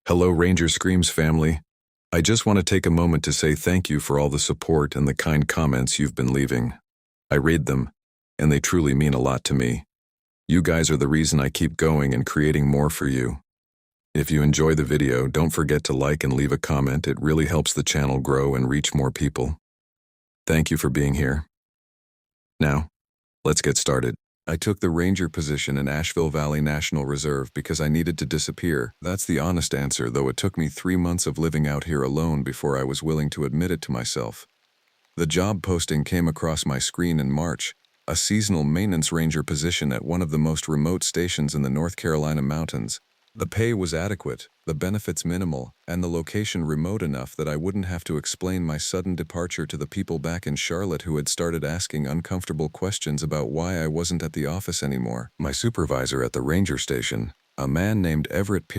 Hello, Ranger Screams family. I just want to take a moment to say thank you for all the support and the kind comments you've been leaving. I read them, and they truly mean a lot to me. You guys are the reason I keep going and creating more for you. If you enjoy the video, don't forget to like and leave a comment. It really helps the channel grow and reach more people. Thank you for being here. Now, let's get started. I took the ranger position in Asheville Valley National Reserve because I needed to disappear. That's the honest answer, though it took me 3 months of living out here alone before I was willing to admit it to myself. The job posting came across my screen in March, a seasonal maintenance ranger position at one of the most remote stations in the North Carolina mountains. The pay was adequate, the benefits minimal, and the location remote enough that I wouldn't have to explain my sudden departure to the people back in Charlotte who had started asking uncomfortable questions about why I wasn't at the office anymore. My supervisor at the ranger station, a man named Everett,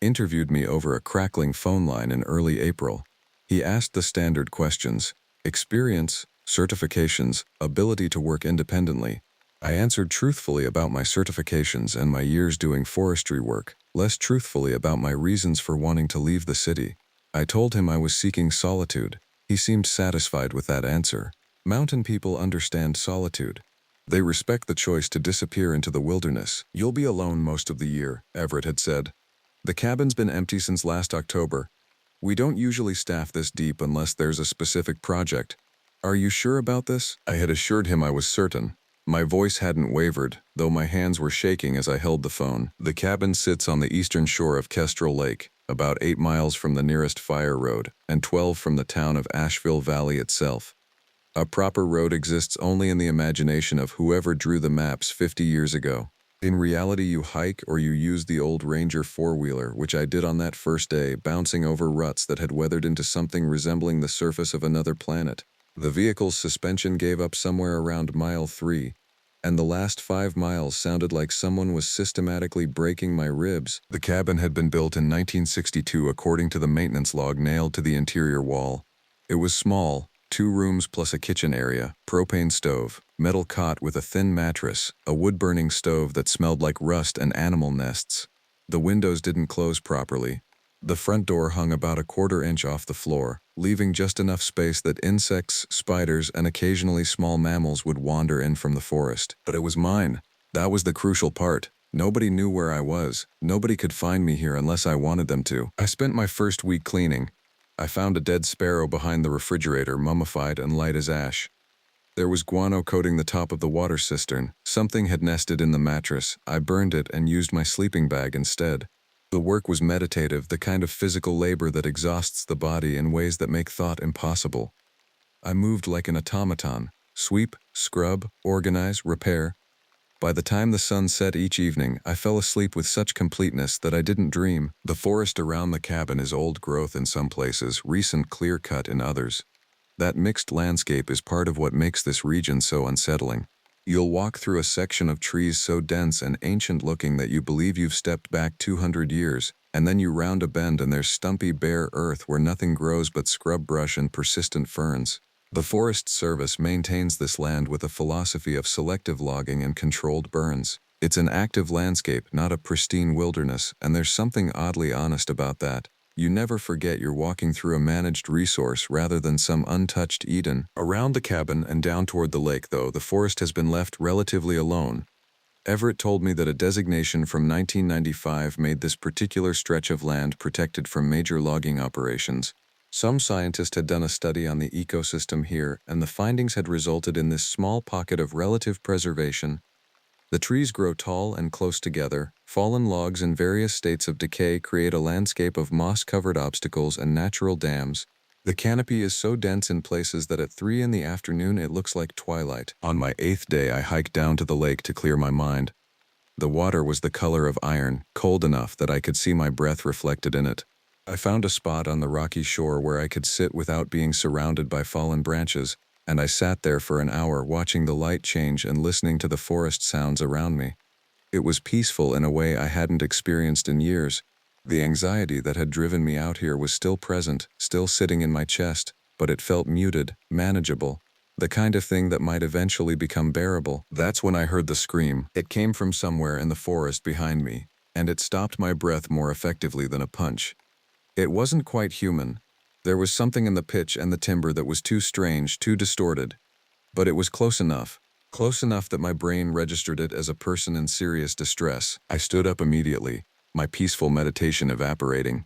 interviewed me over a crackling phone line in early April. He asked the standard questions: experience, certifications, ability to work independently. I answered truthfully about my certifications and my years doing forestry work, less truthfully about my reasons for wanting to leave the city. I told him I was seeking solitude. He seemed satisfied with that answer. Mountain people understand solitude. They respect the choice to disappear into the wilderness. You'll be alone most of the year, Everett had said. The cabin's been empty since last October. We don't usually staff this deep unless there's a specific project. Are you sure about this? I had assured him I was certain. My voice hadn't wavered, though my hands were shaking as I held the phone. The cabin sits on the eastern shore of Kestrel Lake, about 8 miles from the nearest fire road, and 12 from the town of Asheville Valley itself. A proper road exists only in the imagination of whoever drew the maps 50 years ago. In reality, you hike or you use the old Ranger four-wheeler, which I did on that first day, bouncing over ruts that had weathered into something resembling the surface of another planet. The vehicle's suspension gave up somewhere around mile 3, and the last 5 miles sounded like someone was systematically breaking my ribs. The cabin had been built in 1962 according to the maintenance log nailed to the interior wall. It was small, 2 rooms plus a kitchen area, propane stove, metal cot with a thin mattress, a wood-burning stove that smelled like rust and animal nests. The windows didn't close properly. The front door hung about a 1/4 inch off the floor, leaving just enough space that insects, spiders, and occasionally small mammals would wander in from the forest. But it was mine. That was the crucial part. Nobody knew where I was. Nobody could find me here unless I wanted them to. I spent my first week cleaning. I found a dead sparrow behind the refrigerator, mummified and light as ash. There was guano coating the top of the water cistern. Something had nested in the mattress. I burned it and used my sleeping bag instead. The work was meditative, the kind of physical labor that exhausts the body in ways that make thought impossible. I moved like an automaton: sweep, scrub, organize, repair. By the time the sun set each evening, I fell asleep with such completeness that I didn't dream. The forest around the cabin is old growth in some places, recent clear-cut in others. That mixed landscape is part of what makes this region so unsettling. You'll walk through a section of trees so dense and ancient-looking that you believe you've stepped back 200 years, and then you round a bend and there's stumpy bare earth where nothing grows but scrub brush and persistent ferns. The Forest Service maintains this land with a philosophy of selective logging and controlled burns. It's an active landscape, not a pristine wilderness, and there's something oddly honest about that. You never forget you're walking through a managed resource rather than some untouched Eden. Around the cabin and down toward the lake, though, the forest has been left relatively alone. Everett told me that a designation from 1995 made this particular stretch of land protected from major logging operations. Some scientist had done a study on the ecosystem here, and the findings had resulted in this small pocket of relative preservation. The trees grow tall and close together. Fallen logs in various states of decay create a landscape of moss-covered obstacles and natural dams. The canopy is so dense in places that at 3 in the afternoon it looks like twilight. On my 8th day, I hiked down to the lake to clear my mind. The water was the color of iron, cold enough that I could see my breath reflected in it. I found a spot on the rocky shore where I could sit without being surrounded by fallen branches, and I sat there for an hour watching the light change and listening to the forest sounds around me. It was peaceful in a way I hadn't experienced in years. The anxiety that had driven me out here was still present, still sitting in my chest, but it felt muted, manageable, the kind of thing that might eventually become bearable. That's when I heard the scream. It came from somewhere in the forest behind me, and it stopped my breath more effectively than a punch. It wasn't quite human. There was something in the pitch and the timber that was too strange, too distorted. But it was close enough. Close enough that my brain registered it as a person in serious distress. I stood up immediately, my peaceful meditation evaporating.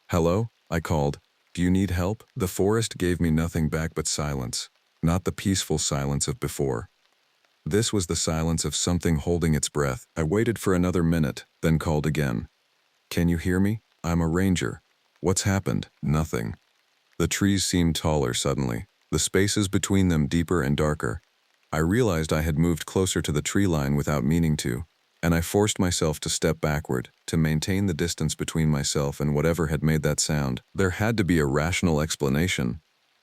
"Hello?" I called. "Do you need help?" The forest gave me nothing back but silence. Not the peaceful silence of before. This was the silence of something holding its breath. I waited for another minute, then called again. "Can you hear me? I'm a ranger." "What's happened?" "Nothing." The trees seemed taller suddenly, the spaces between them deeper and darker. I realized I had moved closer to the tree line without meaning to, and I forced myself to step backward, to maintain the distance between myself and whatever had made that sound. There had to be a rational explanation.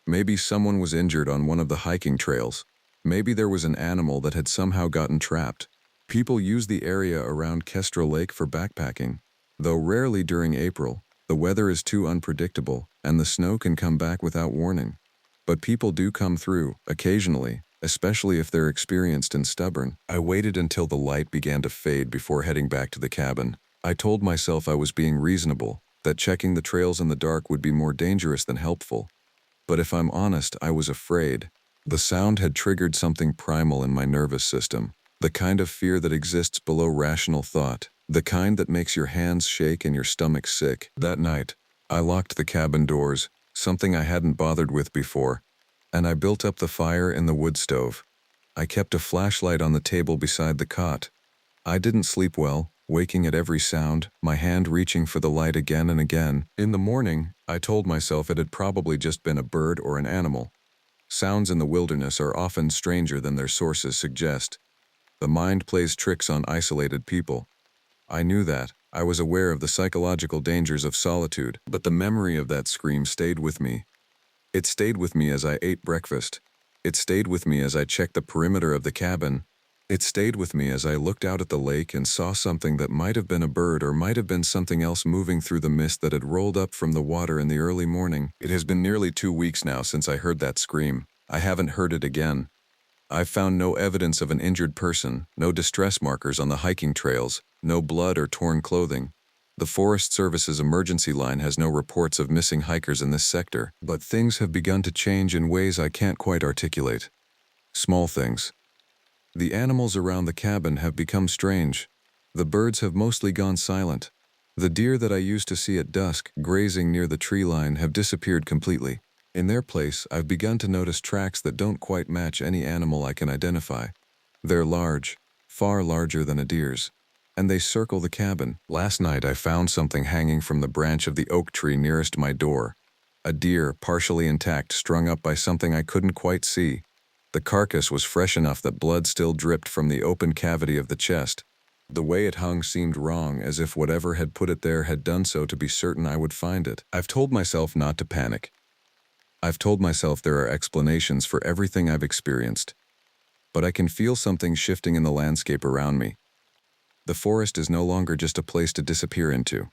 Maybe someone was injured on one of the hiking trails. Maybe there was an animal that had somehow gotten trapped. People use the area around Kestrel Lake for backpacking. Though rarely during April, the weather is too unpredictable, and the snow can come back without warning. But people do come through, occasionally, especially if they're experienced and stubborn. I waited until the light began to fade before heading back to the cabin. I told myself I was being reasonable, that checking the trails in the dark would be more dangerous than helpful. But if I'm honest, I was afraid. The sound had triggered something primal in my nervous system, the kind of fear that exists below rational thought, the kind that makes your hands shake and your stomach sick. That night, I locked the cabin doors, something I hadn't bothered with before, and I built up the fire in the wood stove. I kept a flashlight on the table beside the cot. I didn't sleep well, waking at every sound, my hand reaching for the light again and again. In the morning, I told myself it had probably just been a bird or an animal. Sounds in the wilderness are often stranger than their sources suggest. The mind plays tricks on isolated people. I knew that. I was aware of the psychological dangers of solitude, but the memory of that scream stayed with me. It stayed with me as I ate breakfast. It stayed with me as I checked the perimeter of the cabin. It stayed with me as I looked out at the lake and saw something that might have been a bird or might have been something else moving through the mist that had rolled up from the water in the early morning. It has been nearly 2 weeks now since I heard that scream. I haven't heard it again. I've found no evidence of an injured person, no distress markers on the hiking trails, no blood or torn clothing. The Forest Service's emergency line has no reports of missing hikers in this sector, but things have begun to change in ways I can't quite articulate. Small things. The animals around the cabin have become strange. The birds have mostly gone silent. The deer that I used to see at dusk, grazing near the tree line, have disappeared completely. In their place, I've begun to notice tracks that don't quite match any animal I can identify. They're large, far larger than a deer's, and they circle the cabin. Last night I found something hanging from the branch of the oak tree nearest my door. A deer, partially intact, strung up by something I couldn't quite see. The carcass was fresh enough that blood still dripped from the open cavity of the chest. The way it hung seemed wrong, as if whatever had put it there had done so to be certain I would find it. I've told myself not to panic. I've told myself there are explanations for everything I've experienced. But I can feel something shifting in the landscape around me. The forest is no longer just a place to disappear into.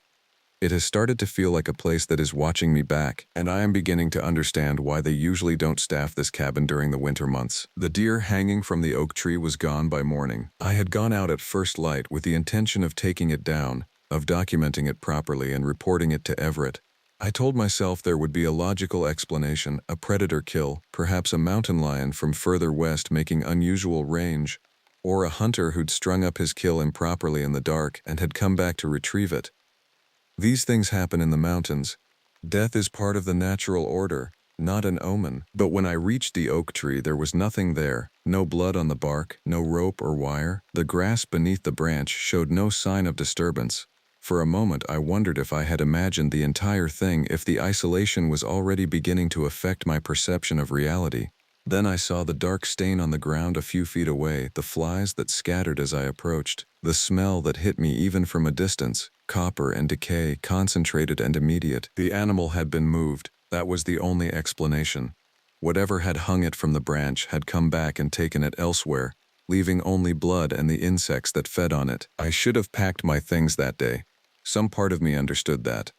It has started to feel like a place that is watching me back, and I am beginning to understand why they usually don't staff this cabin during the winter months. The deer hanging from the oak tree was gone by morning. I had gone out at first light with the intention of taking it down, of documenting it properly and reporting it to Everett. I told myself there would be a logical explanation, a predator kill, perhaps a mountain lion from further west making unusual range, or a hunter who'd strung up his kill improperly in the dark and had come back to retrieve it. These things happen in the mountains. Death is part of the natural order, not an omen. But when I reached the oak tree, there was nothing there. No blood on the bark, no rope or wire. The grass beneath the branch showed no sign of disturbance. For a moment I wondered if I had imagined the entire thing, if the isolation was already beginning to affect my perception of reality. Then I saw the dark stain on the ground a few feet away, the flies that scattered as I approached, the smell that hit me even from a distance, copper and decay, concentrated and immediate. The animal had been moved. That was the only explanation. Whatever had hung it from the branch had come back and taken it elsewhere, leaving only blood and the insects that fed on it. I should have packed my things that day. Some part of me understood that.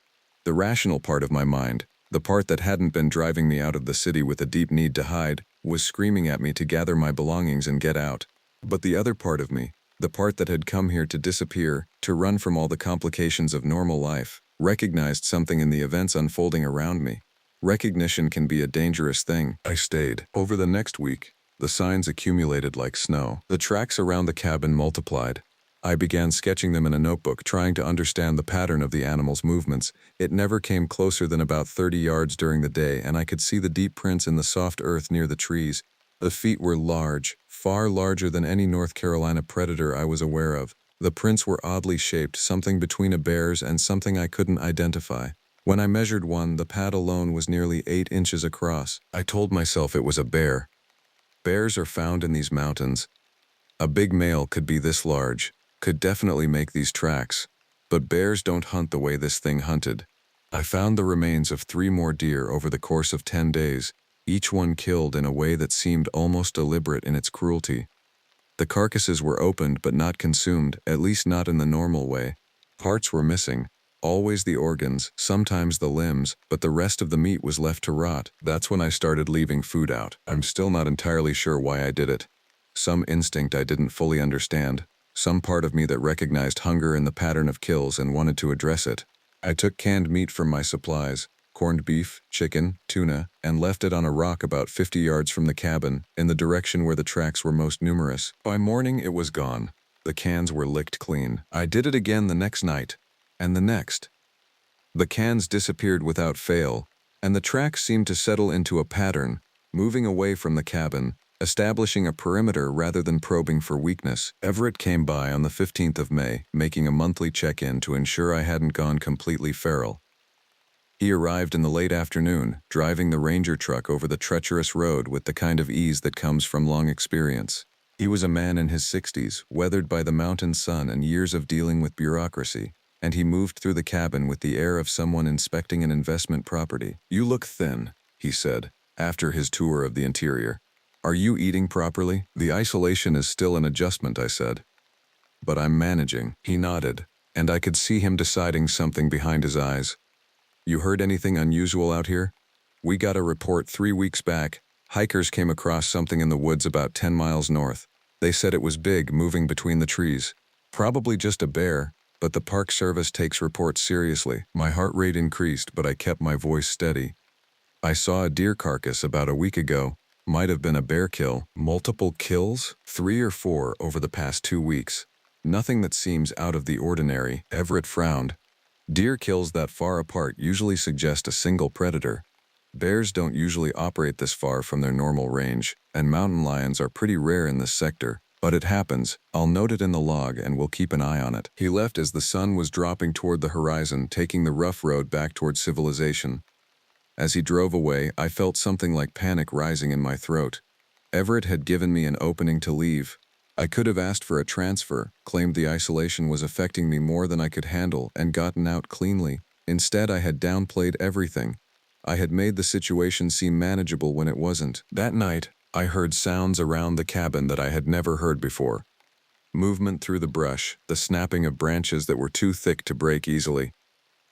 The rational part of my mind, the part that hadn't been driving me out of the city with a deep need to hide, was screaming at me to gather my belongings and get out. But the other part of me, The part that had come here to disappear, to run from all the complications of normal life, recognized something in the events unfolding around me. Recognition can be a dangerous thing. I stayed. Over the next week, the signs accumulated like snow. The tracks around the cabin multiplied. I began sketching them in a notebook, trying to understand the pattern of the animal's movements. It never came closer than about 30 yards during the day, and I could see the deep prints in the soft earth near the trees. The feet were large, far larger than any North Carolina predator I was aware of. The prints were oddly shaped, something between a bear's and something I couldn't identify. When I measured one, the pad alone was nearly 8 inches across. I told myself it was a bear. Bears are found in these mountains. A big male could be this large, could definitely make these tracks, but bears don't hunt the way this thing hunted. I found the remains of 3 more deer over the course of 10 days, each one killed in a way that seemed almost deliberate in its cruelty. The carcasses were opened but not consumed, at least not in the normal way. Parts were missing, always the organs, sometimes the limbs, but the rest of the meat was left to rot. That's when I started leaving food out. I'm still not entirely sure why I did it. Some instinct I didn't fully understand. Some part of me that recognized hunger in the pattern of kills and wanted to address it. I took canned meat from my supplies, corned beef, chicken, tuna, and left it on a rock about 50 yards from the cabin, in the direction where the tracks were most numerous. By morning, it was gone. The cans were licked clean. I did it again the next night, and the next. The cans disappeared without fail, and the tracks seemed to settle into a pattern, moving away from the cabin, establishing a perimeter rather than probing for weakness. Everett came by on the 15th of May, making a monthly check-in to ensure I hadn't gone completely feral. He arrived in the late afternoon, driving the ranger truck over the treacherous road with the kind of ease that comes from long experience. He was a man in his 60s, weathered by the mountain sun and years of dealing with bureaucracy, and he moved through the cabin with the air of someone inspecting an investment property. "You look thin," he said, after his tour of the interior. "Are you eating properly?" "The isolation is still an adjustment," I said. "But I'm managing." He nodded, and I could see him deciding something behind his eyes. "You heard anything unusual out here?" "We got a report 3 weeks back. Hikers came across something in the woods about 10 miles north. They said it was big, moving between the trees. Probably just a bear, but the Park Service takes reports seriously." My heart rate increased, but I kept my voice steady. "I saw a deer carcass about a week ago. Might have been a bear kill." "Multiple kills?" "3 or 4 over the past 2 weeks. Nothing that seems out of the ordinary." Everett frowned. "Deer kills that far apart usually suggest a single predator. Bears don't usually operate this far from their normal range, and mountain lions are pretty rare in this sector. But it happens. I'll note it in the log and we'll keep an eye on it." He left as the sun was dropping toward the horizon, taking the rough road back toward civilization. As he drove away, I felt something like panic rising in my throat. Everett had given me an opening to leave. I could have asked for a transfer, claimed the isolation was affecting me more than I could handle, and gotten out cleanly. Instead, I had downplayed everything. I had made the situation seem manageable when it wasn't. That night, I heard sounds around the cabin that I had never heard before. Movement through the brush, the snapping of branches that were too thick to break easily.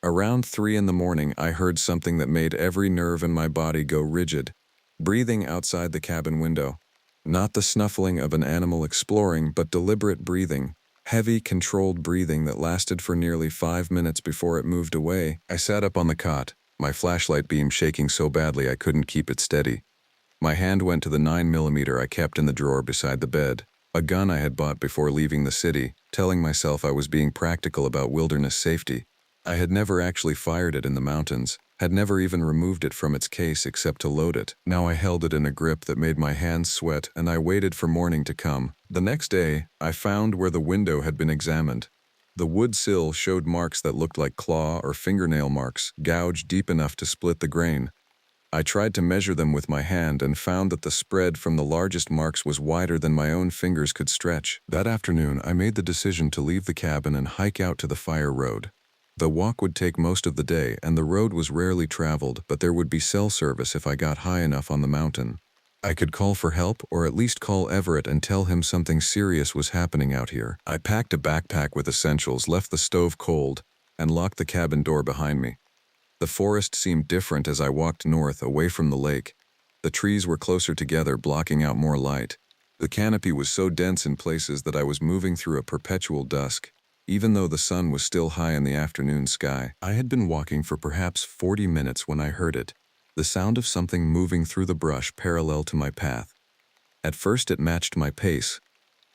Around 3 in the morning, I heard something that made every nerve in my body go rigid. Breathing outside the cabin window. Not the snuffling of an animal exploring, but deliberate breathing. Heavy, controlled breathing that lasted for nearly 5 minutes before it moved away. I sat up on the cot, my flashlight beam shaking so badly I couldn't keep it steady. My hand went to the 9mm I kept in the drawer beside the bed, a gun I had bought before leaving the city, telling myself I was being practical about wilderness safety. I had never actually fired it in the mountains, had never even removed it from its case except to load it. Now I held it in a grip that made my hands sweat, and I waited for morning to come. The next day, I found where the window had been examined. The wood sill showed marks that looked like claw or fingernail marks, gouged deep enough to split the grain. I tried to measure them with my hand and found that the spread from the largest marks was wider than my own fingers could stretch. That afternoon, I made the decision to leave the cabin and hike out to the fire road. The walk would take most of the day, and the road was rarely traveled, but there would be cell service if I got high enough on the mountain. I could call for help, or at least call Everett and tell him something serious was happening out here. I packed a backpack with essentials, left the stove cold, and locked the cabin door behind me. The forest seemed different as I walked north, away from the lake. The trees were closer together, blocking out more light. The canopy was so dense in places that I was moving through a perpetual dusk, even though the sun was still high in the afternoon sky. I had been walking for perhaps 40 minutes when I heard it, the sound of something moving through the brush parallel to my path. At first it matched my pace.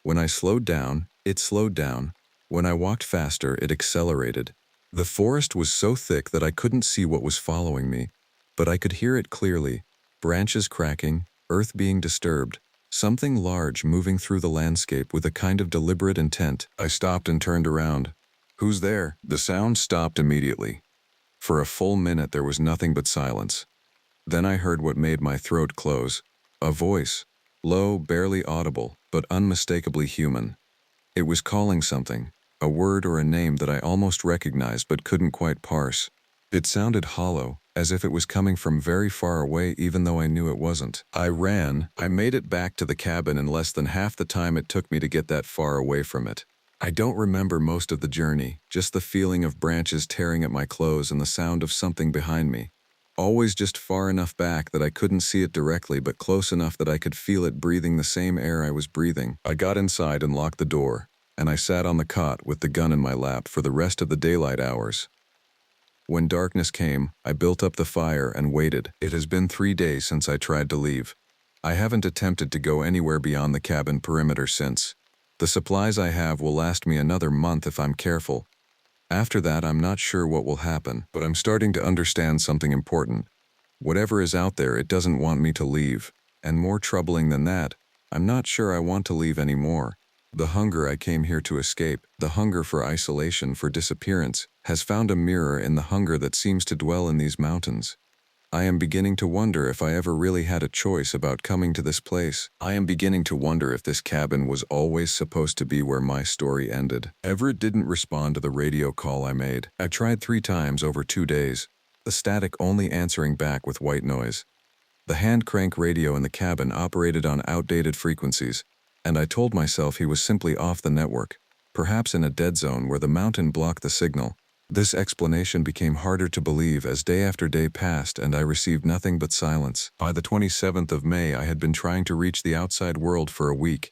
When I slowed down, it slowed down. When I walked faster, it accelerated. The forest was so thick that I couldn't see what was following me, but I could hear it clearly, branches cracking, earth being disturbed, something large moving through the landscape with a kind of deliberate intent. I stopped and turned around. "Who's there?" The sound stopped immediately. For a full minute there was nothing but silence. Then I heard what made my throat close. A voice, low, barely audible, but unmistakably human. It was calling something, a word or a name that I almost recognized but couldn't quite parse. It sounded hollow, as if it was coming from very far away even though I knew it wasn't. I ran. I made it back to the cabin in less than half the time it took me to get that far away from it. I don't remember most of the journey, just the feeling of branches tearing at my clothes and the sound of something behind me. Always just far enough back that I couldn't see it directly, but close enough that I could feel it breathing the same air I was breathing. I got inside and locked the door, and I sat on the cot with the gun in my lap for the rest of the daylight hours. When darkness came, I built up the fire and waited. It has been 3 days since I tried to leave. I haven't attempted to go anywhere beyond the cabin perimeter since. The supplies I have will last me another month if I'm careful. After that, I'm not sure what will happen, but I'm starting to understand something important. Whatever is out there, it doesn't want me to leave. And more troubling than that, I'm not sure I want to leave anymore. The hunger I came here to escape, the hunger for isolation, for disappearance, has found a mirror in the hunger that seems to dwell in these mountains. I am beginning to wonder if I ever really had a choice about coming to this place. I am beginning to wonder if this cabin was always supposed to be where my story ended. Everett didn't respond to the radio call I made. I tried 3 times over 2 days, the static only answering back with white noise. The hand crank radio in the cabin operated on outdated frequencies, and I told myself he was simply off the network, perhaps in a dead zone where the mountain blocked the signal. This explanation became harder to believe as day after day passed and I received nothing but silence. By the 27th of May, I had been trying to reach the outside world for a week.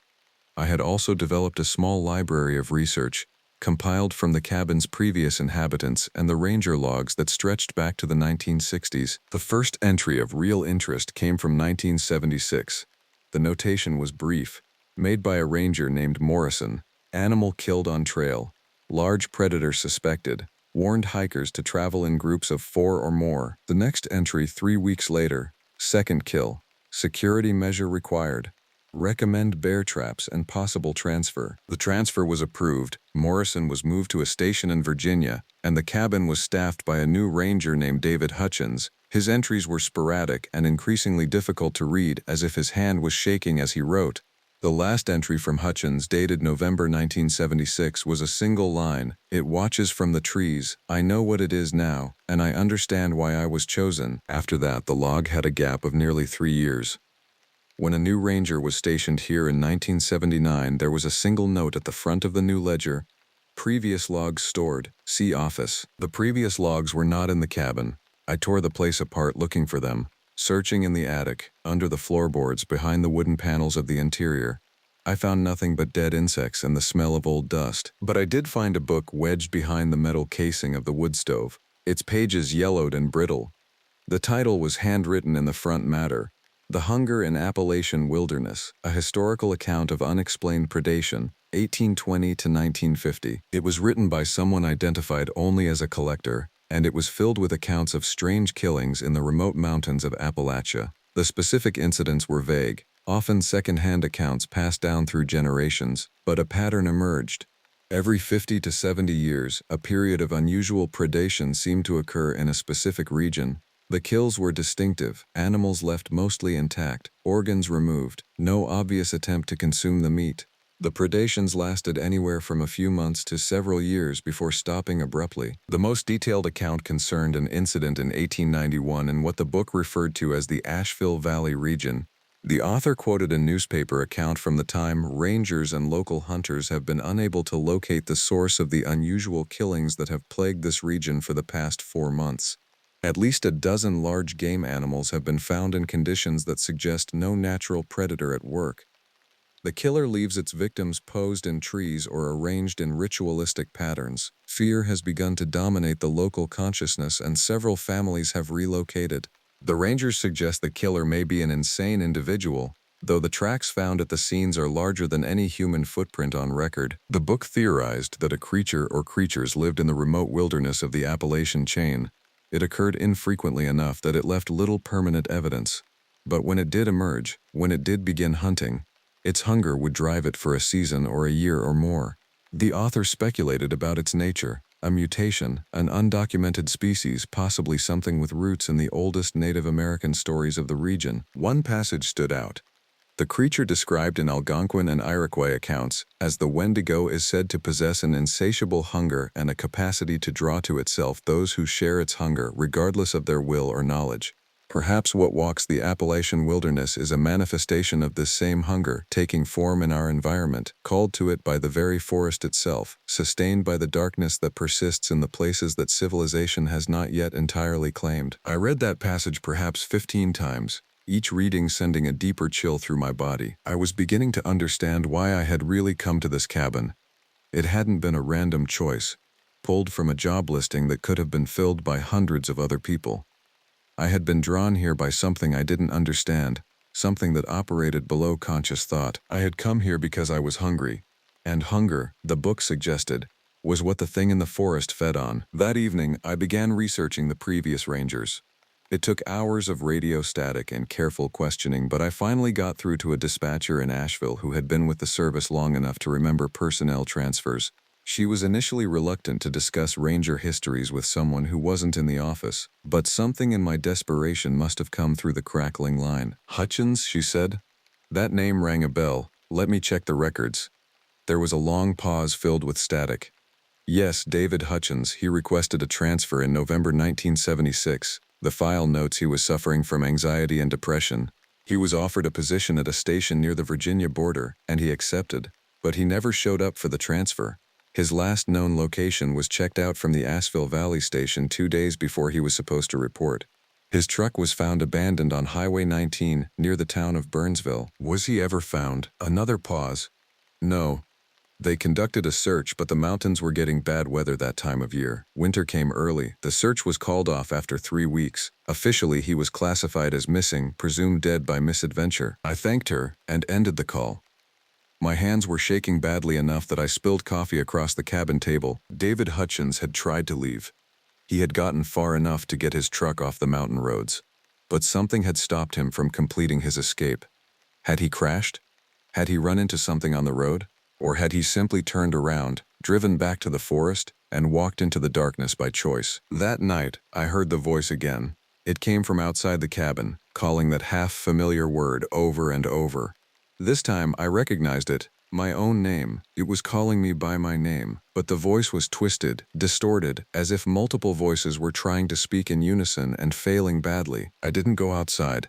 I had also developed a small library of research, compiled from the cabin's previous inhabitants and the ranger logs that stretched back to the 1960s. The first entry of real interest came from 1976. The notation was brief, made by a ranger named Morrison. Animal killed on trail. Large predator suspected. Warned hikers to travel in groups of 4 or more. The next entry 3 weeks later. Second kill. Security measure required. Recommend bear traps and possible transfer. The transfer was approved. Morrison was moved to a station in Virginia, and the cabin was staffed by a new ranger named David Hutchins. His entries were sporadic and increasingly difficult to read, as if his hand was shaking as he wrote. The last entry from Hutchins, dated November 1976, was a single line. "It watches from the trees. I know what it is now, and I understand why I was chosen." After that, the log had a gap of nearly 3 years. When a new ranger was stationed here in 1979, there was a single note at the front of the new ledger. Previous logs stored. See office. The previous logs were not in the cabin. I tore the place apart looking for them. Searching in the attic, under the floorboards, behind the wooden panels of the interior, I found nothing but dead insects and the smell of old dust. But I did find a book wedged behind the metal casing of the wood stove, its pages yellowed and brittle. The title was handwritten in the front matter, "The Hunger in Appalachian Wilderness, a Historical Account of Unexplained Predation, 1820 to 1950. It was written by someone identified only as a collector, and it was filled with accounts of strange killings in the remote mountains of Appalachia. The specific incidents were vague, often second-hand accounts passed down through generations, but a pattern emerged. Every 50 to 70 years, a period of unusual predation seemed to occur in a specific region. The kills were distinctive, animals left mostly intact, organs removed, no obvious attempt to consume the meat. The predations lasted anywhere from a few months to several years before stopping abruptly. The most detailed account concerned an incident in 1891 in what the book referred to as the Asheville Valley region. The author quoted a newspaper account from the time. Rangers and local hunters have been unable to locate the source of the unusual killings that have plagued this region for the past 4 months. At least a dozen large game animals have been found in conditions that suggest no natural predator at work. The killer leaves its victims posed in trees or arranged in ritualistic patterns. Fear has begun to dominate the local consciousness and several families have relocated. The rangers suggest the killer may be an insane individual, though the tracks found at the scenes are larger than any human footprint on record. The book theorized that a creature or creatures lived in the remote wilderness of the Appalachian chain. It occurred infrequently enough that it left little permanent evidence. But when it did emerge, when it did begin hunting, its hunger would drive it for a season or a year or more. The author speculated about its nature, a mutation, an undocumented species, possibly something with roots in the oldest Native American stories of the region. One passage stood out. The creature described in Algonquin and Iroquois accounts as the Wendigo is said to possess an insatiable hunger and a capacity to draw to itself those who share its hunger regardless of their will or knowledge. Perhaps what walks the Appalachian wilderness is a manifestation of this same hunger taking form in our environment, called to it by the very forest itself, sustained by the darkness that persists in the places that civilization has not yet entirely claimed. I read that passage perhaps 15 times, each reading sending a deeper chill through my body. I was beginning to understand why I had really come to this cabin. It hadn't been a random choice, pulled from a job listing that could have been filled by hundreds of other people. I had been drawn here by something I didn't understand, something that operated below conscious thought. I had come here because I was hungry. And hunger, the book suggested, was what the thing in the forest fed on. That evening, I began researching the previous rangers. It took hours of radio static and careful questioning, but I finally got through to a dispatcher in Asheville who had been with the service long enough to remember personnel transfers. She was initially reluctant to discuss ranger histories with someone who wasn't in the office, but something in my desperation must have come through the crackling line. "Hutchins," she said. That name rang a bell. Let me check the records. There was a long pause filled with static. Yes, David Hutchins. He requested a transfer in November 1976. The file notes he was suffering from anxiety and depression. He was offered a position at a station near the Virginia border, and he accepted, but he never showed up for the transfer. His last known location was checked out from the Asheville Valley station 2 days before he was supposed to report. His truck was found abandoned on Highway 19 near the town of Burnsville. Was he ever found? Another pause. No. They conducted a search, but the mountains were getting bad weather that time of year. Winter came early. The search was called off after 3 weeks. Officially, he was classified as missing, presumed dead by misadventure. I thanked her and ended the call. My hands were shaking badly enough that I spilled coffee across the cabin table. David Hutchins had tried to leave. He had gotten far enough to get his truck off the mountain roads. But something had stopped him from completing his escape. Had he crashed? Had he run into something on the road? Or had he simply turned around, driven back to the forest, and walked into the darkness by choice? That night, I heard the voice again. It came from outside the cabin, calling that half-familiar word over and over. This time, I recognized it, my own name. It was calling me by my name, but the voice was twisted, distorted, as if multiple voices were trying to speak in unison and failing badly. I didn't go outside.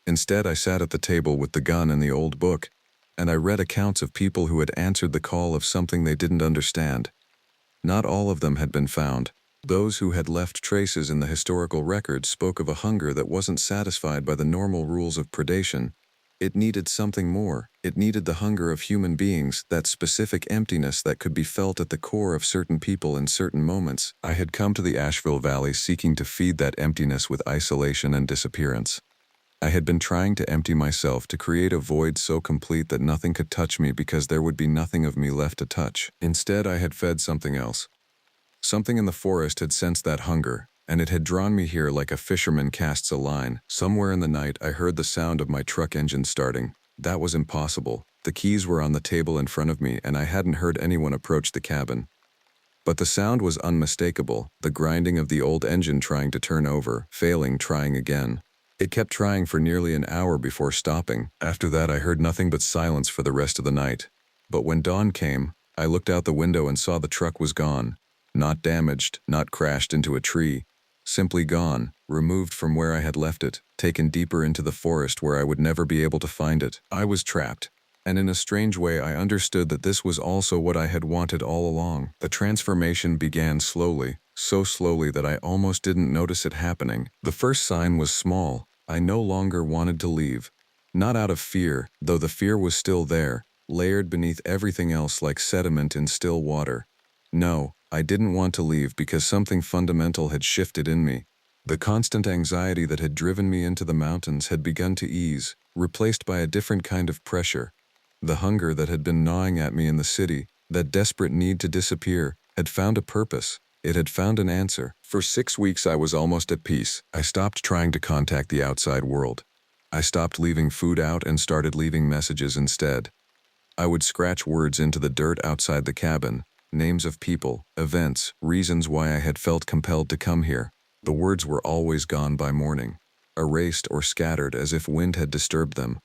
Instead, I sat at the table with the gun and the old book, and I read accounts of people who had answered the call of something they didn't understand. Not all of them had been found. Those who had left traces in the historical records spoke of a hunger that wasn't satisfied by the normal rules of predation. It needed something more. It needed the hunger of human beings, that specific emptiness that could be felt at the core of certain people in certain moments. I had come to the Asheville Valley seeking to feed that emptiness with isolation and disappearance. I had been trying to empty myself to create a void so complete that nothing could touch me because there would be nothing of me left to touch. Instead, I had fed something else. Something in the forest had sensed that hunger, and it had drawn me here like a fisherman casts a line. Somewhere in the night, I heard the sound of my truck engine starting. That was impossible. The keys were on the table in front of me, and I hadn't heard anyone approach the cabin. But the sound was unmistakable, the grinding of the old engine trying to turn over, failing, trying again. It kept trying for nearly an hour before stopping. After that, I heard nothing but silence for the rest of the night. But when dawn came, I looked out the window and saw the truck was gone. Not damaged, not crashed into a tree. Simply gone, removed from where I had left it, taken deeper into the forest where I would never be able to find it. I was trapped. And in a strange way, I understood that this was also what I had wanted all along. The transformation began slowly, so slowly that I almost didn't notice it happening. The first sign was small. I no longer wanted to leave. Not out of fear, though the fear was still there, layered beneath everything else like sediment in still water. No, I didn't want to leave because something fundamental had shifted in me. The constant anxiety that had driven me into the mountains had begun to ease, replaced by a different kind of pressure. The hunger that had been gnawing at me in the city, that desperate need to disappear, had found a purpose. It had found an answer. For 6 weeks I was almost at peace. I stopped trying to contact the outside world. I stopped leaving food out and started leaving messages instead. I would scratch words into the dirt outside the cabin, names of people, events, reasons why I had felt compelled to come here. The words were always gone by morning, erased or scattered as if wind had disturbed them.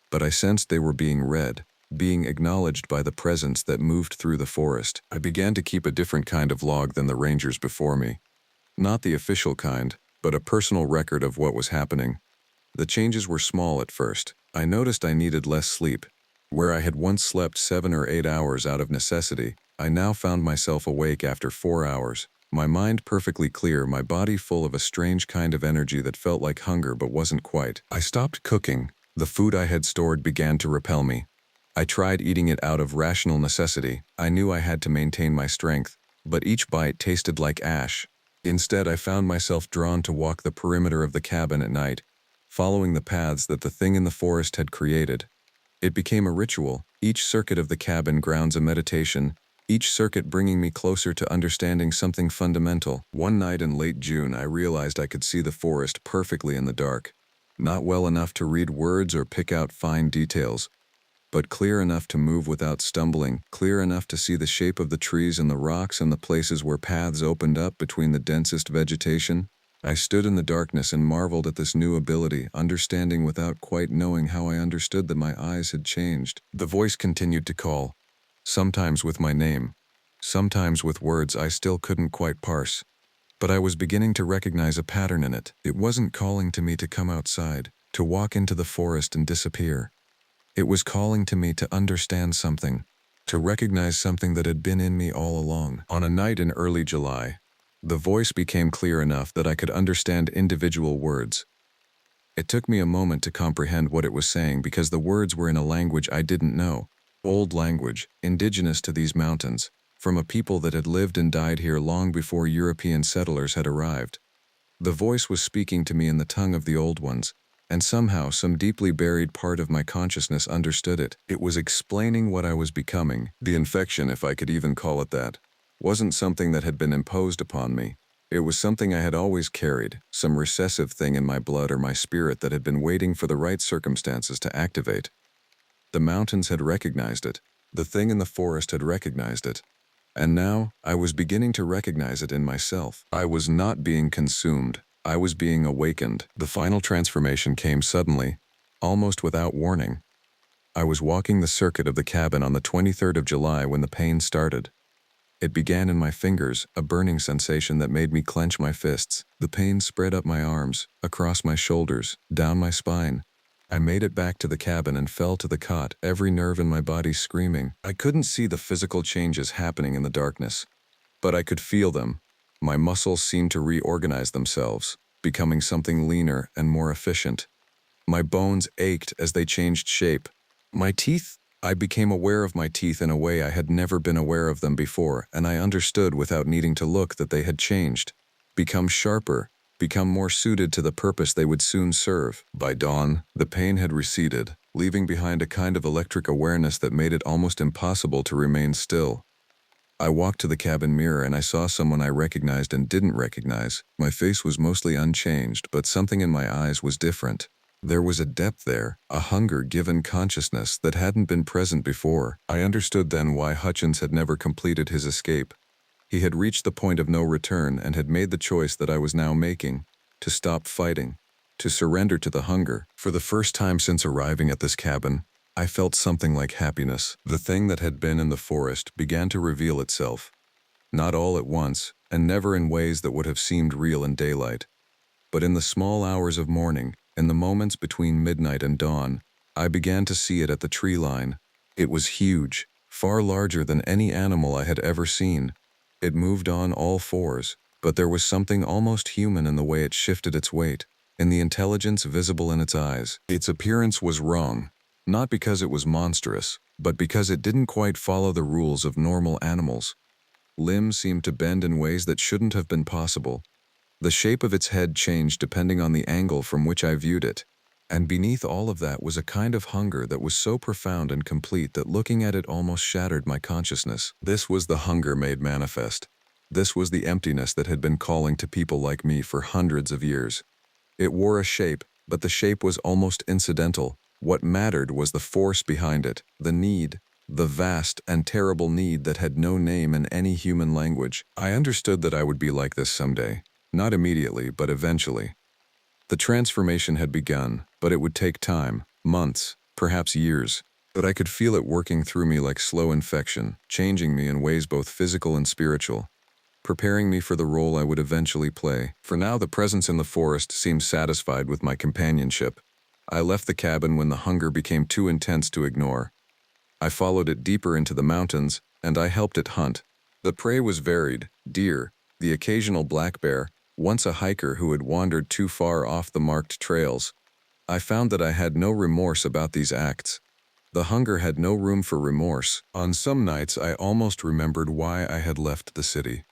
But I sensed they were being read, being acknowledged by the presence that moved through the forest. I began to keep a different kind of log than the rangers before me. Not the official kind, but a personal record of what was happening. The changes were small at first. I noticed I needed less sleep. Where I had once slept 7 or 8 hours out of necessity, I now found myself awake after 4 hours. My mind perfectly clear, my body full of a strange kind of energy that felt like hunger but wasn't quite. I stopped cooking. The food I had stored began to repel me. I tried eating it out of rational necessity. I knew I had to maintain my strength, but each bite tasted like ash. Instead, I found myself drawn to walk the perimeter of the cabin at night, following the paths that the thing in the forest had created. It became a ritual. Each circuit of the cabin grounds a meditation, each circuit bringing me closer to understanding something fundamental. One night in late June, I realized I could see the forest perfectly in the dark. Not well enough to read words or pick out fine details, but clear enough to move without stumbling, clear enough to see the shape of the trees and the rocks and the places where paths opened up between the densest vegetation. I stood in the darkness and marveled at this new ability, understanding without quite knowing how I understood that my eyes had changed. The voice continued to call, sometimes with my name, sometimes with words I still couldn't quite parse. But I was beginning to recognize a pattern in it. It wasn't calling to me to come outside, to walk into the forest and disappear. It was calling to me to understand something, to recognize something that had been in me all along. On a night in early July, the voice became clear enough that I could understand individual words. It took me a moment to comprehend what it was saying because the words were in a language I didn't know. Old language, indigenous to these mountains, from a people that had lived and died here long before European settlers had arrived. The voice was speaking to me in the tongue of the old ones, and somehow some deeply buried part of my consciousness understood it. It was explaining what I was becoming. The infection, if I could even call it that, wasn't something that had been imposed upon me. It was something I had always carried, some recessive thing in my blood or my spirit that had been waiting for the right circumstances to activate. The mountains had recognized it. The thing in the forest had recognized it. And now, I was beginning to recognize it in myself. I was not being consumed. I was being awakened. The final transformation came suddenly, almost without warning. I was walking the circuit of the cabin on the 23rd of July when the pain started. It began in my fingers, a burning sensation that made me clench my fists. The pain spread up my arms, across my shoulders, down my spine. I made it back to the cabin and fell to the cot, every nerve in my body screaming. I couldn't see the physical changes happening in the darkness, but I could feel them. My muscles seemed to reorganize themselves, becoming something leaner and more efficient. My bones ached as they changed shape. My teeth? I became aware of my teeth in a way I had never been aware of them before, and I understood without needing to look that they had changed, become sharper, become more suited to the purpose they would soon serve. By dawn, the pain had receded, leaving behind a kind of electric awareness that made it almost impossible to remain still. I walked to the cabin mirror and I saw someone I recognized and didn't recognize. My face was mostly unchanged, but something in my eyes was different. There was a depth there, a hunger-given consciousness that hadn't been present before. I understood then why Hutchins had never completed his escape. He had reached the point of no return and had made the choice that I was now making, to stop fighting, to surrender to the hunger. For the first time since arriving at this cabin, I felt something like happiness. The thing that had been in the forest began to reveal itself. Not all at once, and never in ways that would have seemed real in daylight. But in the small hours of morning, in the moments between midnight and dawn, I began to see it at the tree line. It was huge, far larger than any animal I had ever seen. It moved on all fours, but there was something almost human in the way it shifted its weight, in the intelligence visible in its eyes. Its appearance was wrong. Not because it was monstrous, but because it didn't quite follow the rules of normal animals. Limbs seemed to bend in ways that shouldn't have been possible. The shape of its head changed depending on the angle from which I viewed it. And beneath all of that was a kind of hunger that was so profound and complete that looking at it almost shattered my consciousness. This was the hunger made manifest. This was the emptiness that had been calling to people like me for hundreds of years. It wore a shape, but the shape was almost incidental. What mattered was the force behind it, the need, the vast and terrible need that had no name in any human language. I understood that I would be like this someday. Not immediately, but eventually. The transformation had begun, but it would take time, months, perhaps years. But I could feel it working through me like slow infection, changing me in ways both physical and spiritual, preparing me for the role I would eventually play. For now, the presence in the forest seemed satisfied with my companionship. I left the cabin when the hunger became too intense to ignore. I followed it deeper into the mountains, and I helped it hunt. The prey was varied: deer, the occasional black bear, once a hiker who had wandered too far off the marked trails. I found that I had no remorse about these acts. The hunger had no room for remorse. On some nights, I almost remembered why I had left the city.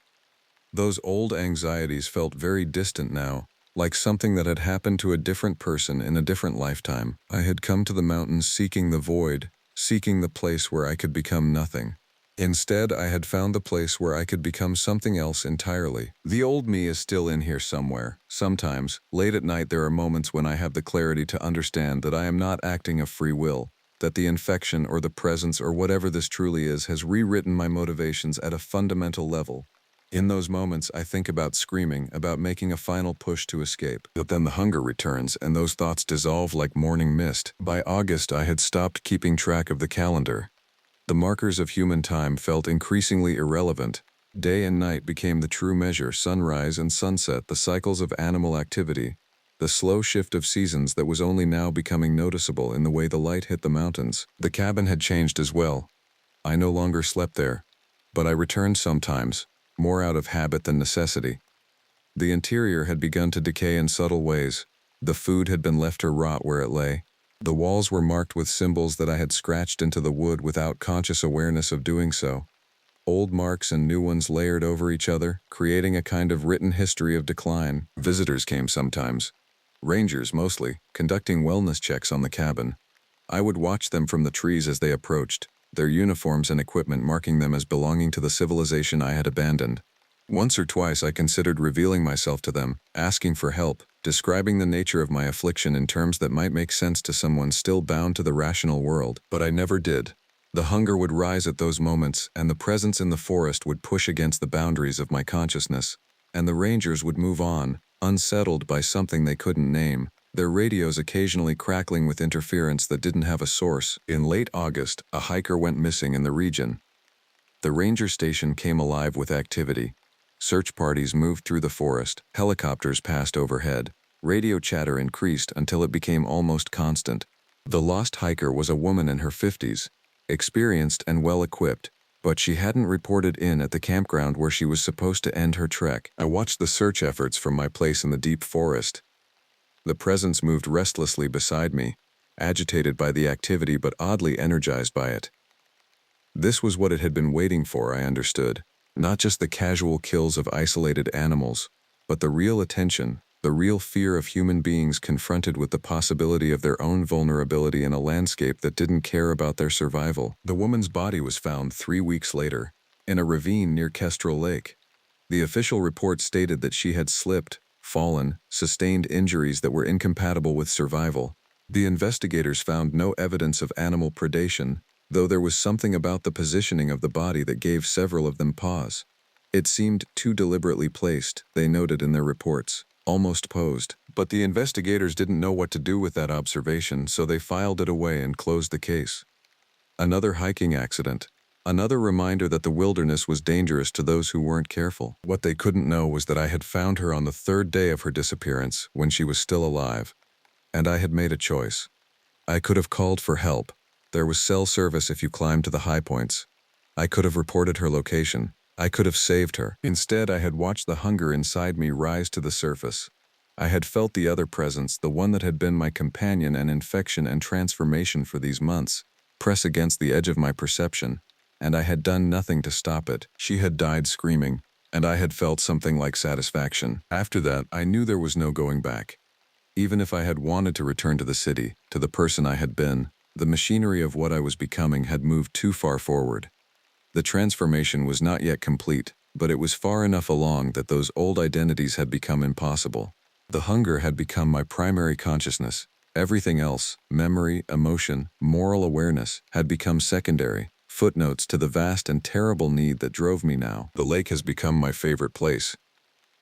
Those old anxieties felt very distant now, like something that had happened to a different person in a different lifetime. I had come to the mountains seeking the void, seeking the place where I could become nothing. Instead, I had found the place where I could become something else entirely. The old me is still in here somewhere. Sometimes, late at night, there are moments when I have the clarity to understand that I am not acting of free will, that the infection or the presence or whatever this truly is has rewritten my motivations at a fundamental level. In those moments, I think about screaming, about making a final push to escape. But then the hunger returns, and those thoughts dissolve like morning mist. By August, I had stopped keeping track of the calendar. The markers of human time felt increasingly irrelevant. Day and night became the true measure: sunrise and sunset, the cycles of animal activity, the slow shift of seasons that was only now becoming noticeable in the way the light hit the mountains. The cabin had changed as well. I no longer slept there, but I returned sometimes, more out of habit than necessity. The interior had begun to decay in subtle ways. The food had been left to rot where it lay. The walls were marked with symbols that I had scratched into the wood without conscious awareness of doing so. Old marks and new ones layered over each other, creating a kind of written history of decline. Visitors came sometimes. Rangers mostly, conducting wellness checks on the cabin. I would watch them from the trees as they approached, their uniforms and equipment marking them as belonging to the civilization I had abandoned. Once or twice I considered revealing myself to them, asking for help, describing the nature of my affliction in terms that might make sense to someone still bound to the rational world, but I never did. The hunger would rise at those moments, and the presence in the forest would push against the boundaries of my consciousness, and the rangers would move on, unsettled by something they couldn't name, their radios occasionally crackling with interference that didn't have a source. In late August, a hiker went missing in the region. The ranger station came alive with activity. Search parties moved through the forest, helicopters passed overhead, radio chatter increased until it became almost constant. The lost hiker was a woman in her 50s, experienced and well-equipped, but she hadn't reported in at the campground where she was supposed to end her trek. I watched the search efforts from my place in the deep forest. The presence moved restlessly beside me, agitated by the activity but oddly energized by it. This was what it had been waiting for, I understood. Not just the casual kills of isolated animals, but the real attention, the real fear of human beings confronted with the possibility of their own vulnerability in a landscape that didn't care about their survival. The woman's body was found 3 weeks later, in a ravine near Kestrel Lake. The official report stated that she had slipped, fallen, sustained injuries that were incompatible with survival. The investigators found no evidence of animal predation, though there was something about the positioning of the body that gave several of them pause. It seemed too deliberately placed, they noted in their reports, almost posed. But the investigators didn't know what to do with that observation, so they filed it away and closed the case. Another hiking accident. Another reminder that the wilderness was dangerous to those who weren't careful. What they couldn't know was that I had found her on the 3rd day of her disappearance, when she was still alive. And I had made a choice. I could have called for help. There was cell service if you climbed to the high points. I could have reported her location. I could have saved her. Instead, I had watched the hunger inside me rise to the surface. I had felt the other presence, the one that had been my companion and infection and transformation for these months, press against the edge of my perception, and I had done nothing to stop it. She had died screaming, and I had felt something like satisfaction. After that, I knew there was no going back. Even if I had wanted to return to the city, to the person I had been, the machinery of what I was becoming had moved too far forward. The transformation was not yet complete, but it was far enough along that those old identities had become impossible. The hunger had become my primary consciousness. Everything else, memory, emotion, moral awareness, had become secondary, footnotes to the vast and terrible need that drove me now. The lake has become my favorite place.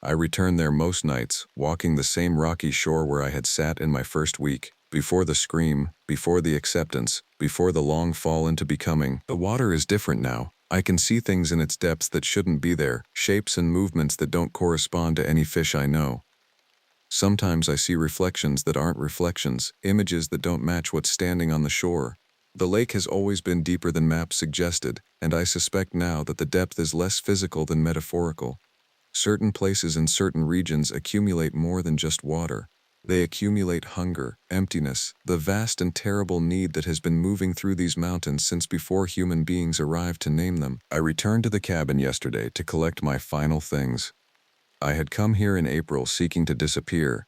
I return there most nights, walking the same rocky shore where I had sat in my first week, before the scream, before the acceptance, before the long fall into becoming. The water is different now. I can see things in its depths that shouldn't be there, shapes and movements that don't correspond to any fish I know. Sometimes I see reflections that aren't reflections, images that don't match what's standing on the shore. The lake has always been deeper than maps suggested, and I suspect now that the depth is less physical than metaphorical. Certain places in certain regions accumulate more than just water. They accumulate hunger, emptiness, the vast and terrible need that has been moving through these mountains since before human beings arrived to name them. I returned to the cabin yesterday to collect my final things. I had come here in April seeking to disappear,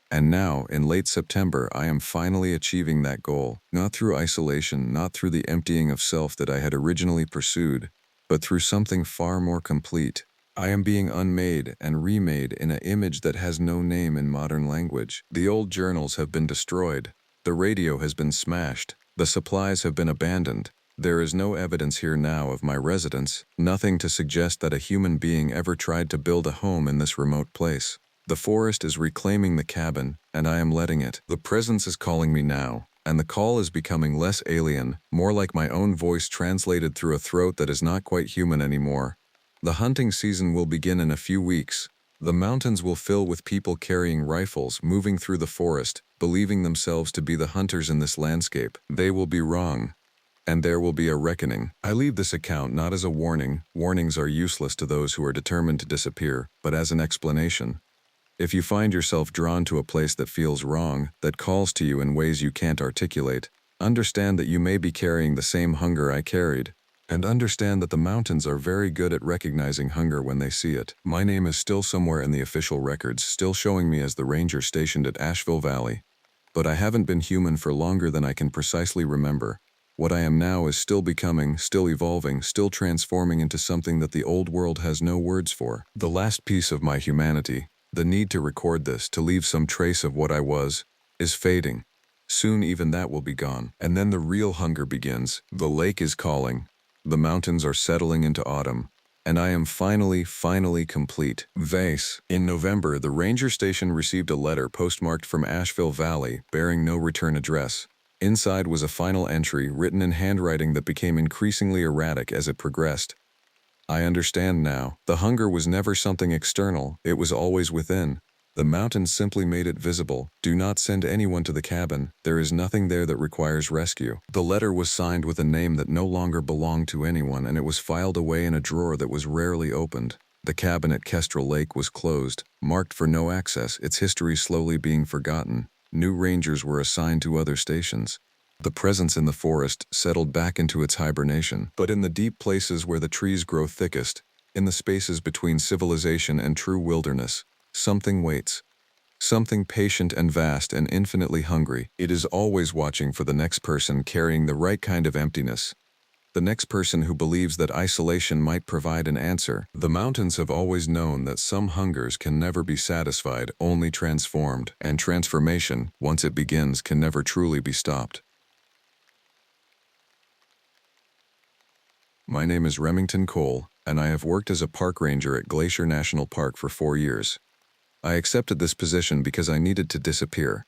and now, in late September, I am finally achieving that goal, not through isolation, not through the emptying of self that I had originally pursued, but through something far more complete. I am being unmade and remade in an image that has no name in modern language. The old journals have been destroyed. The radio has been smashed. The supplies have been abandoned. There is no evidence here now of my residence, nothing to suggest that a human being ever tried to build a home in this remote place. The forest is reclaiming the cabin, and I am letting it. The presence is calling me now, and the call is becoming less alien, more like my own voice translated through a throat that is not quite human anymore. The hunting season will begin in a few weeks. The mountains will fill with people carrying rifles, moving through the forest, believing themselves to be the hunters in this landscape. They will be wrong, and there will be a reckoning. I leave this account not as a warning. Warnings are useless to those who are determined to disappear, but as an explanation. If you find yourself drawn to a place that feels wrong, that calls to you in ways you can't articulate, understand that you may be carrying the same hunger I carried. And understand that the mountains are very good at recognizing hunger when they see it. My name is still somewhere in the official records, still showing me as the ranger stationed at Asheville Valley. But I haven't been human for longer than I can precisely remember. What I am now is still becoming, still evolving, still transforming into something that the old world has no words for. The last piece of my humanity, the need to record this, to leave some trace of what I was, is fading. Soon even that will be gone. And then the real hunger begins. The lake is calling. The mountains are settling into autumn, and I am finally complete. Vase. In November, the ranger station received a letter postmarked from Asheville Valley, bearing no return address. Inside was a final entry written in handwriting that became increasingly erratic as it progressed. I understand now. The hunger was never something external, it was always within. The mountains simply made it visible. Do not send anyone to the cabin. There is nothing there that requires rescue. The letter was signed with a name that no longer belonged to anyone, and it was filed away in a drawer that was rarely opened. The cabin at Kestrel Lake was closed, marked for no access, its history slowly being forgotten. New rangers were assigned to other stations. The presence in the forest settled back into its hibernation. But in the deep places where the trees grow thickest, in the spaces between civilization and true wilderness, something waits. Something patient and vast and infinitely hungry. It is always watching for the next person carrying the right kind of emptiness. The next person who believes that isolation might provide an answer. The mountains have always known that some hungers can never be satisfied, only transformed. And transformation, once it begins, can never truly be stopped. My name is Remington Cole, and I have worked as a park ranger at Glacier National Park for 4 years. I accepted this position because I needed to disappear.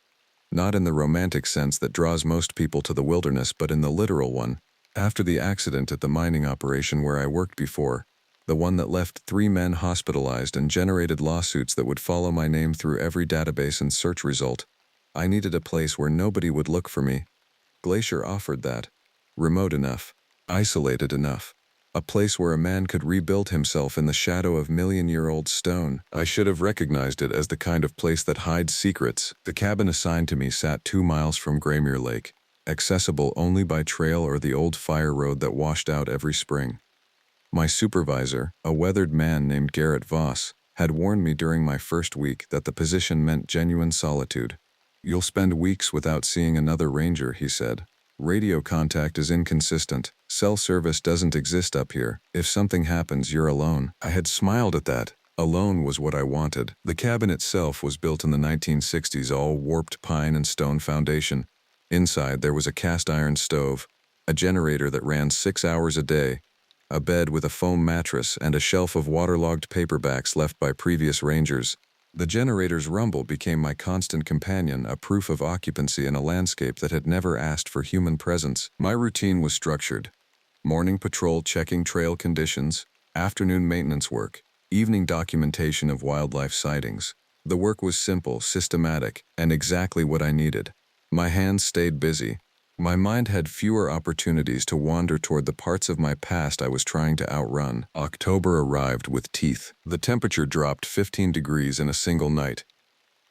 Not in the romantic sense that draws most people to the wilderness, but in the literal one. After the accident at the mining operation where I worked before, the one that left 3 men hospitalized and generated lawsuits that would follow my name through every database and search result, I needed a place where nobody would look for me. Glacier offered that. Remote enough. Isolated enough. A place where a man could rebuild himself in the shadow of million-year-old stone. I should have recognized it as the kind of place that hides secrets. The cabin assigned to me sat 2 miles from Glacier Lake, accessible only by trail or the old fire road that washed out every spring. My supervisor, a weathered man named Garrett, had warned me during my first week that the position meant genuine solitude. "You'll spend weeks without seeing another ranger," he said. "Radio contact is inconsistent. Cell service doesn't exist up here. If something happens, you're alone." I had smiled at that. Alone was what I wanted. The cabin itself was built in the 1960s, all warped pine and stone foundation. Inside, there was a cast iron stove, a generator that ran 6 hours a day, a bed with a foam mattress, and a shelf of waterlogged paperbacks left by previous rangers. The generator's rumble became my constant companion, a proof of occupancy in a landscape that had never asked for human presence. My routine was structured. Morning patrol checking trail conditions, afternoon maintenance work, evening documentation of wildlife sightings. The work was simple, systematic, and exactly what I needed. My hands stayed busy. My mind had fewer opportunities to wander toward the parts of my past I was trying to outrun. October arrived with teeth. The temperature dropped 15 degrees in a single night.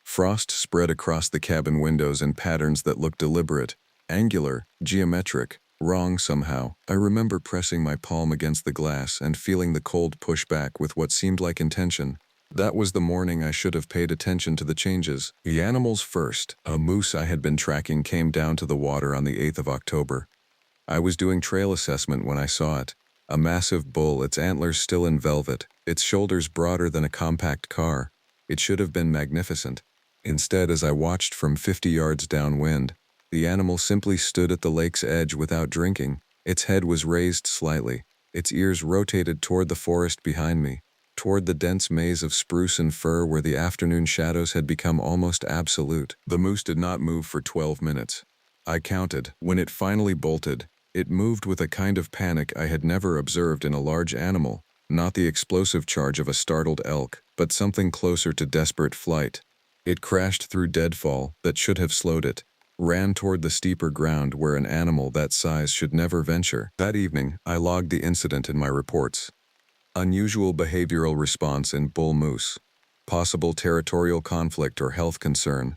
Frost spread across the cabin windows in patterns that looked deliberate, angular, geometric, wrong somehow. I remember pressing my palm against the glass and feeling the cold push back with what seemed like intention. That was the morning I should have paid attention to the changes. The animals first. A moose I had been tracking came down to the water on the 8th of October. I was doing trail assessment when I saw it. A massive bull, its antlers still in velvet, its shoulders broader than a compact car. It should have been magnificent. Instead, as I watched from 50 yards downwind, the animal simply stood at the lake's edge without drinking. Its head was raised slightly. Its ears rotated toward the forest behind me, toward the dense maze of spruce and fir where the afternoon shadows had become almost absolute. The moose did not move for 12 minutes. I counted. When it finally bolted, it moved with a kind of panic I had never observed in a large animal, not the explosive charge of a startled elk, but something closer to desperate flight. It crashed through deadfall that should have slowed it, ran toward the steeper ground where an animal that size should never venture. That evening, I logged the incident in my reports. Unusual behavioral response in bull moose. Possible territorial conflict or health concern.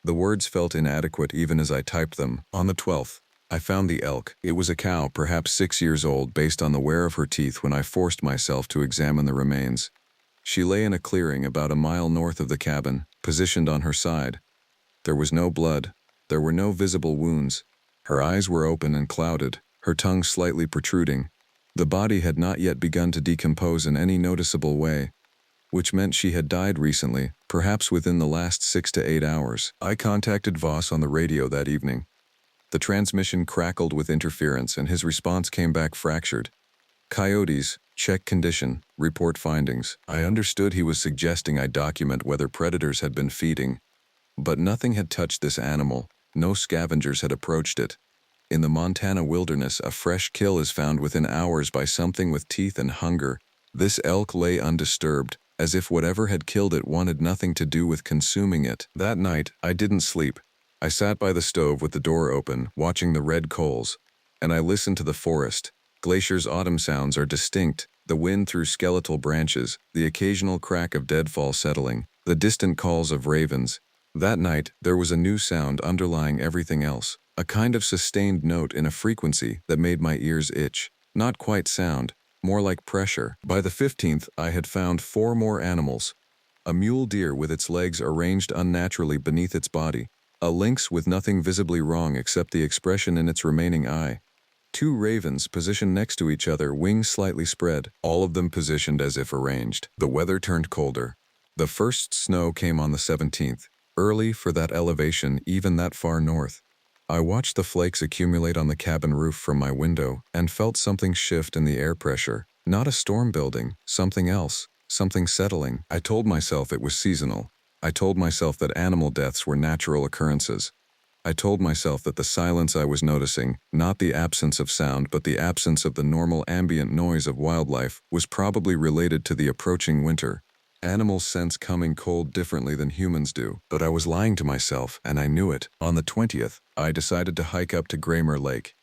The words felt inadequate even as I typed them. On the 12th, I found the elk. It was a cow, perhaps 6 years old, based on the wear of her teeth when I forced myself to examine the remains. She lay in a clearing about a mile north of the cabin, positioned on her side. There was no blood. There were no visible wounds. Her eyes were open and clouded, her tongue slightly protruding. The body had not yet begun to decompose in any noticeable way, which meant she had died recently, perhaps within the last 6 to 8 hours. I contacted Voss on the radio that evening. The transmission crackled with interference and his response came back fractured. "Coyotes, check condition, report findings." I understood he was suggesting I document whether predators had been feeding, but nothing had touched this animal, no scavengers had approached it. In the Montana wilderness, a fresh kill is found within hours by something with teeth and hunger. This elk lay undisturbed, as if whatever had killed it wanted nothing to do with consuming it. That night, I didn't sleep. I sat by the stove with the door open, watching the red coals, and I listened to the forest. Glacier's autumn sounds are distinct, the wind through skeletal branches, the occasional crack of deadfall settling, the distant calls of ravens. That night, there was a new sound underlying everything else. A kind of sustained note in a frequency that made my ears itch. Not quite sound, more like pressure. By the 15th, I had found 4 more animals. A mule deer with its legs arranged unnaturally beneath its body. A lynx with nothing visibly wrong except the expression in its remaining eye. 2 ravens positioned next to each other, wings slightly spread, all of them positioned as if arranged. The weather turned colder. The first snow came on the 17th, early for that elevation even that far north. I watched the flakes accumulate on the cabin roof from my window and felt something shift in the air pressure. Not a storm building, something else, something settling. I told myself it was seasonal. I told myself that animal deaths were natural occurrences. I told myself that the silence I was noticing, not the absence of sound but the absence of the normal ambient noise of wildlife, was probably related to the approaching winter. Animals sense coming cold differently than humans do, but I was lying to myself, and I knew it. On the 20th, I decided to hike up to Glacier Lake.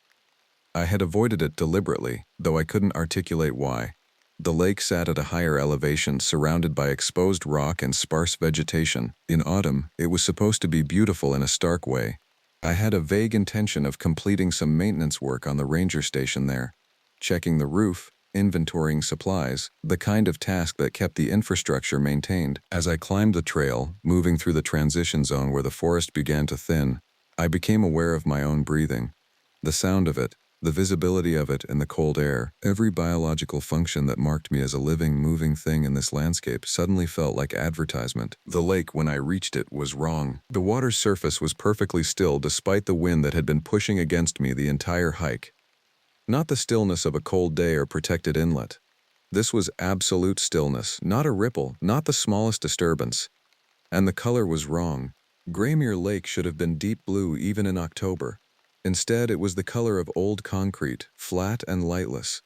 I had avoided it deliberately, though I couldn't articulate why. The lake sat at a higher elevation, surrounded by exposed rock and sparse vegetation. In autumn, it was supposed to be beautiful in a stark way. I had a vague intention of completing some maintenance work on the ranger station there, checking the roof, inventorying supplies, the kind of task that kept the infrastructure maintained. As I climbed the trail, moving through the transition zone where the forest began to thin, I became aware of my own breathing. The sound of it, the visibility of it in the cold air, every biological function that marked me as a living, moving thing in this landscape suddenly felt like advertisement. The lake, when I reached it, was wrong. The water's surface was perfectly still despite the wind that had been pushing against me the entire hike. Not the stillness of a cold day or protected inlet. This was absolute stillness, not a ripple, not the smallest disturbance. And the color was wrong. Graymere Lake should have been deep blue even in October. Instead, it was the color of old concrete, flat and lightless.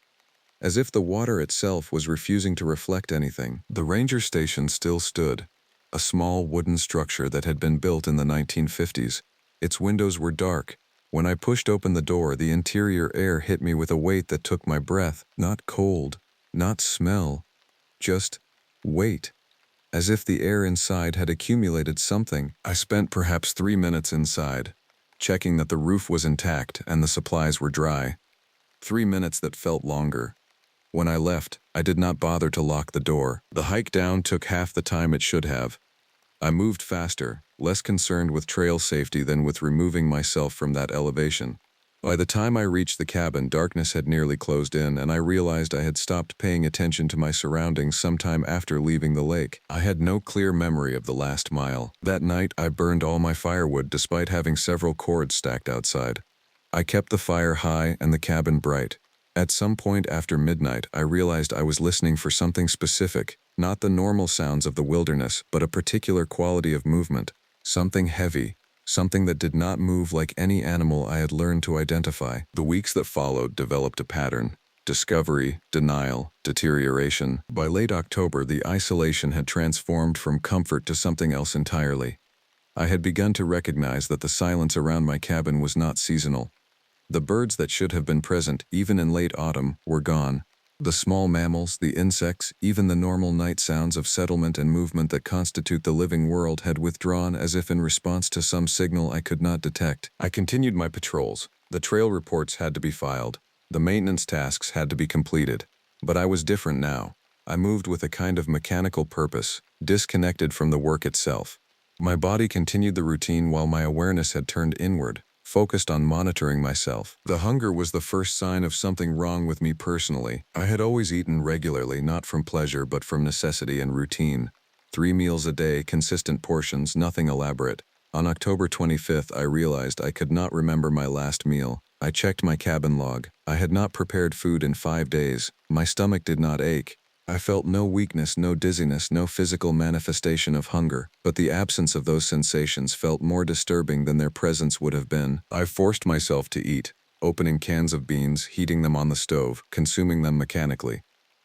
As if the water itself was refusing to reflect anything. The ranger station still stood, a small wooden structure that had been built in the 1950s. Its windows were dark. When I pushed open the door, the interior air hit me with a weight that took my breath. Not cold, not smell, just weight. As if the air inside had accumulated something. I spent perhaps 3 minutes inside, checking that the roof was intact and the supplies were dry. 3 minutes that felt longer. When I left, I did not bother to lock the door. The hike down took half the time it should have. I moved faster, less concerned with trail safety than with removing myself from that elevation. By the time I reached the cabin, darkness had nearly closed in, and I realized I had stopped paying attention to my surroundings sometime after leaving the lake. I had no clear memory of the last mile. That night, I burned all my firewood despite having several cords stacked outside. I kept the fire high and the cabin bright. At some point after midnight, I realized I was listening for something specific, not the normal sounds of the wilderness, but a particular quality of movement, something heavy. Something that did not move like any animal I had learned to identify. The weeks that followed developed a pattern. Discovery, denial, deterioration. By late October, the isolation had transformed from comfort to something else entirely. I had begun to recognize that the silence around my cabin was not seasonal. The birds that should have been present, even in late autumn, were gone. The small mammals, the insects, even the normal night sounds of settlement and movement that constitute the living world had withdrawn as if in response to some signal I could not detect. I continued my patrols. The trail reports had to be filed. The maintenance tasks had to be completed. But I was different now. I moved with a kind of mechanical purpose, disconnected from the work itself. My body continued the routine while my awareness had turned inward, focused on monitoring myself. The hunger was the first sign of something wrong with me personally. I had always eaten regularly, not from pleasure but from necessity and routine. 3 meals a day, consistent portions, nothing elaborate. On October 25th, I realized I could not remember my last meal. I checked my cabin log. I had not prepared food in 5 days. My stomach did not ache. I felt no weakness, no dizziness, no physical manifestation of hunger, but the absence of those sensations felt more disturbing than their presence would have been. I forced myself to eat, opening cans of beans, heating them on the stove, consuming them mechanically.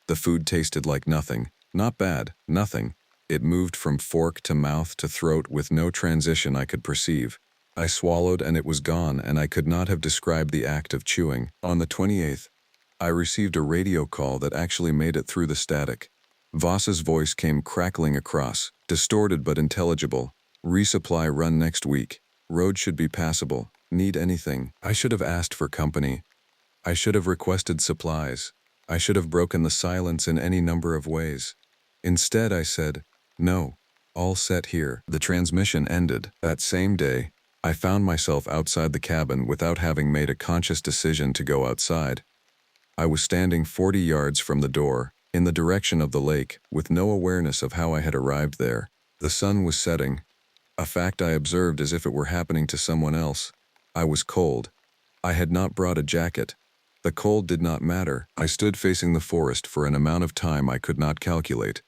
The food tasted like nothing. Not bad, nothing. It moved from fork to mouth to throat with no transition I could perceive. I swallowed and it was gone, and I could not have described the act of chewing. On the 28th, I received a radio call that actually made it through the static. Voss's voice came crackling across, distorted but intelligible. Resupply run next week. Road should be passable. Need anything. I should have asked for company. I should have requested supplies. I should have broken the silence in any number of ways. Instead, I said, no, all set here. The transmission ended. That same day, I found myself outside the cabin without having made a conscious decision to go outside. I was standing 40 yards from the door, in the direction of the lake, with no awareness of how I had arrived there. The sun was setting, a fact I observed as if it were happening to someone else. I was cold. I had not brought a jacket. The cold did not matter. I stood facing the forest for an amount of time I could not calculate.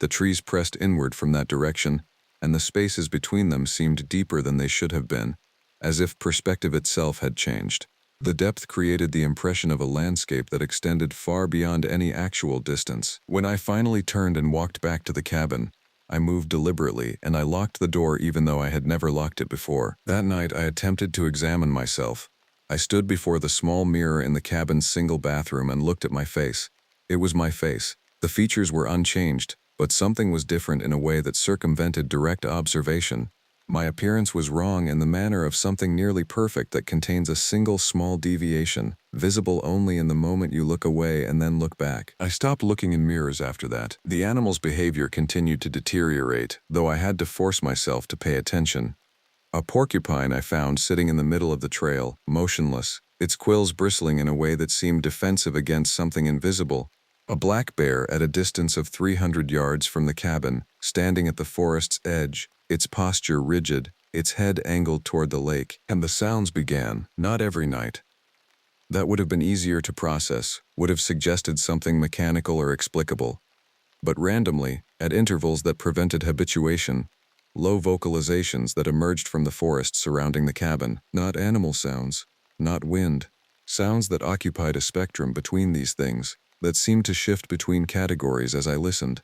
The trees pressed inward from that direction, and the spaces between them seemed deeper than they should have been, as if perspective itself had changed. The depth created the impression of a landscape that extended far beyond any actual distance. When I finally turned and walked back to the cabin, I moved deliberately, and I locked the door even though I had never locked it before. That night I attempted to examine myself. I stood before the small mirror in the cabin's single bathroom and looked at my face. It was my face. The features were unchanged, but something was different in a way that circumvented direct observation. My appearance was wrong in the manner of something nearly perfect that contains a single small deviation, visible only in the moment you look away and then look back. I stopped looking in mirrors after that. The animal's behavior continued to deteriorate, though I had to force myself to pay attention. A porcupine I found sitting in the middle of the trail, motionless, its quills bristling in a way that seemed defensive against something invisible. A black bear at a distance of 300 yards from the cabin, standing at the forest's edge, its posture rigid, its head angled toward the lake, and the sounds began, not every night. That would have been easier to process, would have suggested something mechanical or explicable. But randomly, at intervals that prevented habituation, low vocalizations that emerged from the forest surrounding the cabin, not animal sounds, not wind, sounds that occupied a spectrum between these things, that seemed to shift between categories as I listened.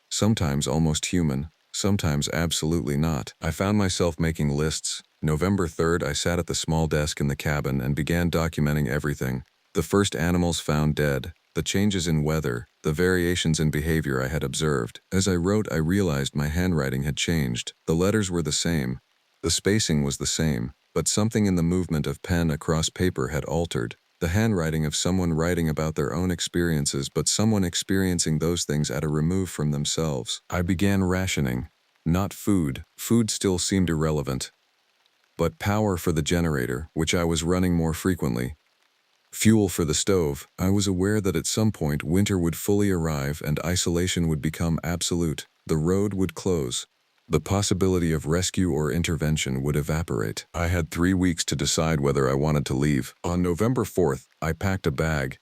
Sometimes almost human, sometimes absolutely not. I found myself making lists. November 3rd, I sat at the small desk in the cabin and began documenting everything. The first animals found dead, the changes in weather, the variations in behavior I had observed. As I wrote, I realized my handwriting had changed. The letters were the same. The spacing was the same, but something in the movement of pen across paper had altered. The handwriting of someone writing about their own experiences, but someone experiencing those things at a remove from themselves. I began rationing. Not food. Food still seemed irrelevant. But power for the generator, which I was running more frequently. Fuel for the stove. I was aware that at some point winter would fully arrive and isolation would become absolute. The road would close. The possibility of rescue or intervention would evaporate. I had 3 weeks to decide whether I wanted to leave. On November 4th, I packed a bag.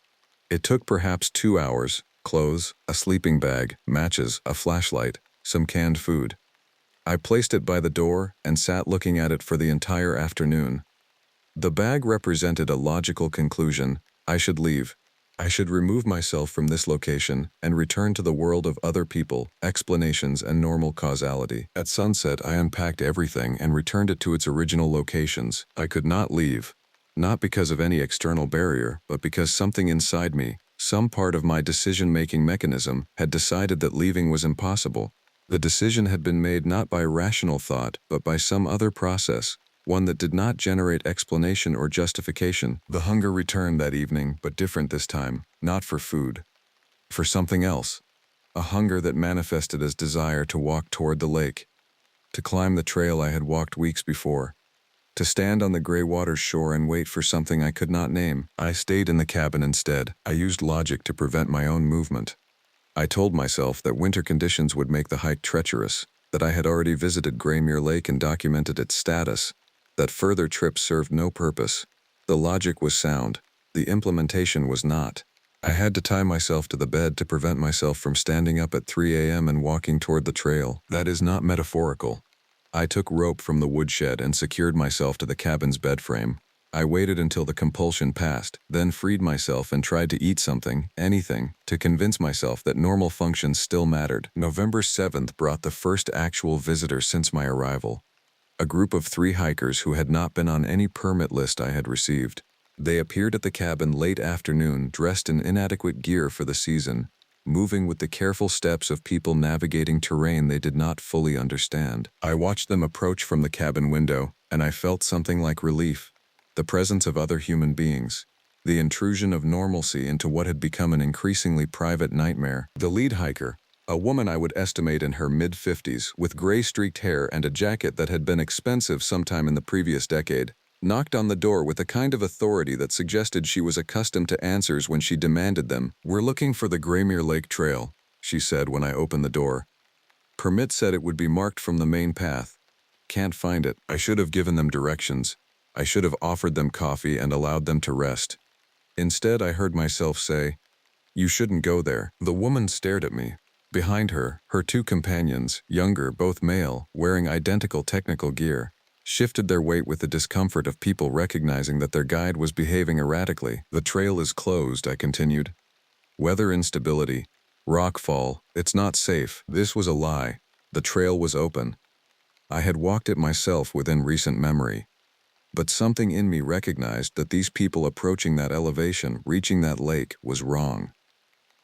It took perhaps 2 hours. Clothes, a sleeping bag, matches, a flashlight, some canned food. I placed it by the door and sat looking at it for the entire afternoon. The bag represented a logical conclusion. I should leave. I should remove myself from this location and return to the world of other people, explanations, and normal causality. At sunset, I unpacked everything and returned it to its original locations. I could not leave. Not because of any external barrier, but because something inside me, some part of my decision-making mechanism, had decided that leaving was impossible. The decision had been made not by rational thought, but by some other process. One that did not generate explanation or justification. The hunger returned that evening, but different this time, not for food. For something else. A hunger that manifested as desire to walk toward the lake. To climb the trail I had walked weeks before. To stand on the gray water's shore and wait for something I could not name. I stayed in the cabin instead. I used logic to prevent my own movement. I told myself that winter conditions would make the hike treacherous, that I had already visited Glacier Lake and documented its status, that further trips served no purpose. The logic was sound. The implementation was not. I had to tie myself to the bed to prevent myself from standing up at 3 a.m. and walking toward the trail. That is not metaphorical. I took rope from the woodshed and secured myself to the cabin's bed frame. I waited until the compulsion passed, then freed myself and tried to eat something, anything, to convince myself that normal functions still mattered. November 7th brought the first actual visitor since my arrival. A group of 3 hikers who had not been on any permit list I had received. They appeared at the cabin late afternoon, dressed in inadequate gear for the season, moving with the careful steps of people navigating terrain they did not fully understand. I watched them approach from the cabin window, and I felt something like relief. The presence of other human beings. The intrusion of normalcy into what had become an increasingly private nightmare. The lead hiker, a woman I would estimate in her mid-50s, with gray-streaked hair and a jacket that had been expensive sometime in the previous decade, knocked on the door with a kind of authority that suggested she was accustomed to answers when she demanded them. "We're looking for the Glacier Lake Trail," she said when I opened the door. "Permit said it would be marked from the main path. Can't find it." I should have given them directions. I should have offered them coffee and allowed them to rest. Instead, I heard myself say, "You shouldn't go there." The woman stared at me. Behind her, her 2 companions, younger, both male, wearing identical technical gear, shifted their weight with the discomfort of people recognizing that their guide was behaving erratically. "The trail is closed," I continued. "Weather instability, rock fall, it's not safe." This was a lie. The trail was open. I had walked it myself within recent memory. But something in me recognized that these people approaching that elevation, reaching that lake, was wrong.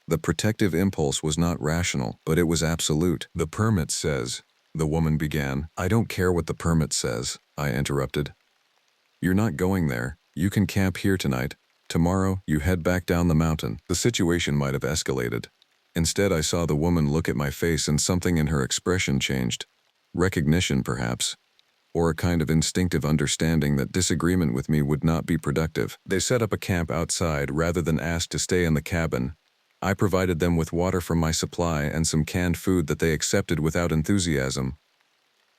The protective impulse was not rational, but it was absolute. "The permit says," the woman began. "I don't care what the permit says," I interrupted. "You're not going there. You can camp here tonight. Tomorrow, you head back down the mountain." The situation might have escalated. Instead, I saw the woman look at my face and something in her expression changed. Recognition, perhaps. Or a kind of instinctive understanding that disagreement with me would not be productive. They set up a camp outside rather than ask to stay in the cabin. I provided them with water from my supply and some canned food that they accepted without enthusiasm.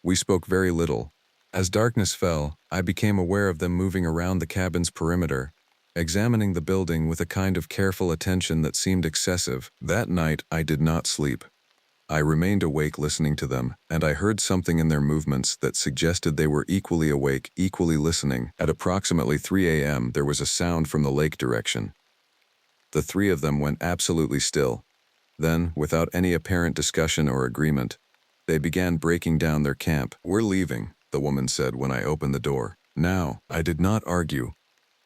We spoke very little. As darkness fell, I became aware of them moving around the cabin's perimeter, examining the building with a kind of careful attention that seemed excessive. That night, I did not sleep. I remained awake listening to them, and I heard something in their movements that suggested they were equally awake, equally listening. At approximately 3 a.m., there was a sound from the lake direction. The three of them went absolutely still. Then, without any apparent discussion or agreement, they began breaking down their camp. "We're leaving," the woman said when I opened the door. Now, I did not argue.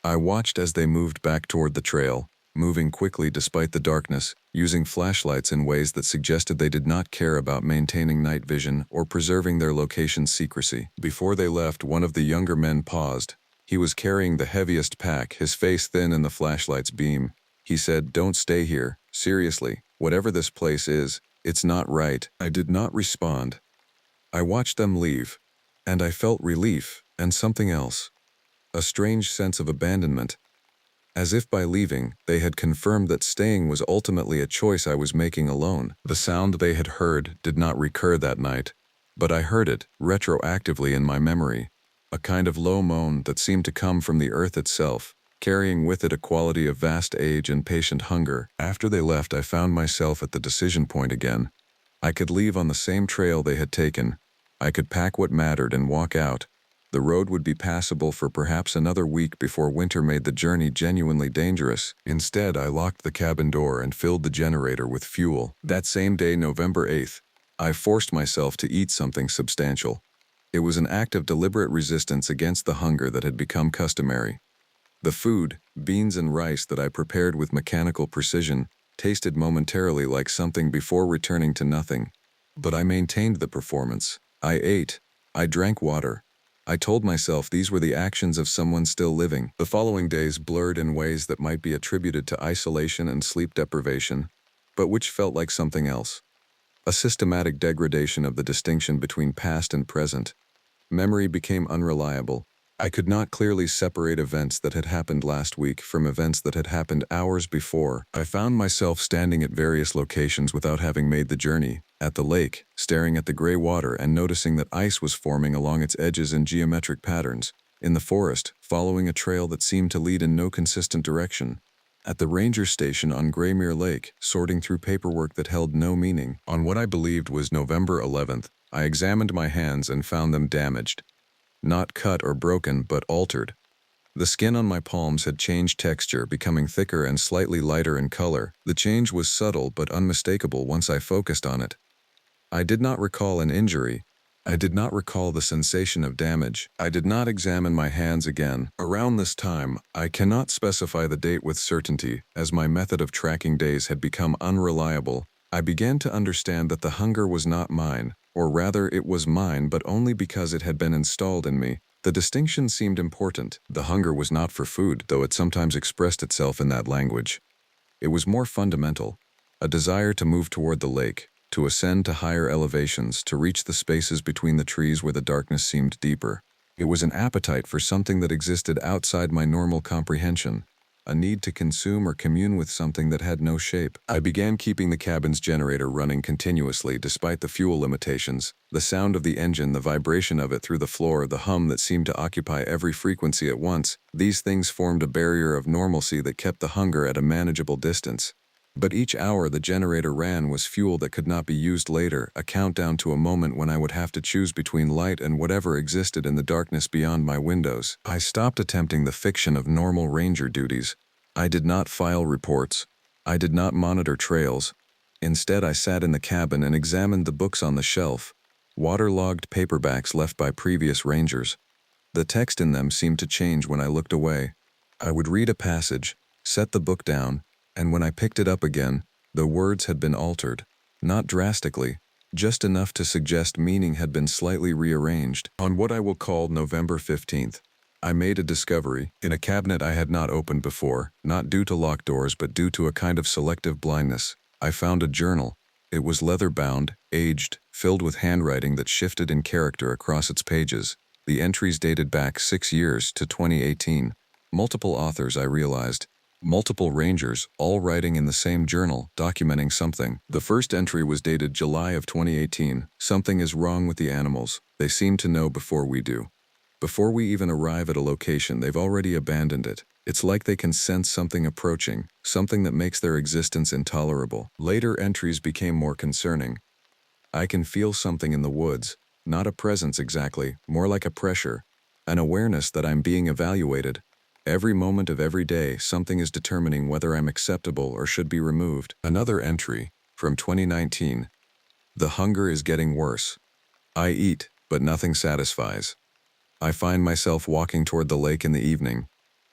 I watched as they moved back toward the trail, moving quickly despite the darkness, using flashlights in ways that suggested they did not care about maintaining night vision or preserving their location's secrecy. Before they left, one of the younger men paused. He was carrying the heaviest pack, his face thin in the flashlight's beam. He said, "Don't stay here. Seriously, whatever this place is, it's not right." I did not respond. I watched them leave, and I felt relief and something else. A strange sense of abandonment. As if by leaving, they had confirmed that staying was ultimately a choice I was making alone. The sound they had heard did not recur that night, but I heard it retroactively in my memory, a kind of low moan that seemed to come from the earth itself, carrying with it a quality of vast age and patient hunger. After they left, I found myself at the decision point again. I could leave on the same trail they had taken. I could pack what mattered and walk out. The road would be passable for perhaps another week before winter made the journey genuinely dangerous. Instead, I locked the cabin door and filled the generator with fuel. That same day, November 8th, I forced myself to eat something substantial. It was an act of deliberate resistance against the hunger that had become customary. The food, beans and rice that I prepared with mechanical precision, tasted momentarily like something before returning to nothing. But I maintained the performance. I ate. I drank water. I told myself these were the actions of someone still living. The following days blurred in ways that might be attributed to isolation and sleep deprivation, but which felt like something else. A systematic degradation of the distinction between past and present. Memory became unreliable. I could not clearly separate events that had happened last week from events that had happened hours before. I found myself standing at various locations without having made the journey. At the lake, staring at the gray water and noticing that ice was forming along its edges in geometric patterns. In the forest, following a trail that seemed to lead in no consistent direction. At the ranger station on Graymere Lake, sorting through paperwork that held no meaning. On what I believed was November 11th, I examined my hands and found them damaged. Not cut or broken, but altered. The skin on my palms had changed texture, becoming thicker and slightly lighter in color. The change was subtle but unmistakable once I focused on it. I did not recall an injury. I did not recall the sensation of damage. I did not examine my hands again. Around this time, I cannot specify the date with certainty, as my method of tracking days had become unreliable. I began to understand that the hunger was not mine, or rather it was mine but only because it had been installed in me. The distinction seemed important. The hunger was not for food, though it sometimes expressed itself in that language. It was more fundamental, a desire to move toward the lake, to ascend to higher elevations, to reach the spaces between the trees where the darkness seemed deeper. It was an appetite for something that existed outside my normal comprehension. A need to consume or commune with something that had no shape. I began keeping the cabin's generator running continuously despite the fuel limitations. The sound of the engine, the vibration of it through the floor, the hum that seemed to occupy every frequency at once, these things formed a barrier of normalcy that kept the hunger at a manageable distance. But each hour the generator ran was fuel that could not be used later, a countdown to a moment when I would have to choose between light and whatever existed in the darkness beyond my windows. I stopped attempting the fiction of normal ranger duties. I did not file reports. I did not monitor trails. Instead, I sat in the cabin and examined the books on the shelf, waterlogged paperbacks left by previous rangers. The text in them seemed to change when I looked away. I would read a passage, set the book down, and when I picked it up again, the words had been altered. Not drastically, just enough to suggest meaning had been slightly rearranged. On what I will call November 15th, I made a discovery in a cabinet I had not opened before, not due to locked doors but due to a kind of selective blindness. I found a journal. It was leather-bound, aged, filled with handwriting that shifted in character across its pages. The entries dated back 6 years to 2018. Multiple authors, I realized. Multiple rangers, all writing in the same journal, documenting something. The first entry was dated July of 2018. Something is wrong with the animals. They seem to know before we do. Before we even arrive at a location, they've already abandoned it. It's like they can sense something approaching, something that makes their existence intolerable. Later entries became more concerning. I can feel something in the woods, not a presence exactly, more like a pressure, an awareness that I'm being evaluated. Every moment of every day, something is determining whether I'm acceptable or should be removed. Another entry, from 2019. The hunger is getting worse. I eat, but nothing satisfies. I find myself walking toward the lake in the evening.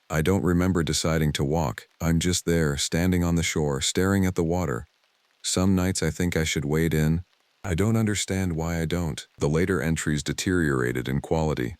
I don't remember deciding to walk. I'm just there, standing on the shore, staring at the water. Some nights I think I should wade in. I don't understand why I don't. The later entries deteriorated in quality.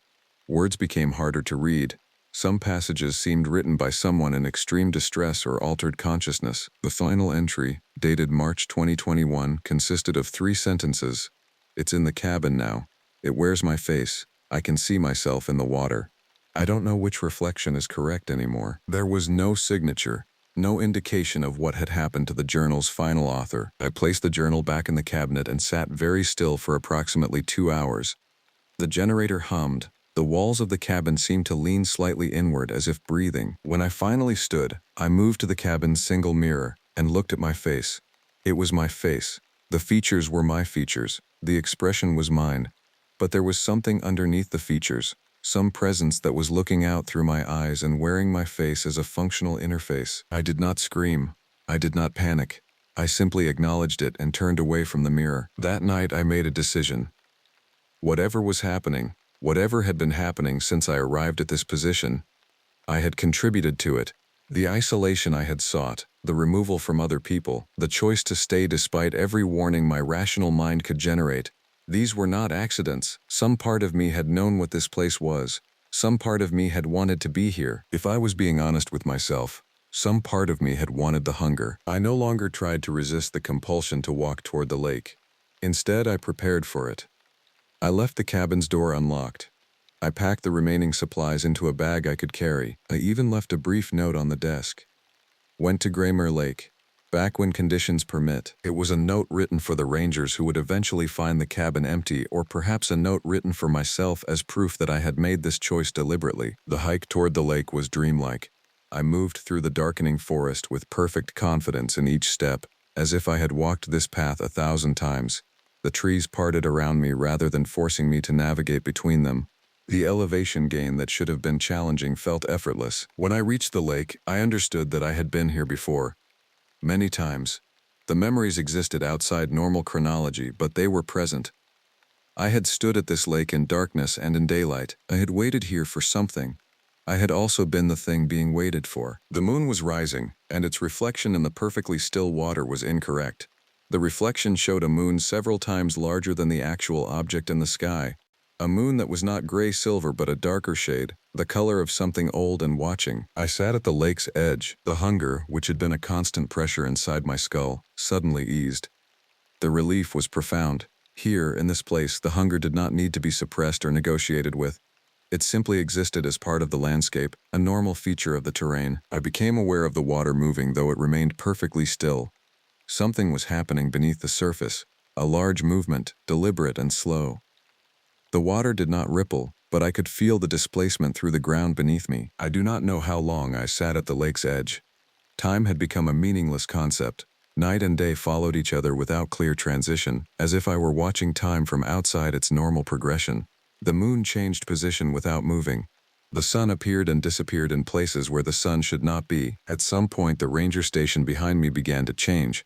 Words became harder to read. Some passages seemed written by someone in extreme distress or altered consciousness. The final entry, dated March 2021, consisted of 3 sentences. It's in the cabin now. It wears my face. I can see myself in the water. I don't know which reflection is correct anymore. There was no signature, no indication of what had happened to the journal's final author. I placed the journal back in the cabinet and sat very still for approximately 2 hours. The generator hummed. The walls of the cabin seemed to lean slightly inward as if breathing. When I finally stood, I moved to the cabin's single mirror and looked at my face. It was my face. The features were my features. The expression was mine. But there was something underneath the features, some presence that was looking out through my eyes and wearing my face as a functional interface. I did not scream. I did not panic. I simply acknowledged it and turned away from the mirror. That night I made a decision. Whatever was happening, whatever had been happening since I arrived at this position, I had contributed to it. The isolation I had sought, the removal from other people, the choice to stay despite every warning my rational mind could generate. These were not accidents. Some part of me had known what this place was. Some part of me had wanted to be here. If I was being honest with myself, some part of me had wanted the hunger. I no longer tried to resist the compulsion to walk toward the lake. Instead, I prepared for it. I left the cabin's door unlocked. I packed the remaining supplies into a bag I could carry. I even left a brief note on the desk. Went to Graymere Lake. Back when conditions permit. It was a note written for the rangers who would eventually find the cabin empty, or perhaps a note written for myself as proof that I had made this choice deliberately. The hike toward the lake was dreamlike. I moved through the darkening forest with perfect confidence in each step, as if I had walked this path 1,000 times. The trees parted around me rather than forcing me to navigate between them. The elevation gain that should have been challenging felt effortless. When I reached the lake, I understood that I had been here before. Many times. The memories existed outside normal chronology, but they were present. I had stood at this lake in darkness and in daylight. I had waited here for something. I had also been the thing being waited for. The moon was rising, and its reflection in the perfectly still water was incorrect. The reflection showed a moon several times larger than the actual object in the sky. A moon that was not gray-silver but a darker shade, the color of something old and watching. I sat at the lake's edge. The hunger, which had been a constant pressure inside my skull, suddenly eased. The relief was profound. Here, in this place, the hunger did not need to be suppressed or negotiated with. It simply existed as part of the landscape, a normal feature of the terrain. I became aware of the water moving, though it remained perfectly still. Something was happening beneath the surface, a large movement, deliberate and slow. The water did not ripple, but I could feel the displacement through the ground beneath me. I do not know how long I sat at the lake's edge. Time had become a meaningless concept. Night and day followed each other without clear transition, as if I were watching time from outside its normal progression. The moon changed position without moving. The sun appeared and disappeared in places where the sun should not be. At some point, the ranger station behind me began to change.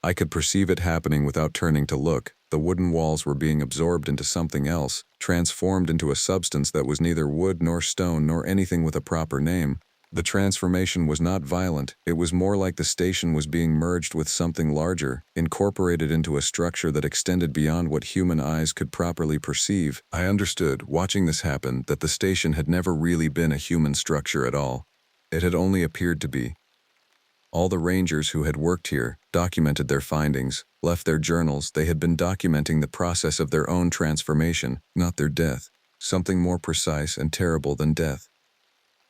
I could perceive it happening without turning to look. The wooden walls were being absorbed into something else, transformed into a substance that was neither wood nor stone nor anything with a proper name. The transformation was not violent, it was more like the station was being merged with something larger, incorporated into a structure that extended beyond what human eyes could properly perceive. I understood, watching this happen, that the station had never really been a human structure at all. It had only appeared to be. All the rangers who had worked here documented their findings, left their journals. They had been documenting the process of their own transformation, not their death. Something more precise and terrible than death.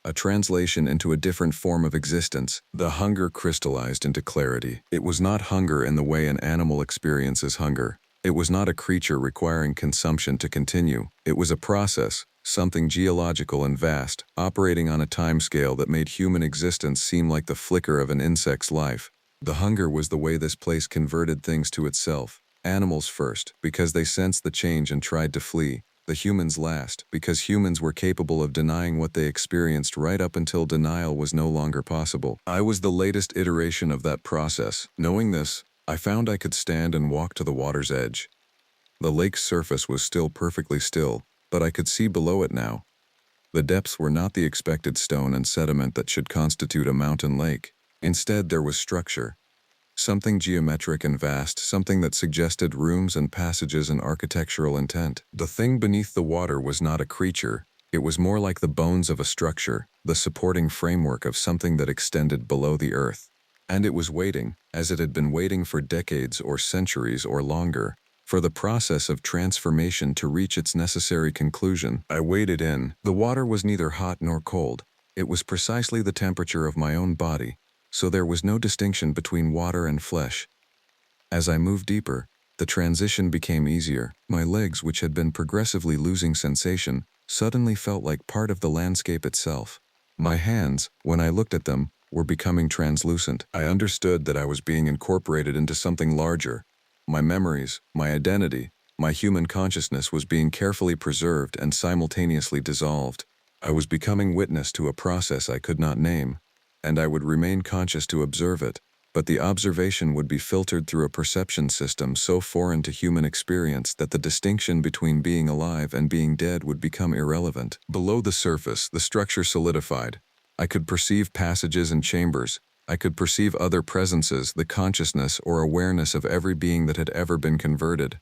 A translation into a different form of existence. The hunger crystallized into clarity. It was not hunger in the way an animal experiences hunger. It was not a creature requiring consumption to continue. It was a process, something geological and vast, operating on a timescale that made human existence seem like the flicker of an insect's life. The hunger was the way this place converted things to itself. Animals first, because they sensed the change and tried to flee. The humans last, because humans were capable of denying what they experienced right up until denial was no longer possible. I was the latest iteration of that process. Knowing this, I found I could stand and walk to the water's edge. The lake's surface was still perfectly still, but I could see below it now. The depths were not the expected stone and sediment that should constitute a mountain lake. Instead, there was structure. Something geometric and vast, something that suggested rooms and passages and architectural intent. The thing beneath the water was not a creature, it was more like the bones of a structure, the supporting framework of something that extended below the earth. And it was waiting, as it had been waiting for decades or centuries or longer, for the process of transformation to reach its necessary conclusion. I waded in. The water was neither hot nor cold. It was precisely the temperature of my own body. So there was no distinction between water and flesh. As I moved deeper, the transition became easier. My legs, which had been progressively losing sensation, suddenly felt like part of the landscape itself. My hands, when I looked at them, were becoming translucent. I understood that I was being incorporated into something larger. My memories, my identity, my human consciousness was being carefully preserved and simultaneously dissolved. I was becoming witness to a process I could not name. And I would remain conscious to observe it, but the observation would be filtered through a perception system so foreign to human experience that the distinction between being alive and being dead would become irrelevant. Below the surface, the structure solidified. I could perceive passages and chambers. I could perceive other presences, the consciousness or awareness of every being that had ever been converted.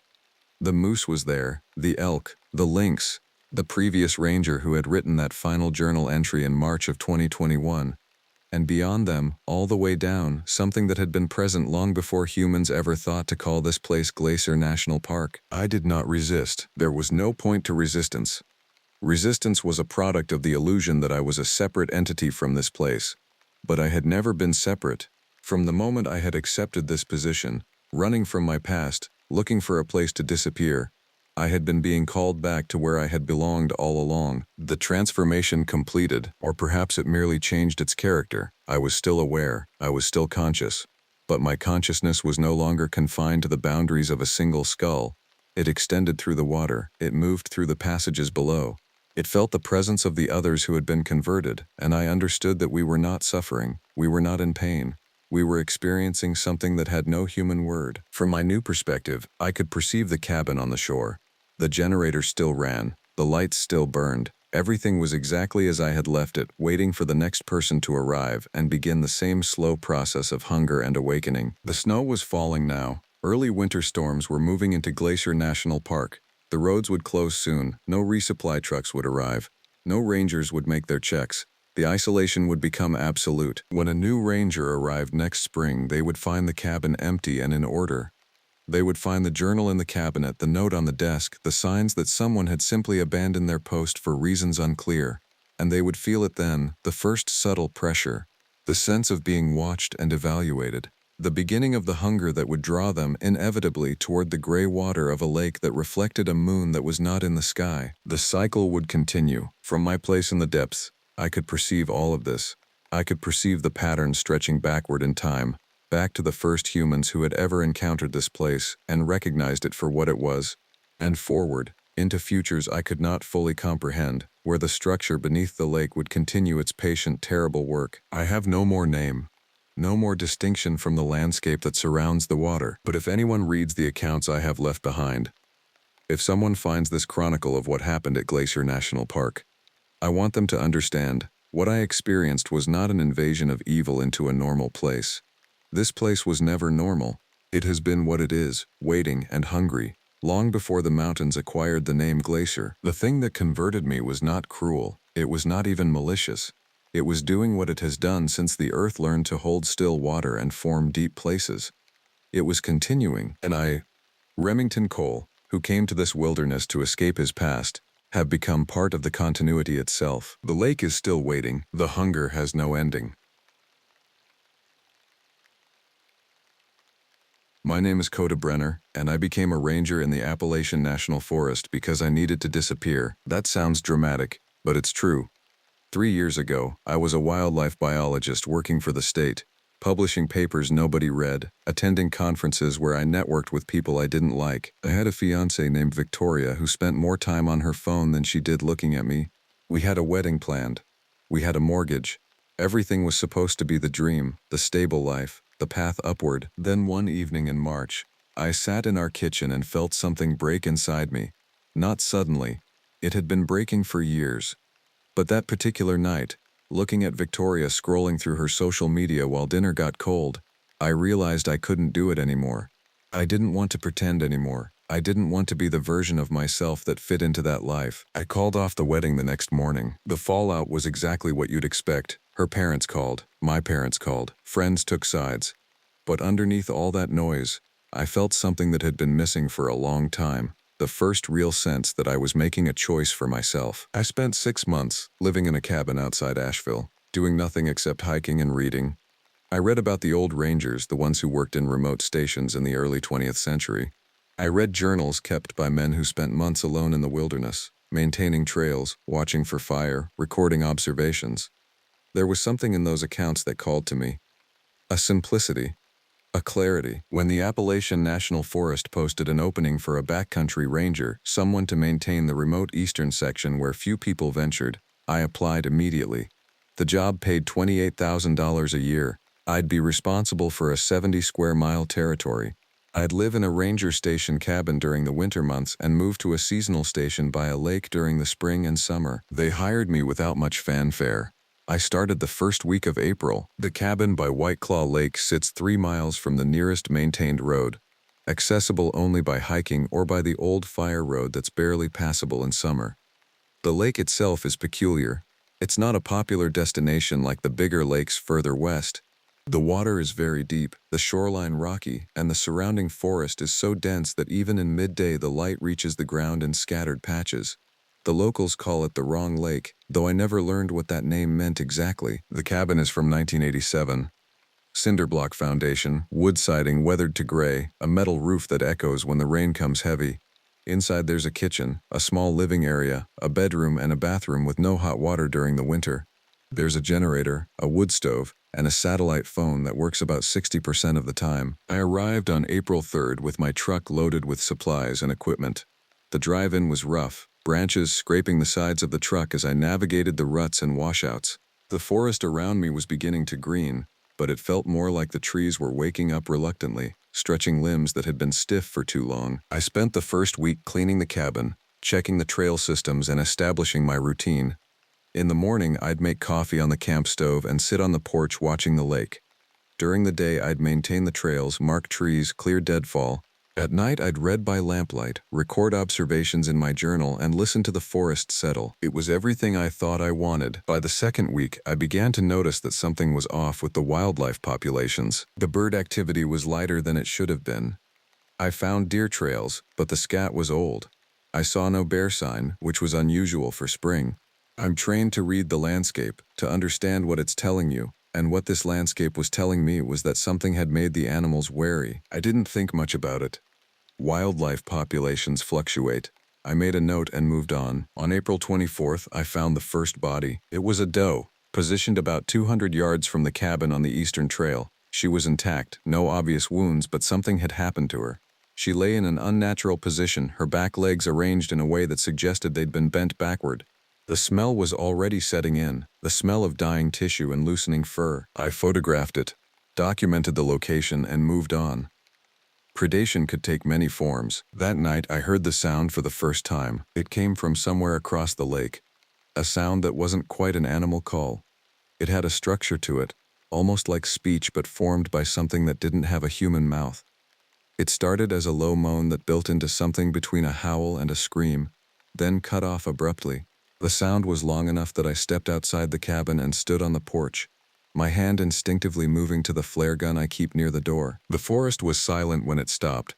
The moose was there, the elk, the lynx, the previous ranger who had written that final journal entry in March of 2021. And beyond them, all the way down, something that had been present long before humans ever thought to call this place Glacier National Park. I did not resist. There was no point to resistance. Resistance was a product of the illusion that I was a separate entity from this place. But I had never been separate. From the moment I had accepted this position, running from my past, looking for a place to disappear, I had been being called back to where I had belonged all along. The transformation completed, or perhaps it merely changed its character. I was still aware, I was still conscious. But my consciousness was no longer confined to the boundaries of a single skull. It extended through the water, it moved through the passages below. It felt the presence of the others who had been converted, and I understood that we were not suffering, we were not in pain. We were experiencing something that had no human word. From my new perspective, I could perceive the cabin on the shore. The generator still ran, the lights still burned. Everything was exactly as I had left it, waiting for the next person to arrive and begin the same slow process of hunger and awakening. The snow was falling now. Early winter storms were moving into Glacier National Park. The roads would close soon, no resupply trucks would arrive, no rangers would make their checks. The isolation would become absolute. When a new ranger arrived next spring, they would find the cabin empty and in order. They would find the journal in the cabinet, the note on the desk, the signs that someone had simply abandoned their post for reasons unclear. And they would feel it then, the first subtle pressure, the sense of being watched and evaluated, the beginning of the hunger that would draw them inevitably toward the gray water of a lake that reflected a moon that was not in the sky. The cycle would continue. From my place in the depths, I could perceive all of this. I could perceive the pattern stretching backward in time, back to the first humans who had ever encountered this place and recognized it for what it was, and forward, into futures I could not fully comprehend, where the structure beneath the lake would continue its patient, terrible work. I have no more name, No more distinction from the landscape that surrounds the water. But if anyone reads the accounts I have left behind, if someone finds this chronicle of what happened at Glacier National Park, I want them to understand what I experienced was not an invasion of evil into a normal place. This place was never normal. It has been what it is, waiting and hungry, long before the mountains acquired the name Glacier. The thing that converted me was not cruel. It was not even malicious. It was doing what it has done since the earth learned to hold still water and form deep places. It was continuing, and I, Remington Cole, who came to this wilderness to escape his past, have become part of the continuity itself. The lake is still waiting. The hunger has no ending. My name is Kota, and I became a ranger in the Appalachian National Forest because I needed to disappear. That sounds dramatic, but it's true. 3 years ago, I was a wildlife biologist working for the state, publishing papers nobody read, attending conferences where I networked with people I didn't like. I had a fiancée named Victoria who spent more time on her phone than she did looking at me. We had a wedding planned. We had a mortgage. Everything was supposed to be the dream, the stable life, the path upward. Then one evening in March, I sat in our kitchen and felt something break inside me. Not suddenly. It had been breaking for years. But that particular night, looking at Victoria scrolling through her social media while dinner got cold, I realized I couldn't do it anymore. I didn't want to pretend anymore. I didn't want to be the version of myself that fit into that life. I called off the wedding the next morning. The fallout was exactly what you'd expect. Her parents called. My parents called. Friends took sides. But underneath all that noise, I felt something that had been missing for a long time. The first real sense that I was making a choice for myself. I spent 6 months living in a cabin outside Asheville, doing nothing except hiking and reading. I read about the old rangers, the ones who worked in remote stations in the early 20th century. I read journals kept by men who spent months alone in the wilderness, maintaining trails, watching for fire, recording observations. There was something in those accounts that called to me. A simplicity. A clarity. When the Appalachian National Forest posted an opening for a backcountry ranger, someone to maintain the remote eastern section where few people ventured, I applied immediately. The job paid $28,000 a year. I'd be responsible for a 70-square-mile territory. I'd live in a ranger station cabin during the winter months and move to a seasonal station by a lake during the spring and summer. They hired me without much fanfare. I started the first week of April. The cabin by White Claw Lake sits 3 miles from the nearest maintained road, accessible only by hiking or by the old fire road that's barely passable in summer. The lake itself is peculiar. It's not a popular destination like the bigger lakes further west. The water is very deep, the shoreline rocky, and the surrounding forest is so dense that even in midday the light reaches the ground in scattered patches. The locals call it the wrong lake, though I never learned what that name meant exactly. The cabin is from 1987. Cinder block foundation, wood siding weathered to gray, a metal roof that echoes when the rain comes heavy. Inside there's a kitchen, a small living area, a bedroom and a bathroom with no hot water during the winter. There's a generator, a wood stove, and a satellite phone that works about 60% of the time. I arrived on April 3rd with my truck loaded with supplies and equipment. The drive-in was rough, branches scraping the sides of the truck as I navigated the ruts and washouts. The forest around me was beginning to green, but it felt more like the trees were waking up reluctantly, stretching limbs that had been stiff for too long. I spent the first week cleaning the cabin, checking the trail systems and establishing my routine. In the morning, I'd make coffee on the camp stove and sit on the porch watching the lake. During the day, I'd maintain the trails, mark trees, clear deadfall. At night, I'd read by lamplight, record observations in my journal, and listen to the forest settle. It was everything I thought I wanted. By the second week, I began to notice that something was off with the wildlife populations. The bird activity was lighter than it should have been. I found deer trails, but the scat was old. I saw no bear sign, which was unusual for spring. I'm trained to read the landscape, to understand what it's telling you, and what this landscape was telling me was that something had made the animals wary. I didn't think much about it. Wildlife populations fluctuate. I made a note and moved on. On April 24th, I found the first body. It was a doe, positioned about 200 yards from the cabin on the eastern trail. She was intact, no obvious wounds, but something had happened to her. She lay in an unnatural position, her back legs arranged in a way that suggested they'd been bent backward. The smell was already setting in, the smell of dying tissue and loosening fur. I photographed it. documented the location, and moved on. Predation could take many forms. That night, I heard the sound for the first time. It came from somewhere across the lake. A sound that wasn't quite an animal call. It had a structure to it, almost like speech but formed by something that didn't have a human mouth. It started as a low moan that built into something between a howl and a scream, then cut off abruptly. The sound was long enough that I stepped outside the cabin and stood on the porch, my hand instinctively moving to the flare gun I keep near the door. The forest was silent when it stopped.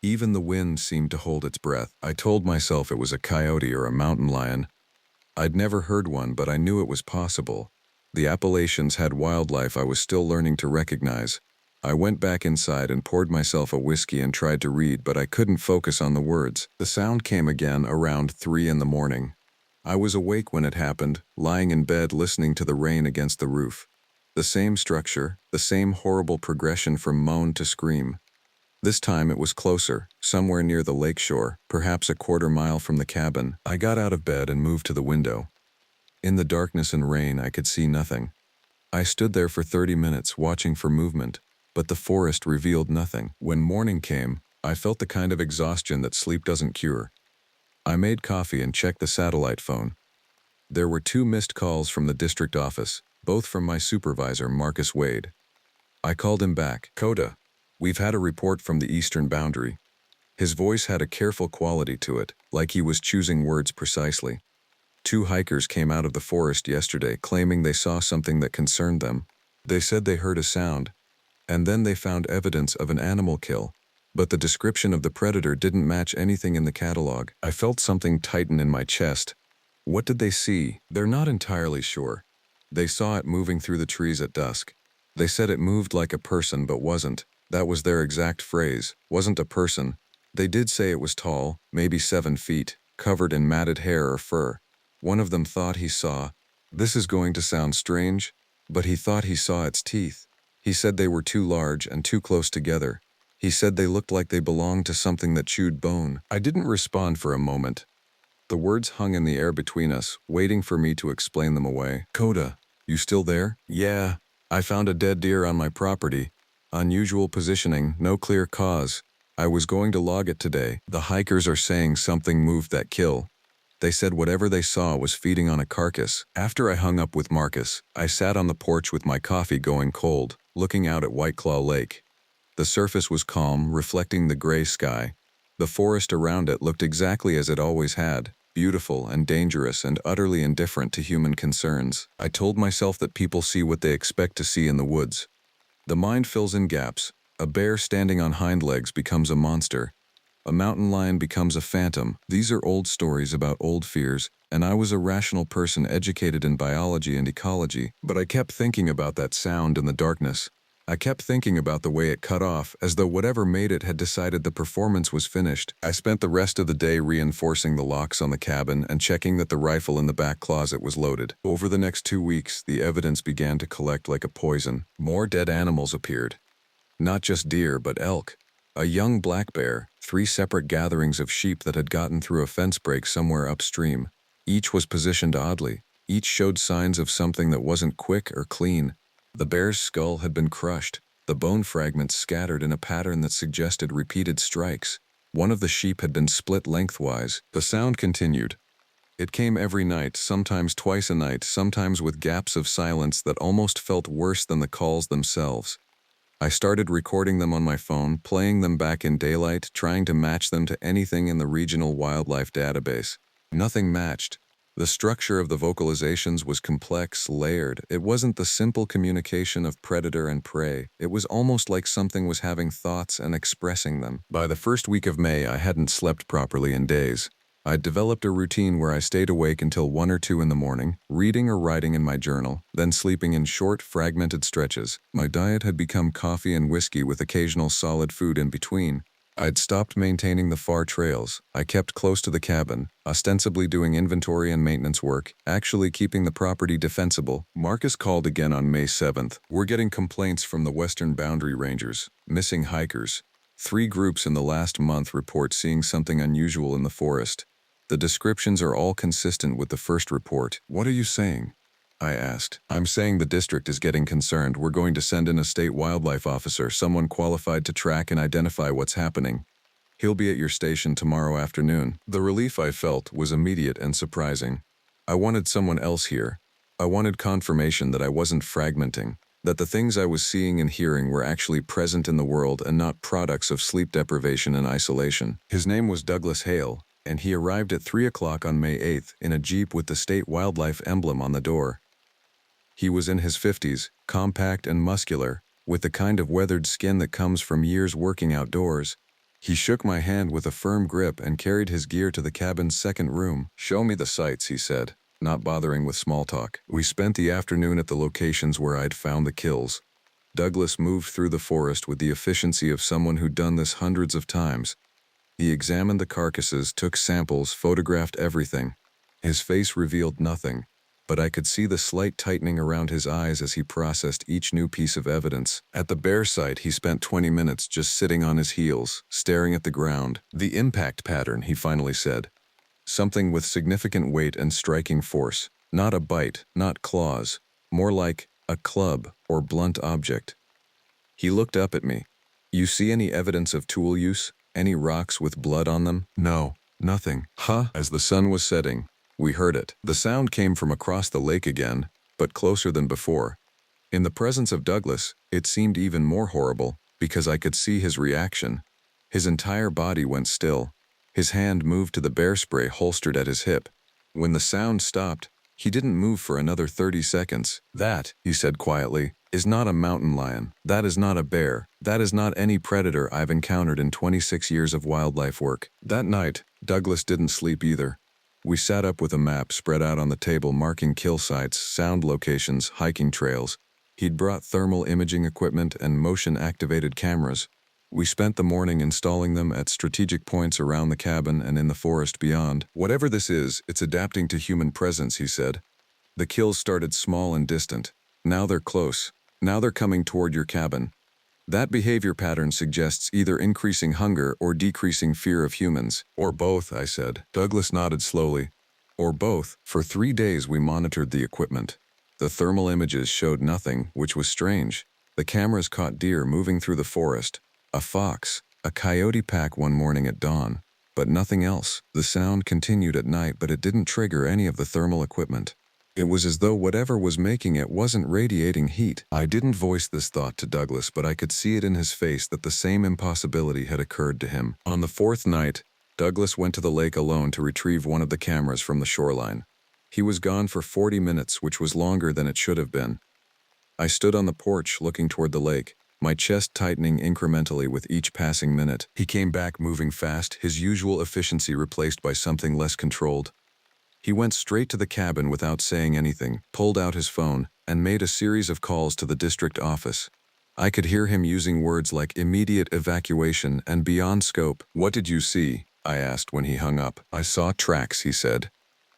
Even the wind seemed to hold its breath. I told myself it was a coyote or a mountain lion. I'd never heard one, but I knew it was possible. The Appalachians had wildlife I was still learning to recognize. I went back inside and poured myself a whiskey and tried to read, but I couldn't focus on the words. The sound came again around 3 in the morning. I was awake when it happened, lying in bed listening to the rain against the roof. The same structure, the same horrible progression from moan to scream. This time it was closer, somewhere near the lakeshore, perhaps a quarter mile from the cabin. I got out of bed and moved to the window. In the darkness and rain, I could see nothing. I stood there for 30 minutes watching for movement, but the forest revealed nothing. When morning came, I felt the kind of exhaustion that sleep doesn't cure. I made coffee and checked the satellite phone. There were 2 missed calls from the district office, both from my supervisor, Marcus Wade. I called him back. "Kota, we've had a report from the eastern boundary." His voice had a careful quality to it, like he was choosing words precisely. 2 hikers came out of the forest yesterday claiming they saw something that concerned them. They said they heard a sound, and then they found evidence of an animal kill, but the description of the predator didn't match anything in the catalog. I felt something tighten in my chest. What did they see? They're not entirely sure. They saw it moving through the trees at dusk. They said it moved like a person but wasn't. That was their exact phrase, wasn't a person. They did say it was tall, maybe 7 feet, covered in matted hair or fur. One of them thought he saw, this is going to sound strange, but he thought he saw its teeth. He said they were too large and too close together. He said they looked like they belonged to something that chewed bone. I didn't respond for a moment. The words hung in the air between us, waiting for me to explain them away. "Kota, you still there?" "Yeah, I found a dead deer on my property. Unusual positioning, no clear cause. I was going to log it today. The hikers are saying something moved that kill. They said whatever they saw was feeding on a carcass." After I hung up with Marcus, I sat on the porch with my coffee going cold, looking out at White Claw Lake. The surface was calm, reflecting the gray sky. The forest around it looked exactly as it always had, beautiful and dangerous and utterly indifferent to human concerns. I told myself that people see what they expect to see in the woods. The mind fills in gaps. A bear standing on hind legs becomes a monster. A mountain lion becomes a phantom. These are old stories about old fears, and I was a rational person educated in biology and ecology, but I kept thinking about that sound in the darkness. I kept thinking about the way it cut off, as though whatever made it had decided the performance was finished. I spent the rest of the day reinforcing the locks on the cabin and checking that the rifle in the back closet was loaded. Over the next 2 weeks, the evidence began to collect like a poison. More dead animals appeared. Not just deer, but elk. A young black bear, 3 separate gatherings of sheep that had gotten through a fence break somewhere upstream. Each was positioned oddly. Each showed signs of something that wasn't quick or clean. The bear's skull had been crushed, the bone fragments scattered in a pattern that suggested repeated strikes. One of the sheep had been split lengthwise. The sound continued. It came every night, sometimes twice a night, sometimes with gaps of silence that almost felt worse than the calls themselves. I started recording them on my phone, playing them back in daylight, trying to match them to anything in the regional wildlife database. Nothing matched. The structure of the vocalizations was complex, layered. It wasn't the simple communication of predator and prey. It was almost like something was having thoughts and expressing them. By the first week of May, I hadn't slept properly in days. I'd developed a routine where I stayed awake until 1 or 2 in the morning, reading or writing in my journal, then sleeping in short, fragmented stretches. My diet had become coffee and whiskey with occasional solid food in between. I'd stopped maintaining the far trails. I kept close to the cabin, ostensibly doing inventory and maintenance work, actually keeping the property defensible. Marcus called again on May 7th. "We're getting complaints from the western boundary rangers. Missing hikers. 3 groups in the last month report seeing something unusual in the forest. The descriptions are all consistent with the first report." "What are you saying?" I asked. I'm saying the district is getting concerned. We're going to send in a state wildlife officer, someone qualified to track and identify what's happening. He'll be at your station tomorrow afternoon. The relief I felt was immediate and surprising. I wanted someone else here. I wanted confirmation that I wasn't fragmenting, that the things I was seeing and hearing were actually present in the world and not products of sleep deprivation and isolation. His name was Douglas Hale, and he arrived at 3 o'clock on May 8th in a Jeep with the state wildlife emblem on the door. He was in his 50s, compact and muscular, with the kind of weathered skin that comes from years working outdoors. He shook my hand with a firm grip and carried his gear to the cabin's second room. "Show me the sights," he said, not bothering with small talk. We spent the afternoon at the locations where I'd found the kills. Douglas moved through the forest with the efficiency of someone who'd done this hundreds of times. He examined the carcasses, took samples, photographed everything. His face revealed nothing, but I could see the slight tightening around his eyes as he processed each new piece of evidence. At the bear site, he spent 20 minutes just sitting on his heels, staring at the ground. "The impact pattern," he finally said. "Something with significant weight and striking force. Not a bite, not claws. More like a club or blunt object." He looked up at me. "You see any evidence of tool use? Any rocks with blood on them?" "No, nothing." "Huh?" As the sun was setting, we heard it. The sound came from across the lake again, but closer than before. In the presence of Douglas, it seemed even more horrible, because I could see his reaction. His entire body went still. His hand moved to the bear spray holstered at his hip. When the sound stopped, he didn't move for another 30 seconds. "That," he said quietly, "is not a mountain lion. That is not a bear. That is not any predator I've encountered in 26 years of wildlife work." That night, Douglas didn't sleep either. We sat up with a map spread out on the table marking kill sites, sound locations, hiking trails. He'd brought thermal imaging equipment and motion-activated cameras. We spent the morning installing them at strategic points around the cabin and in the forest beyond. "Whatever this is, it's adapting to human presence," he said. "The kills started small and distant. Now they're close. Now they're coming toward your cabin. That behavior pattern suggests either increasing hunger or decreasing fear of humans." "Or both," I said. Douglas nodded slowly. "Or both." For 3 days we monitored the equipment. The thermal images showed nothing, which was strange. The cameras caught deer moving through the forest, a fox, a coyote pack one morning at dawn, but nothing else. The sound continued at night, but it didn't trigger any of the thermal equipment. It was as though whatever was making it wasn't radiating heat. I didn't voice this thought to Douglas, but I could see it in his face that the same impossibility had occurred to him. On the 4th night, Douglas went to the lake alone to retrieve one of the cameras from the shoreline. He was gone for 40 minutes, which was longer than it should have been. I stood on the porch looking toward the lake, my chest tightening incrementally with each passing minute. He came back moving fast, his usual efficiency replaced by something less controlled. He went straight to the cabin without saying anything, pulled out his phone, and made a series of calls to the district office. I could hear him using words like immediate evacuation and beyond scope. "What did you see?" I asked when he hung up. "I saw tracks," he said.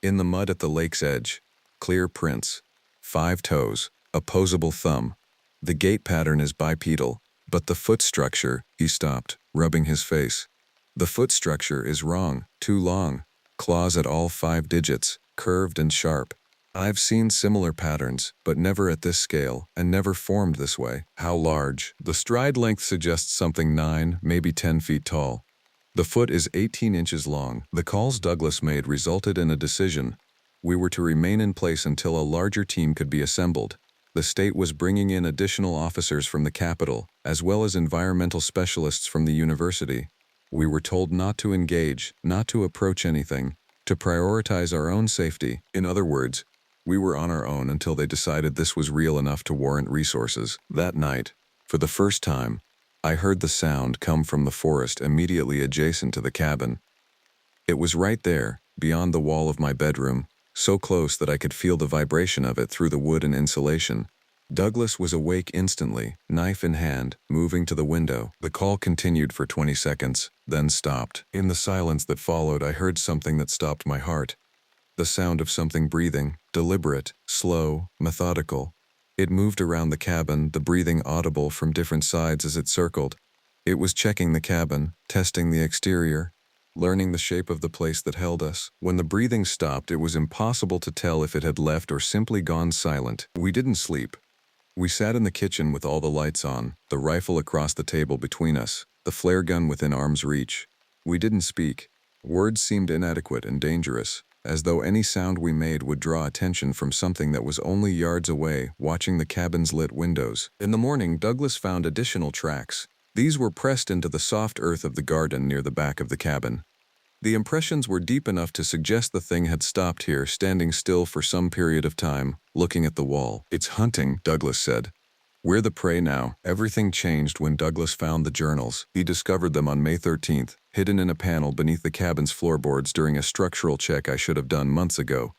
"In the mud at the lake's edge. Clear prints. 5 toes. Opposable thumb. The gait pattern is bipedal, but the foot structure..." He stopped, rubbing his face. "The foot structure is wrong, too long. Claws at all 5 digits, curved and sharp. I've seen similar patterns, but never at this scale, and never formed this way." "How large?" "The stride length suggests something 9, maybe 10 feet tall. The foot is 18 inches long." The calls Douglas made resulted in a decision. We were to remain in place until a larger team could be assembled. The state was bringing in additional officers from the capital, as well as environmental specialists from the university. We were told not to engage, not to approach anything, to prioritize our own safety. In other words, we were on our own until they decided this was real enough to warrant resources. That night, for the first time, I heard the sound come from the forest immediately adjacent to the cabin. It was right there, beyond the wall of my bedroom, so close that I could feel the vibration of it through the wood and insulation. Douglas was awake instantly, knife in hand, moving to the window. The call continued for 20 seconds, then stopped. In the silence that followed, I heard something that stopped my heart. The sound of something breathing, deliberate, slow, methodical. It moved around the cabin, the breathing audible from different sides as it circled. It was checking the cabin, testing the exterior. learning the shape of the place that held us. When the breathing stopped, it was impossible to tell if it had left or simply gone silent. We didn't sleep. We sat in the kitchen with all the lights on, the rifle across the table between us, the flare gun within arm's reach. We didn't speak. Words seemed inadequate and dangerous, as though any sound we made would draw attention from something that was only yards away, watching the cabin's lit windows. In the morning, Douglas found additional tracks. These were pressed into the soft earth of the garden near the back of the cabin. The impressions were deep enough to suggest the thing had stopped here, standing still for some period of time, looking at the wall. "It's hunting," Douglas said. "We're the prey now." Everything changed when Douglas found the journals. He discovered them on May 13th, hidden in a panel beneath the cabin's floorboards during a structural check I should have done months ago.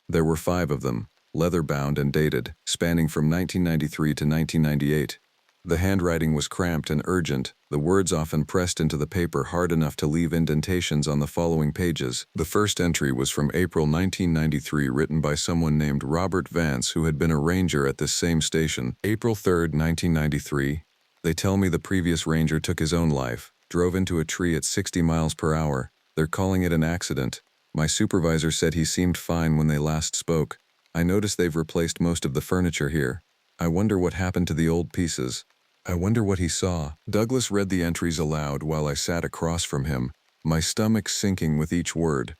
There were 5 of them, leather-bound and dated, spanning from 1993 to 1998. The handwriting was cramped and urgent, the words often pressed into the paper hard enough to leave indentations on the following pages. The first entry was from April 1993, written by someone named Robert Vance, who had been a ranger at this same station. April 3rd, 1993. "They tell me the previous ranger took his own life, drove into a tree at 60 miles per hour. They're calling it an accident. My supervisor said he seemed fine when they last spoke. I noticed they've replaced most of the furniture here. I wonder what happened to the old pieces. I wonder what he saw." Douglas read the entries aloud while I sat across from him, my stomach sinking with each word.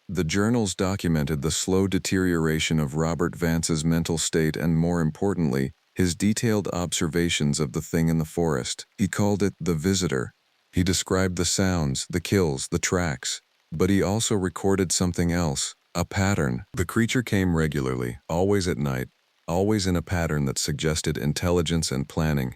The journals documented the slow deterioration of Robert Vance's mental state and, more importantly, his detailed observations of the thing in the forest. He called it the visitor. He described the sounds, the kills, the tracks. But he also recorded something else, a pattern. The creature came regularly, always at night, always in a pattern that suggested intelligence and planning.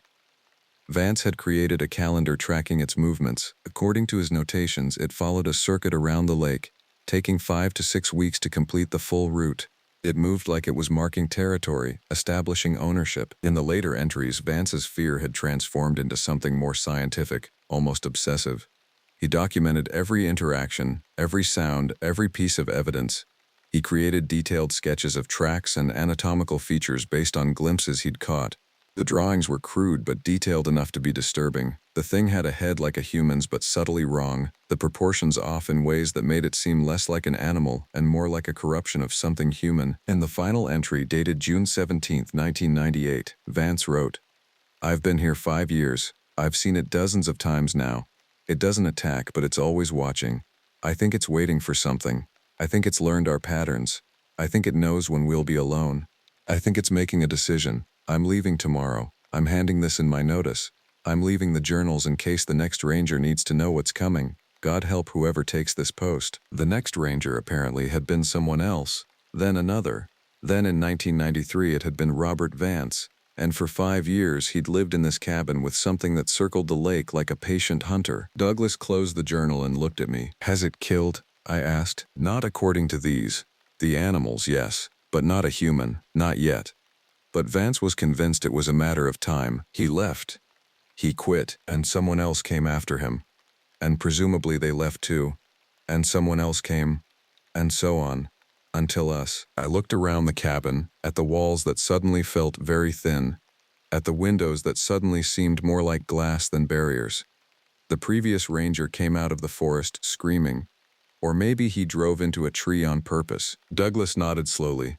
Vance had created a calendar tracking its movements. According to his notations, it followed a circuit around the lake, taking 5 to 6 weeks to complete the full route. It moved like it was marking territory, establishing ownership. In the later entries, Vance's fear had transformed into something more scientific, almost obsessive. He documented every interaction, every sound, every piece of evidence. He created detailed sketches of tracks and anatomical features based on glimpses he'd caught. The drawings were crude but detailed enough to be disturbing. The thing had a head like a human's but subtly wrong, the proportions off in ways that made it seem less like an animal and more like a corruption of something human. In the final entry, dated June 17, 1998, Vance wrote, "I've been here 5 years. I've seen it dozens of times now. It doesn't attack, but it's always watching. I think it's waiting for something. I think it's learned our patterns. I think it knows when we'll be alone. I think it's making a decision. I'm leaving tomorrow. I'm handing this in my notice. I'm leaving the journals in case the next ranger needs to know what's coming. God help whoever takes this post." The next ranger apparently had been someone else, then another. Then in 1993 it had been Robert Vance, and for 5 years he'd lived in this cabin with something that circled the lake like a patient hunter. Douglas closed the journal and looked at me. "Has it killed?" I asked. "Not according to these. The animals, yes, but not a human, not yet." But Vance was convinced it was a matter of time. He left. He quit, and someone else came after him. And presumably they left too. And someone else came. And so on. Until us. I looked around the cabin, at the walls that suddenly felt very thin, at the windows that suddenly seemed more like glass than barriers. The previous ranger came out of the forest screaming. Or maybe he drove into a tree on purpose. Douglas nodded slowly.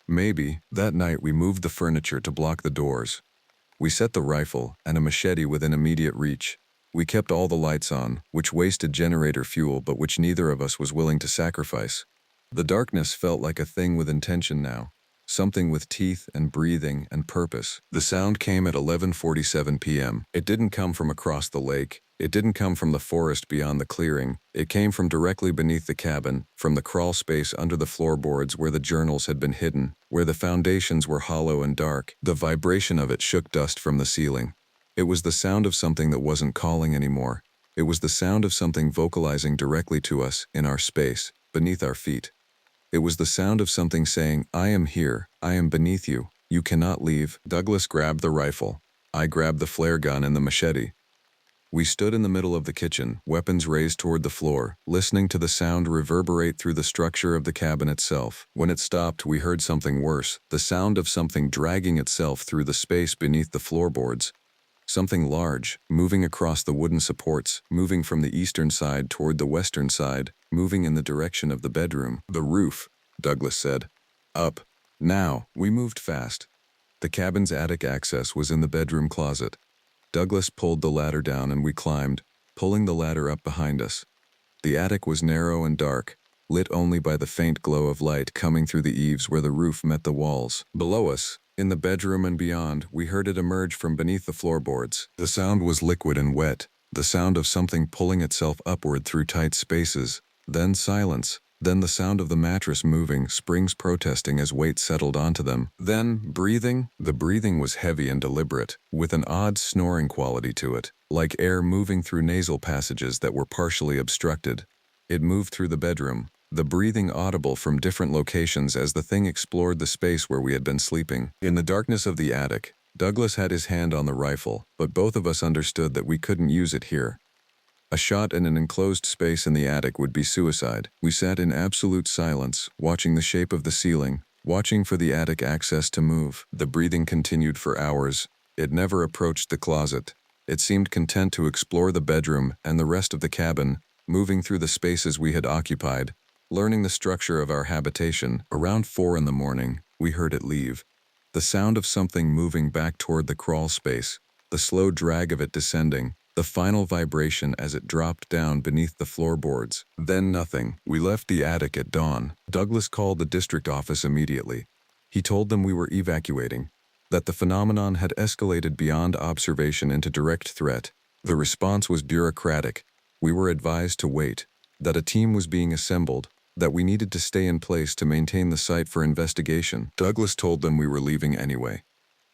"Maybe." That night we moved the furniture to block the doors. We set the rifle and a machete within immediate reach. We kept all the lights on, which wasted generator fuel but which neither of us was willing to sacrifice. The darkness felt like a thing with intention now, something with teeth and breathing and purpose. The sound came at 11:47 p.m. It didn't come from across the lake. It didn't come from the forest beyond the clearing. It came from directly beneath the cabin, from the crawl space under the floorboards where the journals had been hidden, where the foundations were hollow and dark. The vibration of it shook dust from the ceiling. It was the sound of something that wasn't calling anymore. It was the sound of something vocalizing directly to us, in our space, beneath our feet. It was the sound of something saying, "I am here, I am beneath you, you cannot leave." Douglas grabbed the rifle. I grabbed the flare gun and the machete. We stood in the middle of the kitchen, weapons raised toward the floor, listening to the sound reverberate through the structure of the cabin itself. When it stopped, we heard something worse, the sound of something dragging itself through the space beneath the floorboards. Something large, moving across the wooden supports, moving from the eastern side toward the western side, moving in the direction of the bedroom. The roof, Douglas said. Up. Now. We moved fast. The cabin's attic access was in the bedroom closet. Douglas pulled the ladder down and we climbed, pulling the ladder up behind us. The attic was narrow and dark, lit only by the faint glow of light coming through the eaves where the roof met the walls. Below us, in the bedroom and beyond, we heard it emerge from beneath the floorboards. The sound was liquid and wet, the sound of something pulling itself upward through tight spaces. Then silence. Then the sound of the mattress moving, springs protesting as weight settled onto them. Then breathing. The breathing was heavy and deliberate, with an odd snoring quality to it, like air moving through nasal passages that were partially obstructed. It moved through the bedroom, the breathing audible from different locations as the thing explored the space where we had been sleeping. In the darkness of the attic, Douglas had his hand on the rifle, but both of us understood that we couldn't use it here. A shot in an enclosed space in the attic would be suicide. We sat in absolute silence, watching the shape of the ceiling, watching for the attic access to move. The breathing continued for hours. It never approached the closet. It seemed content to explore the bedroom and the rest of the cabin, moving through the spaces we had occupied, learning the structure of our habitation. Around 4 in the morning, we heard it leave. The sound of something moving back toward the crawl space, the slow drag of it descending, the final vibration as it dropped down beneath the floorboards. Then nothing. We left the attic at dawn. Douglas called the district office immediately. He told them we were evacuating, that the phenomenon had escalated beyond observation into direct threat. The response was bureaucratic. We were advised to wait, that a team was being assembled, that we needed to stay in place to maintain the site for investigation. Douglas told them we were leaving anyway.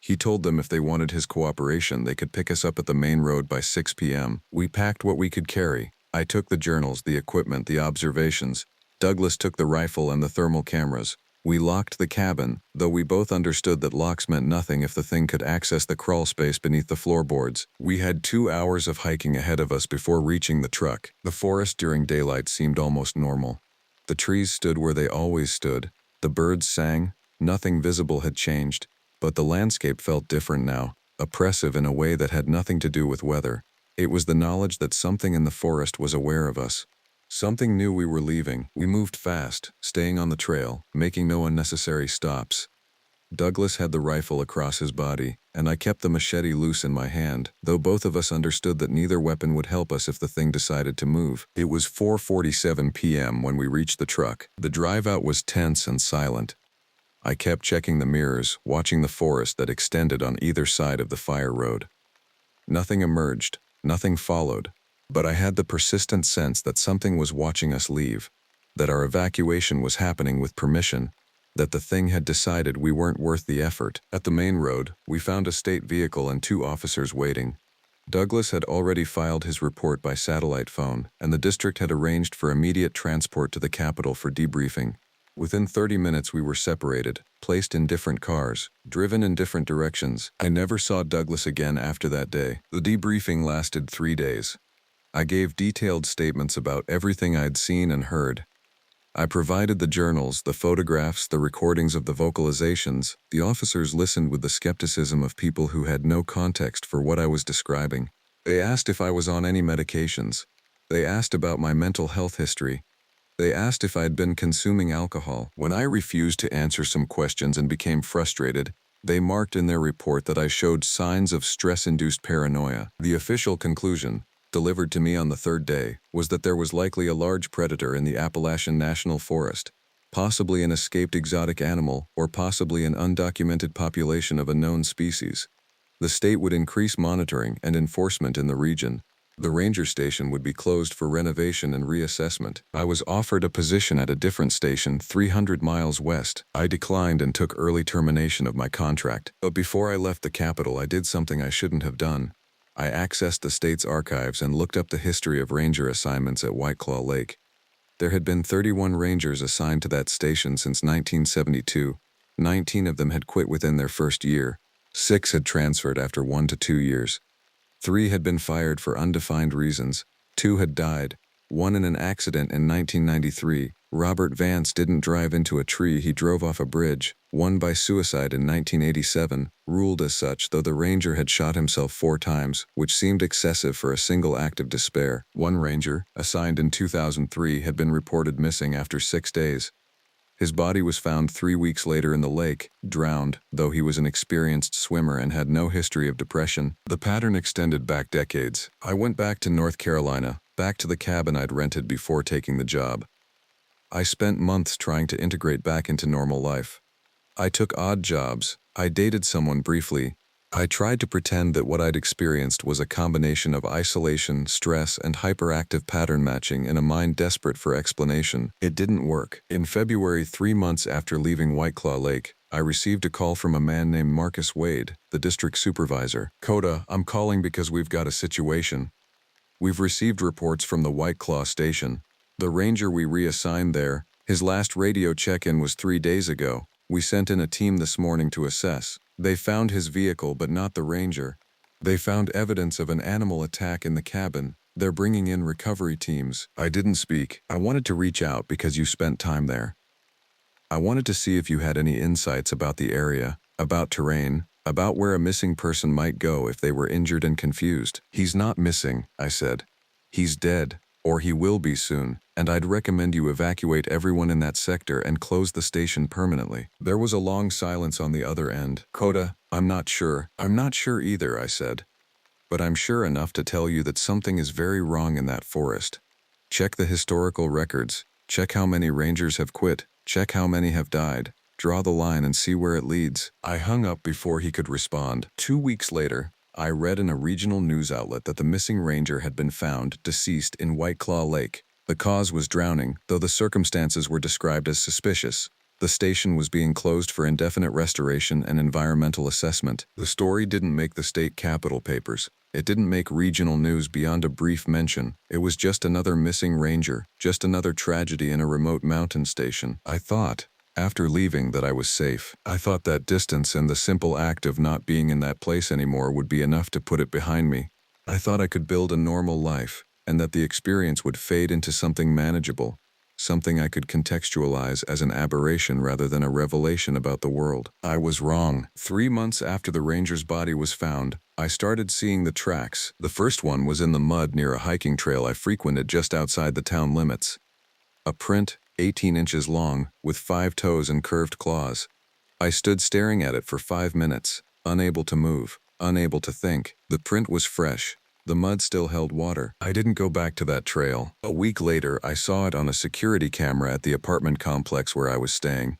He told them if they wanted his cooperation, they could pick us up at the main road by 6 p.m. We packed what we could carry. I took the journals, the equipment, the observations. Douglas took the rifle and the thermal cameras. We locked the cabin, though we both understood that locks meant nothing if the thing could access the crawl space beneath the floorboards. We had 2 hours of hiking ahead of us before reaching the truck. The forest during daylight seemed almost normal. The trees stood where they always stood. The birds sang. Nothing visible had changed. But the landscape felt different now, oppressive in a way that had nothing to do with weather. It was the knowledge that something in the forest was aware of us. Something knew we were leaving. We moved fast, staying on the trail, making no unnecessary stops. Douglas had the rifle across his body, and I kept the machete loose in my hand, though both of us understood that neither weapon would help us if the thing decided to move. It was 4:47 p.m. when we reached the truck. The drive out was tense and silent. I kept checking the mirrors, watching the forest that extended on either side of the fire road. Nothing emerged, nothing followed, but I had the persistent sense that something was watching us leave, that our evacuation was happening with permission, that the thing had decided we weren't worth the effort. At the main road, we found a state vehicle and 2 officers waiting. Douglas had already filed his report by satellite phone, and the district had arranged for immediate transport to the capital for debriefing. Within 30 minutes we were separated, placed in different cars, driven in different directions. I never saw Douglas again after that day. The debriefing lasted 3 days. I gave detailed statements about everything I'd seen and heard. I provided the journals, the photographs, the recordings of the vocalizations. The officers listened with the skepticism of people who had no context for what I was describing. They asked if I was on any medications. They asked about my mental health history. They asked if I had been consuming alcohol. When I refused to answer some questions and became frustrated, they marked in their report that I showed signs of stress-induced paranoia. The official conclusion, delivered to me on the 3rd day, was that there was likely a large predator in the Appalachian National Forest, possibly an escaped exotic animal or possibly an undocumented population of a known species. The state would increase monitoring and enforcement in the region. The ranger station would be closed for renovation and reassessment. I was offered a position at a different station 300 miles west. I declined and took early termination of my contract. But before I left the capital, I did something I shouldn't have done. I accessed the state's archives and looked up the history of ranger assignments at White Claw Lake. There had been 31 rangers assigned to that station since 1972. 19 of them had quit within their first year. 6 had transferred after 1 to 2 years. 3 had been fired for undefined reasons. 2 had died, one in an accident in 1993, Robert Vance didn't drive into a tree, he drove off a bridge, won by suicide in 1987, ruled as such, though the ranger had shot himself 4 times, which seemed excessive for a single act of despair. One ranger, assigned in 2003, had been reported missing after 6 days. His body was found 3 weeks later in the lake, drowned, though he was an experienced swimmer and had no history of depression. The pattern extended back decades. I went back to North Carolina, back to the cabin I'd rented before taking the job. I spent months trying to integrate back into normal life. I took odd jobs. I dated someone briefly. I tried to pretend that what I'd experienced was a combination of isolation, stress, and hyperactive pattern matching in a mind desperate for explanation. It didn't work. In February, 3 months after leaving White Claw Lake, I received a call from a man named Marcus Wade, the district supervisor. "Kota, I'm calling because we've got a situation. We've received reports from the White Claw station. The ranger we reassigned there, his last radio check-in was 3 days ago. We sent in a team this morning to assess. They found his vehicle but not the ranger. They found evidence of an animal attack in the cabin. They're bringing in recovery teams." I didn't speak. I wanted to reach out because you spent time there. I wanted to see if you had any insights about the area, about terrain, about where a missing person might go if they were injured and confused. "He's not missing," I said. "He's dead, or he will be soon, and I'd recommend you evacuate everyone in that sector and close the station permanently." There was a long silence on the other end. "Kota, I'm not sure." "I'm not sure either," I said. "But I'm sure enough to tell you that something is very wrong in that forest. Check the historical records. Check how many rangers have quit. Check how many have died. Draw the line and see where it leads." I hung up before he could respond. 2 weeks later, I read in a regional news outlet that the missing ranger had been found deceased in White Claw Lake. The cause was drowning, though the circumstances were described as suspicious. The station was being closed for indefinite restoration and environmental assessment. The story didn't make the state capitol papers. It didn't make regional news beyond a brief mention. It was just another missing ranger, just another tragedy in a remote mountain station. I thought, after leaving, that I was safe. I thought that distance and the simple act of not being in that place anymore would be enough to put it behind me. I thought I could build a normal life, and that the experience would fade into something manageable, something I could contextualize as an aberration rather than a revelation about the world. I was wrong. 3 months after the ranger's body was found, I started seeing the tracks. The first one was in the mud near a hiking trail I frequented just outside the town limits. A print, 18 inches long, with 5 toes and curved claws. I stood staring at it for 5 minutes, unable to move, unable to think. The print was fresh. The mud still held water. I didn't go back to that trail. A week later, I saw it on a security camera at the apartment complex where I was staying.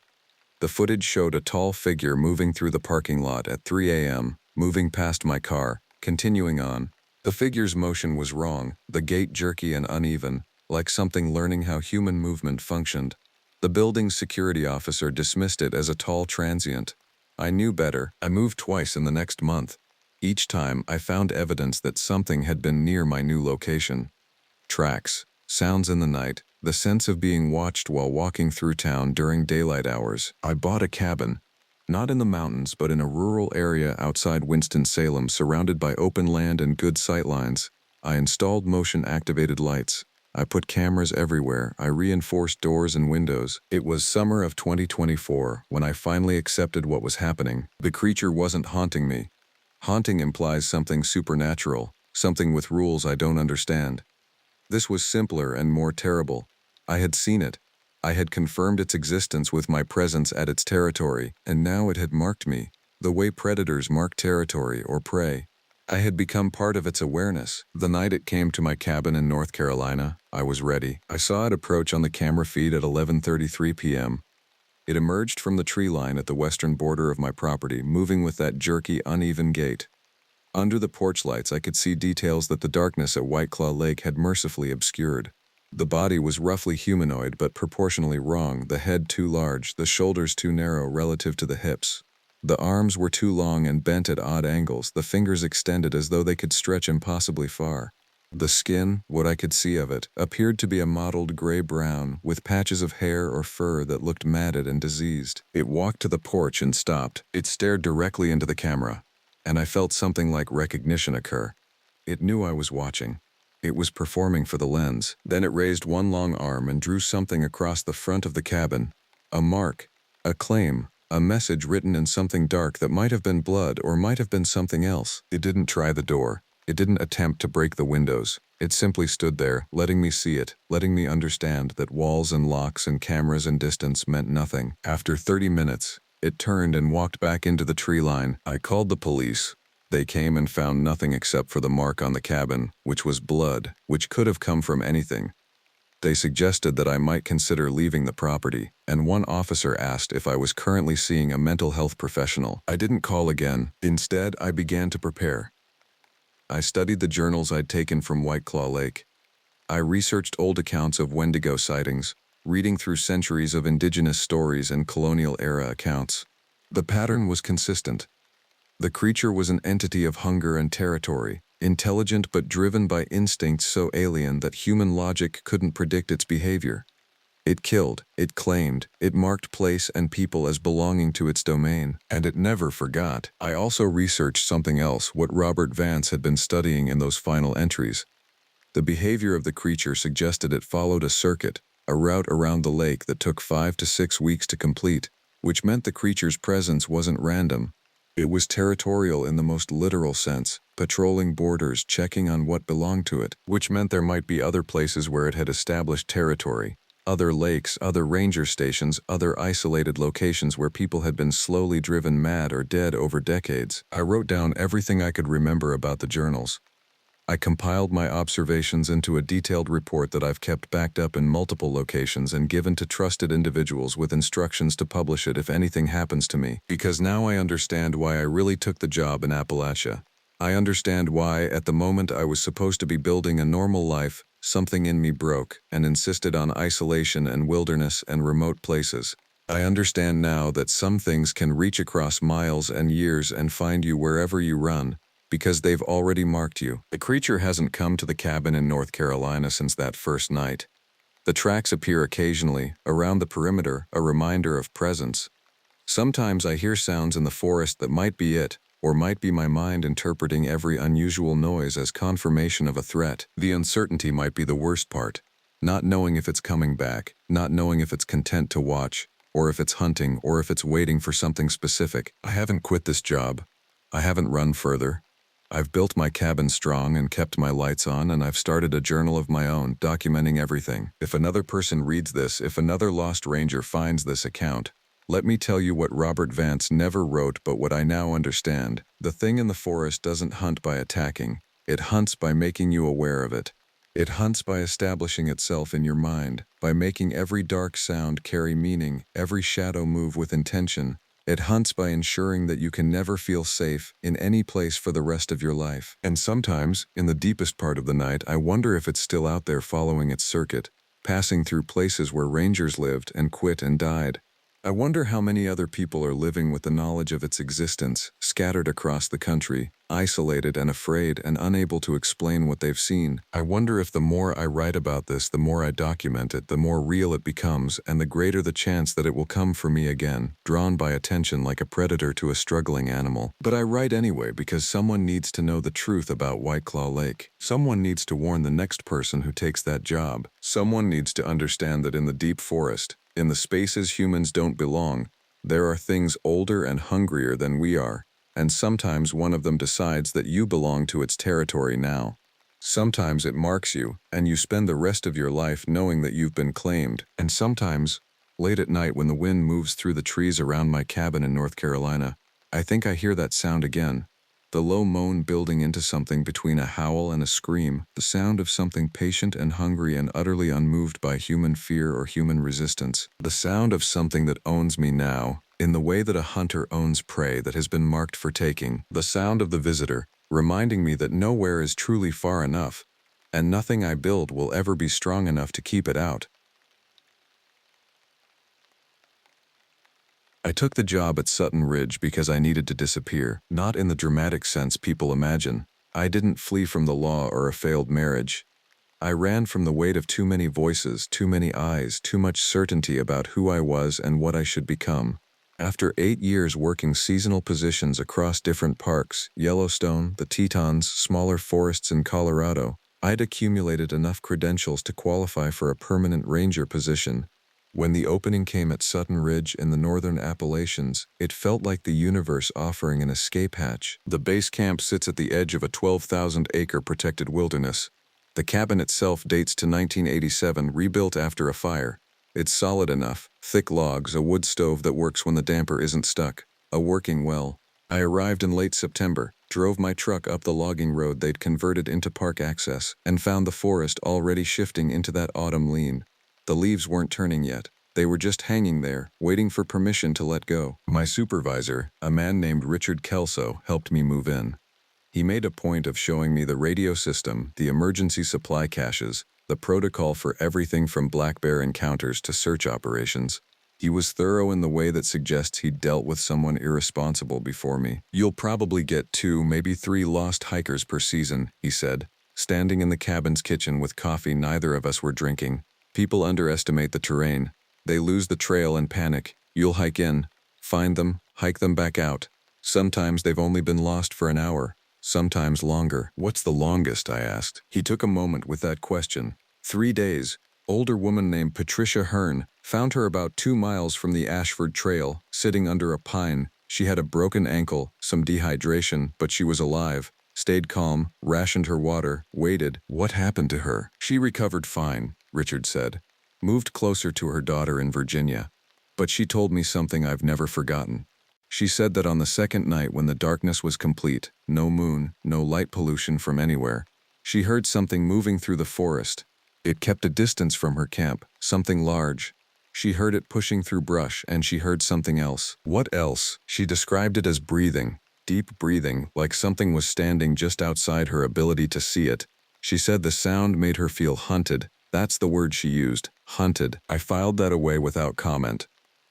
The footage showed a tall figure moving through the parking lot at 3 a.m., moving past my car, continuing on. The figure's motion was wrong, the gait jerky and uneven, like something learning how human movement functioned. The building's security officer dismissed it as a tall transient. I knew better. I moved twice in the next month. Each time, I found evidence that something had been near my new location. Tracks, sounds in the night, the sense of being watched while walking through town during daylight hours. I bought a cabin, not in the mountains but in a rural area outside Winston-Salem, surrounded by open land and good sightlines. I installed motion-activated lights. I put cameras everywhere. I reinforced doors and windows. It was summer of 2024 when I finally accepted what was happening. The creature wasn't haunting me. Haunting implies something supernatural, something with rules I don't understand. This was simpler and more terrible. I had seen it. I had confirmed its existence with my presence at its territory, and now it had marked me, the way predators mark territory or prey. I had become part of its awareness. The night it came to my cabin in North Carolina, I was ready. I saw it approach on the camera feed at 11:33 p.m. It emerged from the tree line at the western border of my property, moving with that jerky, uneven gait. Under the porch lights, I could see details that the darkness at White Claw Lake had mercifully obscured. The body was roughly humanoid but proportionally wrong, the head too large, the shoulders too narrow relative to the hips. The arms were too long and bent at odd angles, the fingers extended as though they could stretch impossibly far. The skin, what I could see of it, appeared to be a mottled gray-brown, with patches of hair or fur that looked matted and diseased. It walked to the porch and stopped. It stared directly into the camera, and I felt something like recognition occur. It knew I was watching. It was performing for the lens. Then it raised one long arm and drew something across the front of the cabin. A mark, a claim, a message written in something dark that might have been blood or might have been something else. It didn't try the door. It didn't attempt to break the windows. It simply stood there, letting me see it, letting me understand that walls and locks and cameras and distance meant nothing. After 30 minutes, it turned and walked back into the tree line. I called the police. They came and found nothing except for the mark on the cabin, which was blood, which could have come from anything. They suggested that I might consider leaving the property, and one officer asked if I was currently seeing a mental health professional. I didn't call again. Instead, I began to prepare. I studied the journals I'd taken from White Claw Lake. I researched old accounts of Wendigo sightings, reading through centuries of indigenous stories and colonial-era accounts. The pattern was consistent. The creature was an entity of hunger and territory, intelligent but driven by instincts so alien that human logic couldn't predict its behavior. It killed, it claimed, it marked place and people as belonging to its domain, and it never forgot. I also researched something else, what Robert Vance had been studying in those final entries. The behavior of the creature suggested it followed a circuit, a route around the lake that took 5 to 6 weeks to complete, which meant the creature's presence wasn't random. It was territorial in the most literal sense, patrolling borders, checking on what belonged to it, which meant there might be other places where it had established territory, other lakes, other ranger stations, other isolated locations where people had been slowly driven mad or dead over decades. I wrote down everything I could remember about the journals. I compiled my observations into a detailed report that I've kept backed up in multiple locations and given to trusted individuals with instructions to publish it if anything happens to me. Because now I understand why I really took the job in Appalachia. I understand why, at the moment I was supposed to be building a normal life, something in me broke and insisted on isolation and wilderness and remote places. I understand now that some things can reach across miles and years and find you wherever you run, because they've already marked you. The creature hasn't come to the cabin in North Carolina since that first night. The tracks appear occasionally, around the perimeter, a reminder of presence. Sometimes I hear sounds in the forest that might be it, or might be my mind interpreting every unusual noise as confirmation of a threat. The uncertainty might be the worst part. Not knowing if it's coming back, not knowing if it's content to watch, or if it's hunting, or if it's waiting for something specific. I haven't quit this job. I haven't run further. I've built my cabin strong and kept my lights on, and I've started a journal of my own, documenting everything. If another person reads this, if another lost ranger finds this account, let me tell you what Robert Vance never wrote but what I now understand. The thing in the forest doesn't hunt by attacking. It hunts by making you aware of it. It hunts by establishing itself in your mind, by making every dark sound carry meaning, every shadow move with intention. It hunts by ensuring that you can never feel safe in any place for the rest of your life. And sometimes, in the deepest part of the night, I wonder if it's still out there following its circuit, passing through places where rangers lived and quit and died. I wonder how many other people are living with the knowledge of its existence, scattered across the country, isolated and afraid and unable to explain what they've seen. I wonder if the more I write about this, the more I document it, the more real it becomes, and the greater the chance that it will come for me again, drawn by attention like a predator to a struggling animal. But I write anyway because someone needs to know the truth about White Claw Lake. Someone needs to warn the next person who takes that job. Someone needs to understand that in the deep forest, in the spaces humans don't belong, there are things older and hungrier than we are, and sometimes one of them decides that you belong to its territory now. Sometimes it marks you, and you spend the rest of your life knowing that you've been claimed. And sometimes, late at night when the wind moves through the trees around my cabin in North Carolina, I think I hear that sound again. The low moan building into something between a howl and a scream, the sound of something patient and hungry and utterly unmoved by human fear or human resistance. The sound of something that owns me now, in the way that a hunter owns prey that has been marked for taking. The sound of the visitor, reminding me that nowhere is truly far enough, and nothing I build will ever be strong enough to keep it out. I took the job at Sutton Ridge because I needed to disappear, not in the dramatic sense people imagine. I didn't flee from the law or a failed marriage. I ran from the weight of too many voices, too many eyes, too much certainty about who I was and what I should become. After 8 years working seasonal positions across different parks, Yellowstone, the Tetons, smaller forests in Colorado, I'd accumulated enough credentials to qualify for a permanent ranger position. When the opening came at Sutton Ridge in the northern Appalachians, it felt like the universe offering an escape hatch. The base camp sits at the edge of a 12,000-acre protected wilderness. The cabin itself dates to 1987, rebuilt after a fire. It's solid enough, thick logs, a wood stove that works when the damper isn't stuck, a working well. I arrived in late September, drove my truck up the logging road they'd converted into park access, and found the forest already shifting into that autumn lean. The leaves weren't turning yet. They were just hanging there, waiting for permission to let go. My supervisor, a man named Richard Kelso, helped me move in. He made a point of showing me the radio system, the emergency supply caches, the protocol for everything from black bear encounters to search operations. He was thorough in the way that suggests he'd dealt with someone irresponsible before me. "You'll probably get 2, maybe 3 lost hikers per season," he said, standing in the cabin's kitchen with coffee neither of us were drinking. "People underestimate the terrain. They lose the trail and panic. You'll hike in, find them, hike them back out. Sometimes they've only been lost for an hour, sometimes longer." "What's the longest?" I asked. He took a moment with that question. 3 days. Older woman named Patricia Hearn found her about 2 miles from the Ashford Trail, sitting under a pine. She had a broken ankle, some dehydration, but she was alive. Stayed calm, rationed her water, waited. "What happened to her?" "She recovered fine," Richard said. "Moved closer to her daughter in Virginia. But she told me something I've never forgotten. She said that on the second night when the darkness was complete, no moon, no light pollution from anywhere, she heard something moving through the forest. It kept a distance from her camp, something large. She heard it pushing through brush, and she heard something else." "What else?" She described it as breathing, deep breathing, like something was standing just outside her ability to see it. She said the sound made her feel hunted. That's the word she used, hunted. I filed that away without comment.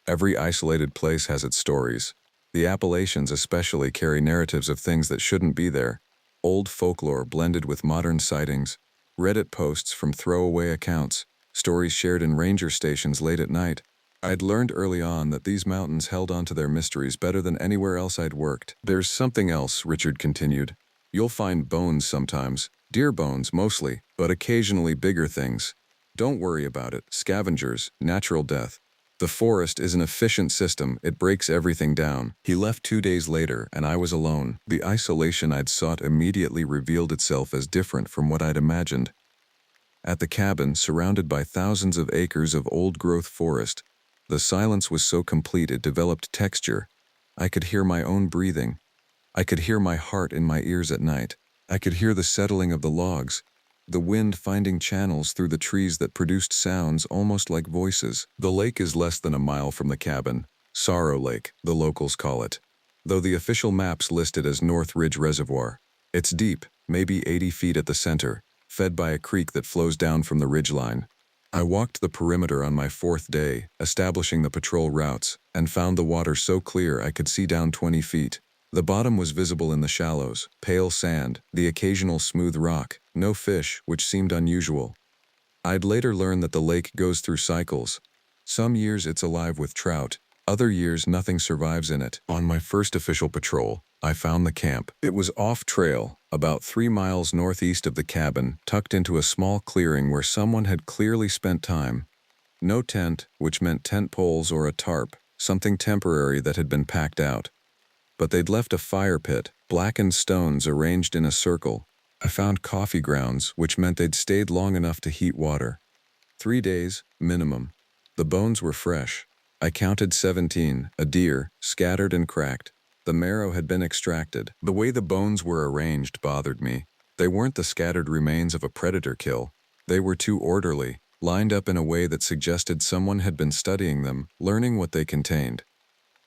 Every isolated place has its stories. The Appalachians especially carry narratives of things that shouldn't be there. Old folklore blended with modern sightings. Reddit posts from throwaway accounts. Stories shared in ranger stations late at night. I'd learned early on that these mountains held onto their mysteries better than anywhere else I'd worked. "There's something else," Richard continued. "You'll find bones sometimes. Deer bones, mostly, but occasionally bigger things. Don't worry about it. Scavengers, natural death. The forest is an efficient system. It breaks everything down." He left 2 days later, and I was alone. The isolation I'd sought immediately revealed itself as different from what I'd imagined. At the cabin, surrounded by thousands of acres of old-growth forest, the silence was so complete it developed texture. I could hear my own breathing. I could hear my heart in my ears at night. I could hear the settling of the logs, the wind finding channels through the trees that produced sounds almost like voices. The lake is less than a mile from the cabin. Sorrow Lake, the locals call it, though the official maps list it as North Ridge Reservoir. It's deep, maybe 80 feet at the center, fed by a creek that flows down from the ridgeline. I walked the perimeter on my 4th day, establishing the patrol routes, and found the water so clear I could see down 20 feet. The bottom was visible in the shallows, pale sand, the occasional smooth rock, no fish, which seemed unusual. I'd later learn that the lake goes through cycles. Some years it's alive with trout, other years nothing survives in it. On my first official patrol, I found the camp. It was off-trail, about 3 miles northeast of the cabin, tucked into a small clearing where someone had clearly spent time. No tent, which meant tent poles or a tarp, something temporary that had been packed out. But they'd left a fire pit, blackened stones arranged in a circle. I found coffee grounds, which meant they'd stayed long enough to heat water. 3 days, minimum. The bones were fresh. I counted 17, a deer, scattered and cracked. The marrow had been extracted. The way the bones were arranged bothered me. They weren't the scattered remains of a predator kill. They were too orderly, lined up in a way that suggested someone had been studying them, learning what they contained.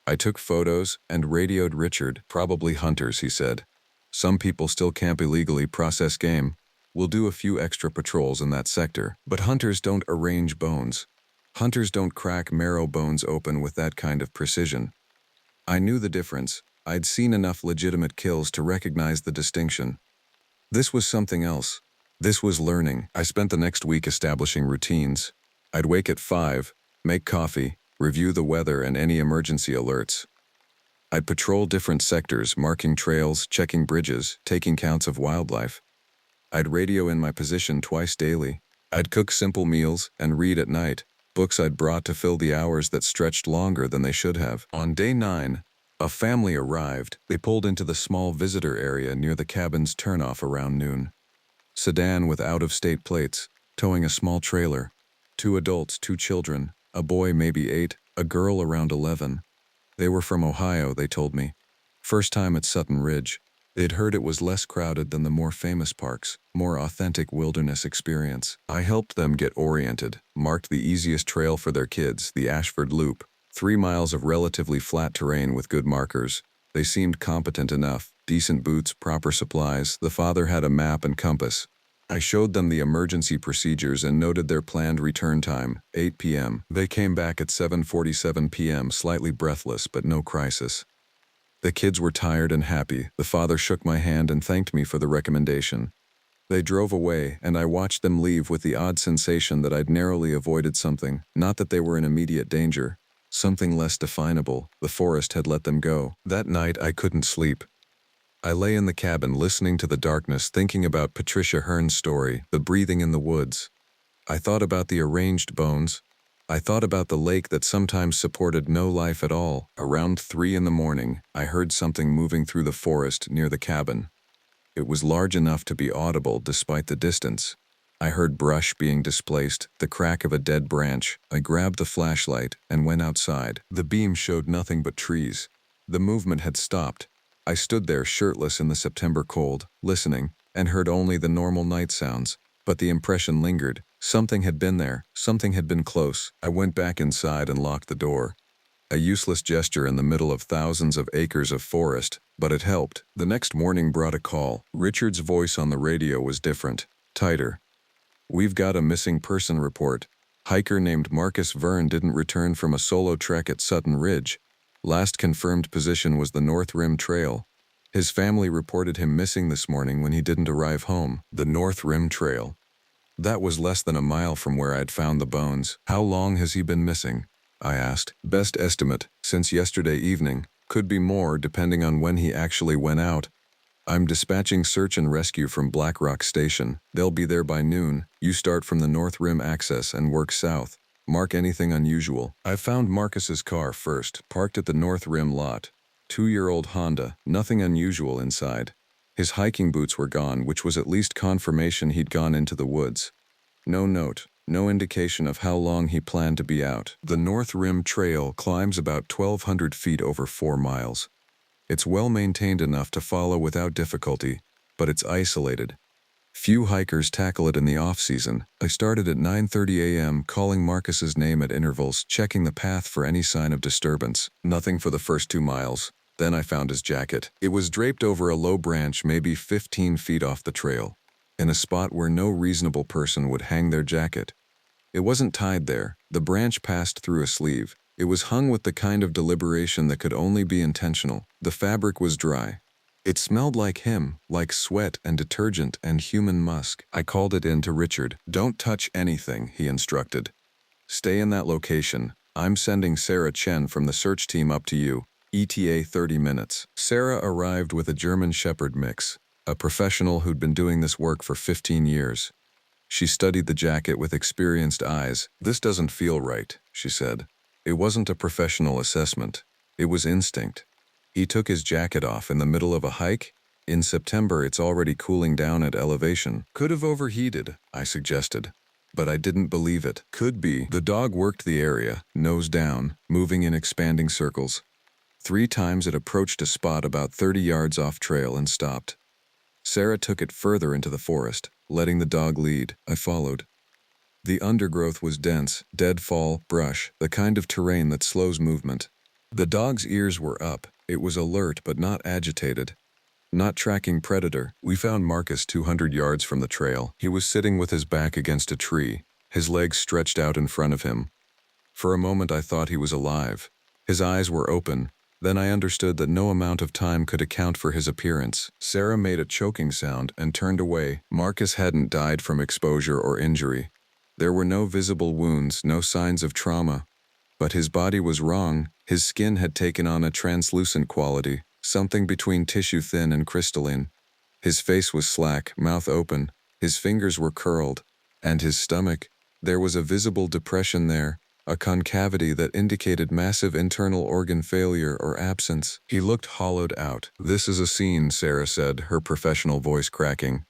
I took photos and radioed Richard. "Probably hunters," he said. "Some people still camp illegally, process game. We'll do a few extra patrols in that sector. But hunters don't arrange bones. Hunters don't crack marrow bones open with that kind of precision." I knew the difference. I'd seen enough legitimate kills to recognize the distinction. This was something else. This was learning. I spent the next week establishing routines. I'd wake at 5, make coffee, review the weather and any emergency alerts. I'd patrol different sectors, marking trails, checking bridges, taking counts of wildlife. I'd radio in my position twice daily. I'd cook simple meals and read at night, books I'd brought to fill the hours that stretched longer than they should have. On day 9, a family arrived. They pulled into the small visitor area near the cabin's turnoff around noon. Sedan with out-of-state plates, towing a small trailer. 2 adults, 2 children, a boy maybe 8, a girl around 11. They were from Ohio, they told me. First time at Sutton Ridge. They'd heard it was less crowded than the more famous parks, more authentic wilderness experience. I helped them get oriented, marked the easiest trail for their kids, the Ashford Loop, 3 miles of relatively flat terrain with good markers. They seemed competent enough, decent boots, proper supplies. The father had a map and compass. I showed them the emergency procedures and noted their planned return time, 8 p.m. They came back at 7:47 p.m., slightly breathless but no crisis. The kids were tired and happy. The father shook my hand and thanked me for the recommendation. They drove away, and I watched them leave with the odd sensation that I'd narrowly avoided something, not that they were in immediate danger. Something less definable. The forest had let them go. That night I couldn't sleep. I lay in the cabin listening to the darkness, thinking about Patricia Hearn's story, the breathing in the woods. I thought about the arranged bones. I thought about the lake that sometimes supported no life at all. Around 3 in the morning, I heard something moving through the forest near the cabin. It was large enough to be audible despite the distance. I heard brush being displaced, the crack of a dead branch. I grabbed the flashlight and went outside. The beam showed nothing but trees. The movement had stopped. I stood there shirtless in the September cold, listening, and heard only the normal night sounds. But the impression lingered. Something had been there. Something had been close. I went back inside and locked the door. A useless gesture in the middle of thousands of acres of forest, but it helped. The next morning brought a call. Richard's voice on the radio was different, tighter. "We've got a missing person report. Hiker named Marcus Verne didn't return from a solo trek at Sutton Ridge. Last confirmed position was the North Rim Trail. His family reported him missing this morning when he didn't arrive home." The North Rim Trail. That was less than a mile from where I'd found the bones. "How long has he been missing?" I asked. "Best estimate, since yesterday evening. Could be more depending on when he actually went out. I'm dispatching search and rescue from Black Rock Station. They'll be there by noon. You start from the North Rim access and work south. Mark anything unusual." I found Marcus's car first, parked at the North Rim lot. 2-year-old Honda, nothing unusual inside. His hiking boots were gone, which was at least confirmation he'd gone into the woods. No note, no indication of how long he planned to be out. The North Rim Trail climbs about 1,200 feet over 4 miles. It's well maintained enough to follow without difficulty, but it's isolated. Few hikers tackle it in the off-season. I started at 9:30 a.m., calling Marcus's name at intervals, checking the path for any sign of disturbance. Nothing for the first 2 miles. Then I found his jacket. It was draped over a low branch maybe 15 feet off the trail, in a spot where no reasonable person would hang their jacket. It wasn't tied there. The branch passed through a sleeve. It was hung with the kind of deliberation that could only be intentional. The fabric was dry. It smelled like him, like sweat and detergent and human musk. I called it in to Richard. "Don't touch anything," he instructed. "Stay in that location. I'm sending Sarah Chen from the search team up to you. ETA 30 minutes. Sarah arrived with a German Shepherd mix, a professional who'd been doing this work for 15 years. She studied the jacket with experienced eyes. "This doesn't feel right," she said. It wasn't a professional assessment. It was instinct. He took his jacket off in the middle of a hike. In September, it's already cooling down at elevation. "Could have overheated," I suggested. But I didn't believe it. "Could be." The dog worked the area, nose down, moving in expanding circles. 3 times it approached a spot about 30 yards off trail and stopped. Sarah took it further into the forest, letting the dog lead. I followed. The undergrowth was dense, deadfall, brush, the kind of terrain that slows movement. The dog's ears were up. It was alert but not agitated. Not tracking predator. We found Marcus 200 yards from the trail. He was sitting with his back against a tree, his legs stretched out in front of him. For a moment I thought he was alive. His eyes were open. Then I understood that no amount of time could account for his appearance. Sarah made a choking sound and turned away. Marcus hadn't died from exposure or injury. There were no visible wounds, no signs of trauma. But his body was wrong. His skin had taken on a translucent quality, something between tissue thin and crystalline. His face was slack, mouth open, His fingers were curled, and his stomach, there was a visible depression there, a concavity that indicated massive internal organ failure or absence. He looked hollowed out. "This is a scene," Sarah said, her professional voice cracking.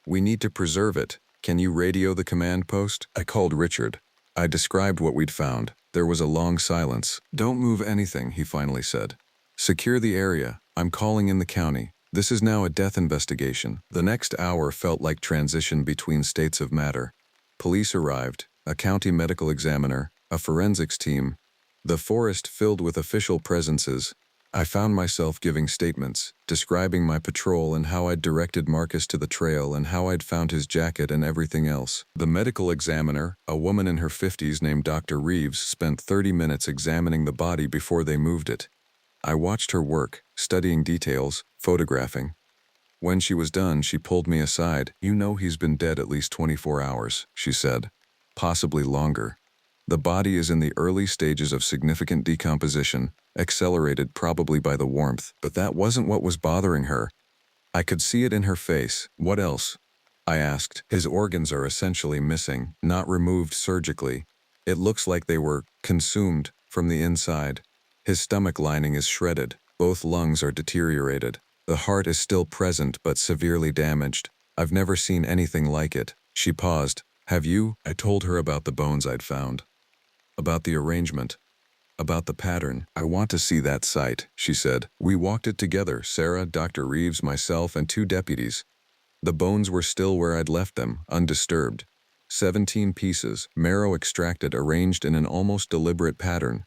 "We need to preserve it. Can you radio the command post?" I called Richard. I described what we'd found. There was a long silence. "Don't move anything," he finally said. "Secure the area. I'm calling in the county. This is now a death investigation." The next hour felt like transition between states of matter. Police arrived, a county medical examiner, a forensics team, the forest filled with official presences. I found myself giving statements, describing my patrol and how I'd directed Marcus to the trail and how I'd found his jacket and everything else. The medical examiner, a woman in her 50s named Dr. Reeves, spent 30 minutes examining the body before they moved it. I watched her work, studying details, photographing. When she was done, she pulled me aside. "You know he's been dead at least 24 hours, she said. "Possibly longer. The body is in the early stages of significant decomposition, accelerated probably by the warmth." But that wasn't what was bothering her. I could see it in her face. "What else?" I asked. "His organs are essentially missing, not removed surgically. It looks like they were consumed from the inside. His stomach lining is shredded. Both lungs are deteriorated. The heart is still present but severely damaged. I've never seen anything like it." She paused. "Have you?" I told her about the bones I'd found, about the arrangement, about the pattern. "I want to see that site," she said. We walked it together, Sarah, Dr. Reeves, myself, and 2 deputies. The bones were still where I'd left them, undisturbed. 17 pieces, marrow extracted, arranged in an almost deliberate pattern.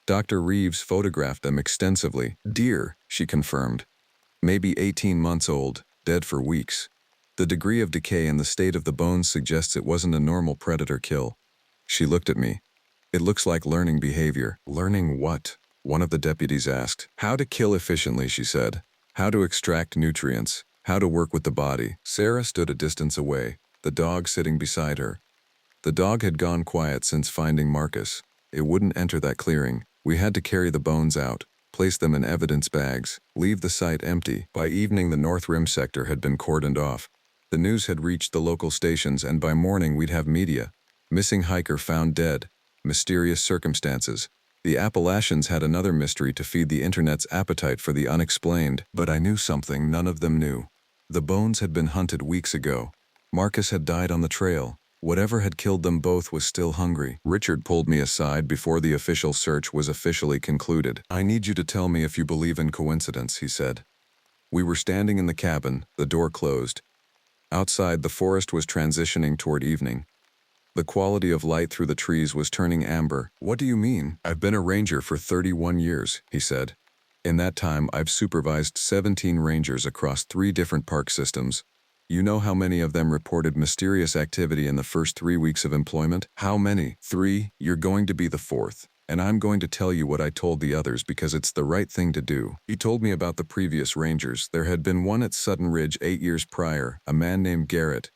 Dr. Reeves photographed them extensively. "Deer," she confirmed. "Maybe 18 months old, dead for weeks. The degree of decay and the state of the bones suggests it wasn't a normal predator kill." She looked at me. "It looks like learning behavior." "Learning what?" one of the deputies asked. "How to kill efficiently," she said. "How to extract nutrients. How to work with the body." Sarah stood a distance away, the dog sitting beside her. The dog had gone quiet since finding Marcus. It wouldn't enter that clearing. We had to carry the bones out, place them in evidence bags, leave the site empty. By evening, the North Rim sector had been cordoned off. The news had reached the local stations, and by morning we'd have media. Missing hiker found dead. Mysterious circumstances. The Appalachians had another mystery to feed the internet's appetite for the unexplained. But I knew something none of them knew. The bones had been hunted weeks ago. Marcus had died on the trail. Whatever had killed them both was still hungry. Richard pulled me aside before the official search was officially concluded. "I need you to tell me if you believe in coincidence," he said. We were standing in the cabin, the door closed. Outside, the forest was transitioning toward evening. The quality of light through the trees was turning amber. "What do you mean?" "I've been a ranger for 31 years, he said. "In that time, I've supervised 17 rangers across 3 different park systems. You know how many of them reported mysterious activity in the first 3 weeks of employment?" "How many?" 3. You're going to be the 4th. And I'm going to tell you what I told the others because it's the right thing to do." He told me about the previous rangers. There had been one at Sutton Ridge 8 years prior, a man named Garrett.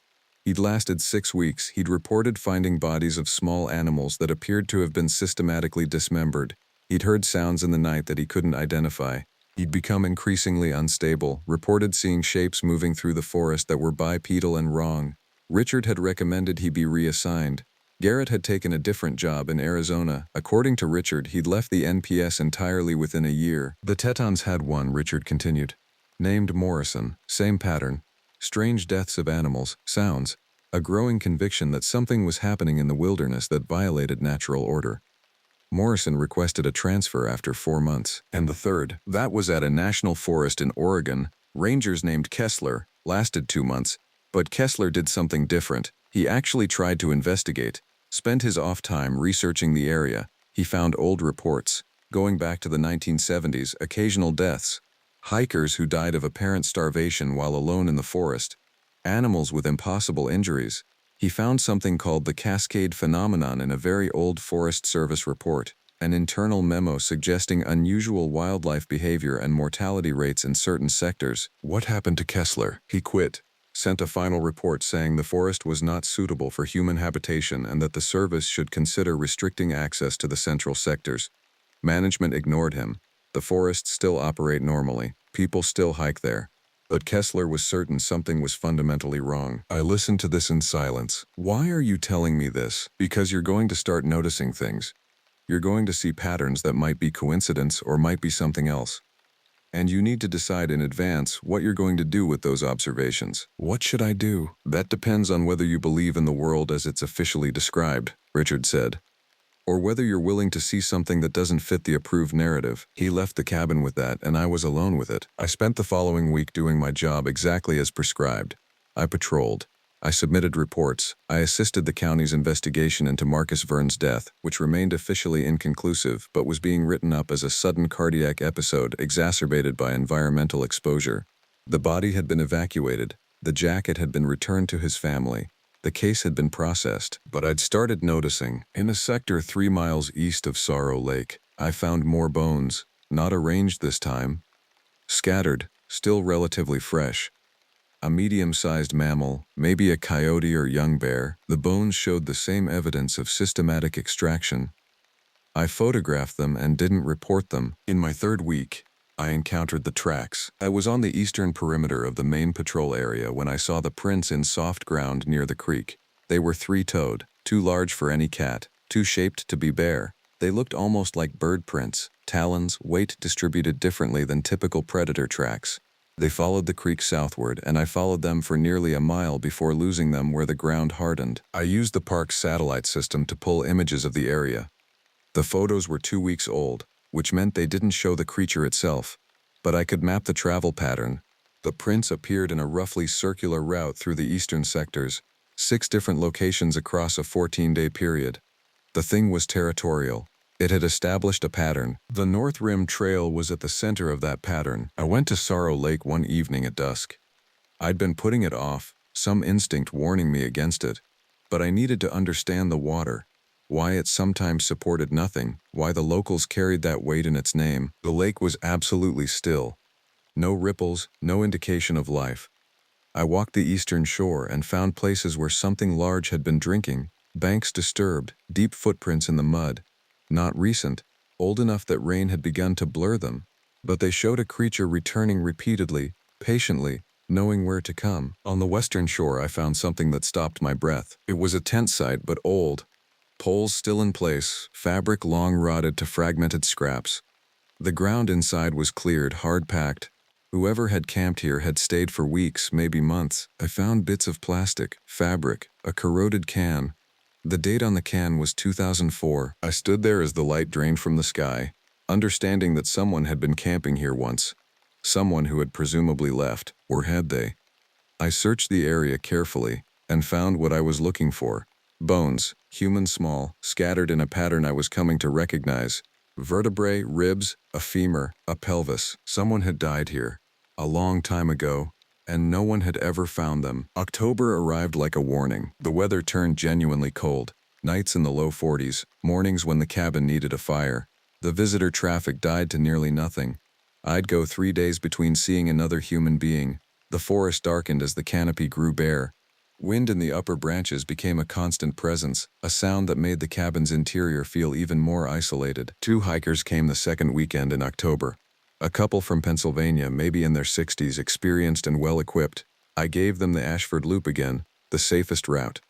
He'd lasted 6 weeks. He'd reported finding bodies of small animals that appeared to have been systematically dismembered. He'd heard sounds in the night that he couldn't identify. He'd become increasingly unstable, reported seeing shapes moving through the forest that were bipedal and wrong. Richard had recommended he be reassigned. Garrett had taken a different job in Arizona. According to Richard, he'd left the NPS entirely within a year. "The Tetons had one," Richard continued. "Named Morrison. Same pattern. Strange deaths of animals, sounds. A growing conviction that something was happening in the wilderness that violated natural order. Morrison requested a transfer after 4 months. And the third, that was at a national forest in Oregon. Rangers named Kessler, lasted 2 months. But Kessler did something different. He actually tried to investigate, spent his off time researching the area. He found old reports, going back to the 1970s, occasional deaths. Hikers who died of apparent starvation while alone in the forest. Animals with impossible injuries. He found something called the cascade phenomenon in a very old Forest Service report, an internal memo suggesting unusual wildlife behavior and mortality rates in certain sectors. What happened to Kessler? He quit. Sent a final report saying the forest was not suitable for human habitation and that the service should consider restricting access to the central sectors. Management ignored him. The forests still operate normally. People still hike there. But Kessler was certain something was fundamentally wrong. I listened to this in silence. Why are you telling me this? Because you're going to start noticing things. You're going to see patterns that might be coincidence or might be something else. And you need to decide in advance what you're going to do with those observations. What should I do? That depends on whether you believe in the world as it's officially described, Richard said. Or whether you're willing to see something that doesn't fit the approved narrative. He left the cabin with that, and I was alone with it. I spent the following week doing my job exactly as prescribed. I patrolled. I submitted reports. I assisted the county's investigation into Marcus Verne's death, which remained officially inconclusive but was being written up as a sudden cardiac episode exacerbated by environmental exposure. The body had been evacuated. The jacket had been returned to his family. The case had been processed, but I'd started noticing, in a sector 3 miles east of Sorrow Lake, I found more bones, not arranged this time. Scattered, still relatively fresh. A medium-sized mammal, maybe a coyote or young bear, the bones showed the same evidence of systematic extraction. I photographed them and didn't report them. In my 3rd week, I encountered the tracks. I was on the eastern perimeter of the main patrol area when I saw the prints in soft ground near the creek. They were 3-toed, too large for any cat, too shaped to be bear. They looked almost like bird prints, talons, weight distributed differently than typical predator tracks. They followed the creek southward, and I followed them for nearly a mile before losing them where the ground hardened. I used the park's satellite system to pull images of the area. The photos were 2 weeks old, which meant they didn't show the creature itself, but I could map the travel pattern. The prints appeared in a roughly circular route through the eastern sectors, 6 different locations across a 14-day period. The thing was territorial. It had established a pattern. The North Rim Trail was at the center of that pattern. I went to Sorrow Lake one evening at dusk. I'd been putting it off, some instinct warning me against it, but I needed to understand the water, why it sometimes supported nothing, why the locals carried that weight in its name. The lake was absolutely still. No ripples, no indication of life. I walked the eastern shore and found places where something large had been drinking, banks disturbed, deep footprints in the mud. Not recent, old enough that rain had begun to blur them, but they showed a creature returning repeatedly, patiently, knowing where to come. On the western shore I found something that stopped my breath. It was a tent site, but old. Poles still in place, fabric long rotted to fragmented scraps. The ground inside was cleared, hard-packed. Whoever had camped here had stayed for weeks, maybe months. I found bits of plastic, fabric, a corroded can. The date on the can was 2004. I stood there as the light drained from the sky, understanding that someone had been camping here once. Someone who had presumably left, or had they? I searched the area carefully and found what I was looking for. Bones, human small, scattered in a pattern I was coming to recognize. Vertebrae, ribs, a femur, a pelvis. Someone had died here, a long time ago, and no one had ever found them. October arrived like a warning. The weather turned genuinely cold. Nights in the low 40s, mornings when the cabin needed a fire. The visitor traffic died to nearly nothing. I'd go 3 days between seeing another human being. The forest darkened as the canopy grew bare. Wind in the upper branches became a constant presence, a sound that made the cabin's interior feel even more isolated. 2 hikers came the second weekend in October. A couple from Pennsylvania, maybe in their 60s, experienced and well-equipped. I gave them the Ashford Loop again, the safest route.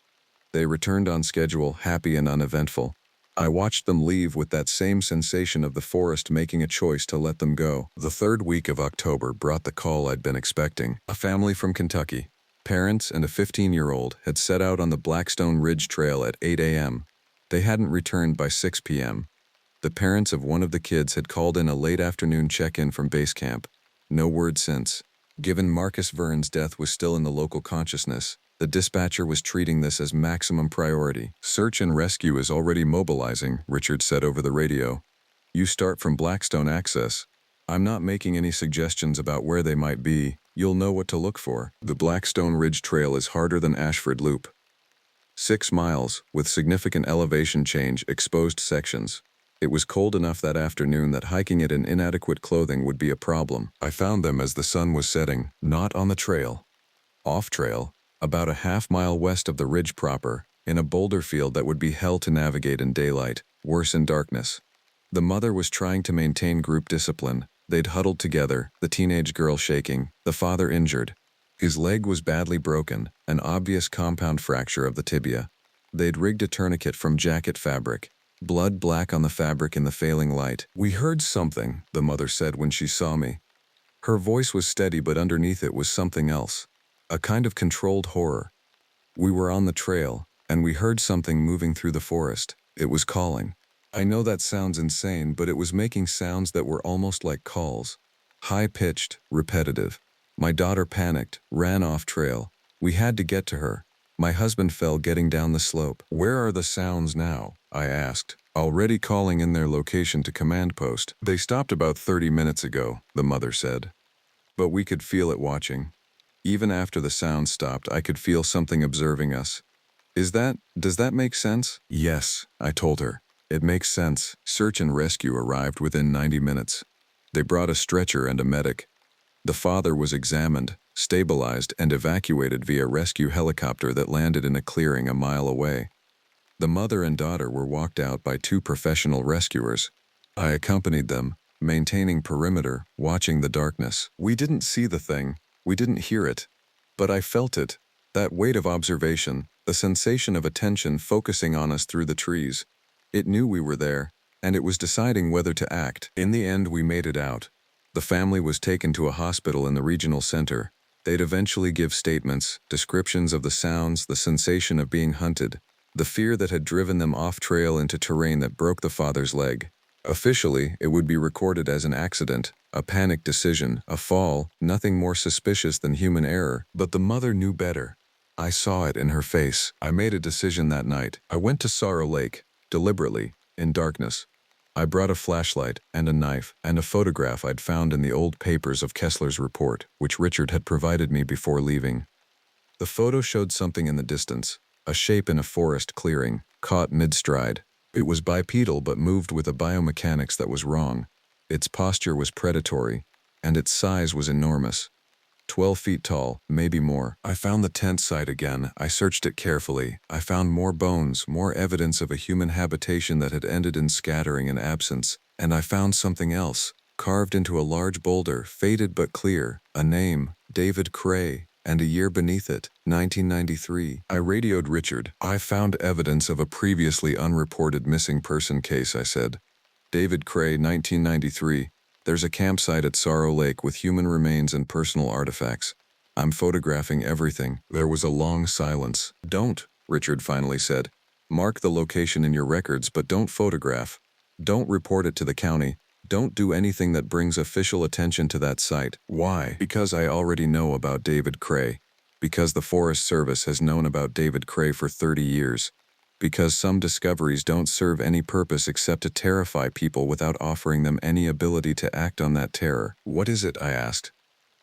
They returned on schedule, happy and uneventful. I watched them leave with that same sensation of the forest making a choice to let them go. The 3rd week of October brought the call I'd been expecting. A family from Kentucky, parents and a 15-year-old, had set out on the Blackstone Ridge Trail at 8 a.m. They hadn't returned by 6 p.m. The parents of one of the kids had called in a late afternoon check-in from base camp. No word since. Given Marcus Verne's death was still in the local consciousness, the dispatcher was treating this as maximum priority. Search and rescue is already mobilizing, Richard said over the radio. You start from Blackstone access. I'm not making any suggestions about where they might be. You'll know what to look for. The Blackstone Ridge Trail is harder than Ashford Loop. 6 miles, with significant elevation change, exposed sections. It was cold enough that afternoon that hiking it in inadequate clothing would be a problem. I found them as the sun was setting, not on the trail. Off-trail, about a half-mile west of the ridge proper, in a boulder field that would be hell to navigate in daylight, worse in darkness. The mother was trying to maintain group discipline, They'd huddled together, the teenage girl shaking, the father injured. His leg was badly broken, an obvious compound fracture of the tibia. They'd rigged a tourniquet from jacket fabric, blood black on the fabric in the failing light. "We heard something," the mother said when she saw me. Her voice was steady, but underneath it was something else, a kind of controlled horror. "We were on the trail, and we heard something moving through the forest. It was calling." I know that sounds insane, but it was making sounds that were almost like calls. High-pitched, repetitive. My daughter panicked, ran off trail. We had to get to her. My husband fell getting down the slope. "Where are the sounds now?" I asked, already calling in their location to command post. "They stopped about 30 minutes ago," the mother said. But we could feel it watching. Even after the sound stopped, I could feel something observing us. Does that make sense?" "Yes," I told her. "It makes sense." Search and rescue arrived within 90 minutes. They brought a stretcher and a medic. The father was examined, stabilized, and evacuated via rescue helicopter that landed in a clearing a mile away. The mother and daughter were walked out by 2 professional rescuers. I accompanied them, maintaining perimeter, watching the darkness. We didn't see the thing, we didn't hear it, but I felt it, that weight of observation, the sensation of attention focusing on us through the trees. It knew we were there, and it was deciding whether to act. In the end, we made it out. The family was taken to a hospital in the regional center. They'd eventually give statements, descriptions of the sounds, the sensation of being hunted, the fear that had driven them off trail into terrain that broke the father's leg. Officially, it would be recorded as an accident, a panic decision, a fall, nothing more suspicious than human error. But the mother knew better. I saw it in her face. I made a decision that night. I went to Sorrow Lake, deliberately, in darkness. I brought a flashlight and a knife and a photograph I'd found in the old papers of Kessler's report, which Richard had provided me before leaving. The photo showed something in the distance, a shape in a forest clearing, caught mid-stride. It was bipedal but moved with a biomechanics that was wrong. Its posture was predatory, and its size was enormous. 12 feet tall, maybe more. I found the tent site again. I searched it carefully. I found more bones, more evidence of a human habitation that had ended in scattering and absence. And I found something else, carved into a large boulder, faded but clear, a name, David Cray, and a year beneath it, 1993. I radioed Richard. "I found evidence of a previously unreported missing person case," I said. "David Cray, 1993. There's a campsite at Sorrow Lake with human remains and personal artifacts. I'm photographing everything." There was a long silence. "Don't," Richard finally said. "Mark the location in your records, but don't photograph. Don't report it to the county. Don't do anything that brings official attention to that site." "Why?" "Because I already know about David Cray. Because the Forest Service has known about David Cray for 30 years. Because some discoveries don't serve any purpose except to terrify people without offering them any ability to act on that terror." "What is it?" I asked.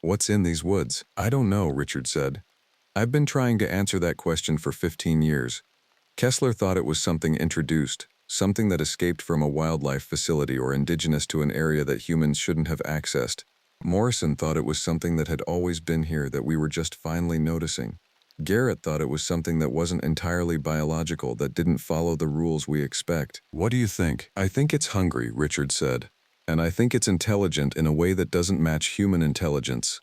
"What's in these woods?" "I don't know," Richard said. "I've been trying to answer that question for 15 years. Kessler thought it was something introduced, something that escaped from a wildlife facility or indigenous to an area that humans shouldn't have accessed. Morrison thought it was something that had always been here that we were just finally noticing. Garrett thought it was something that wasn't entirely biological, that didn't follow the rules we expect." "What do you think?" "I think it's hungry," Richard said. "And I think it's intelligent in a way that doesn't match human intelligence.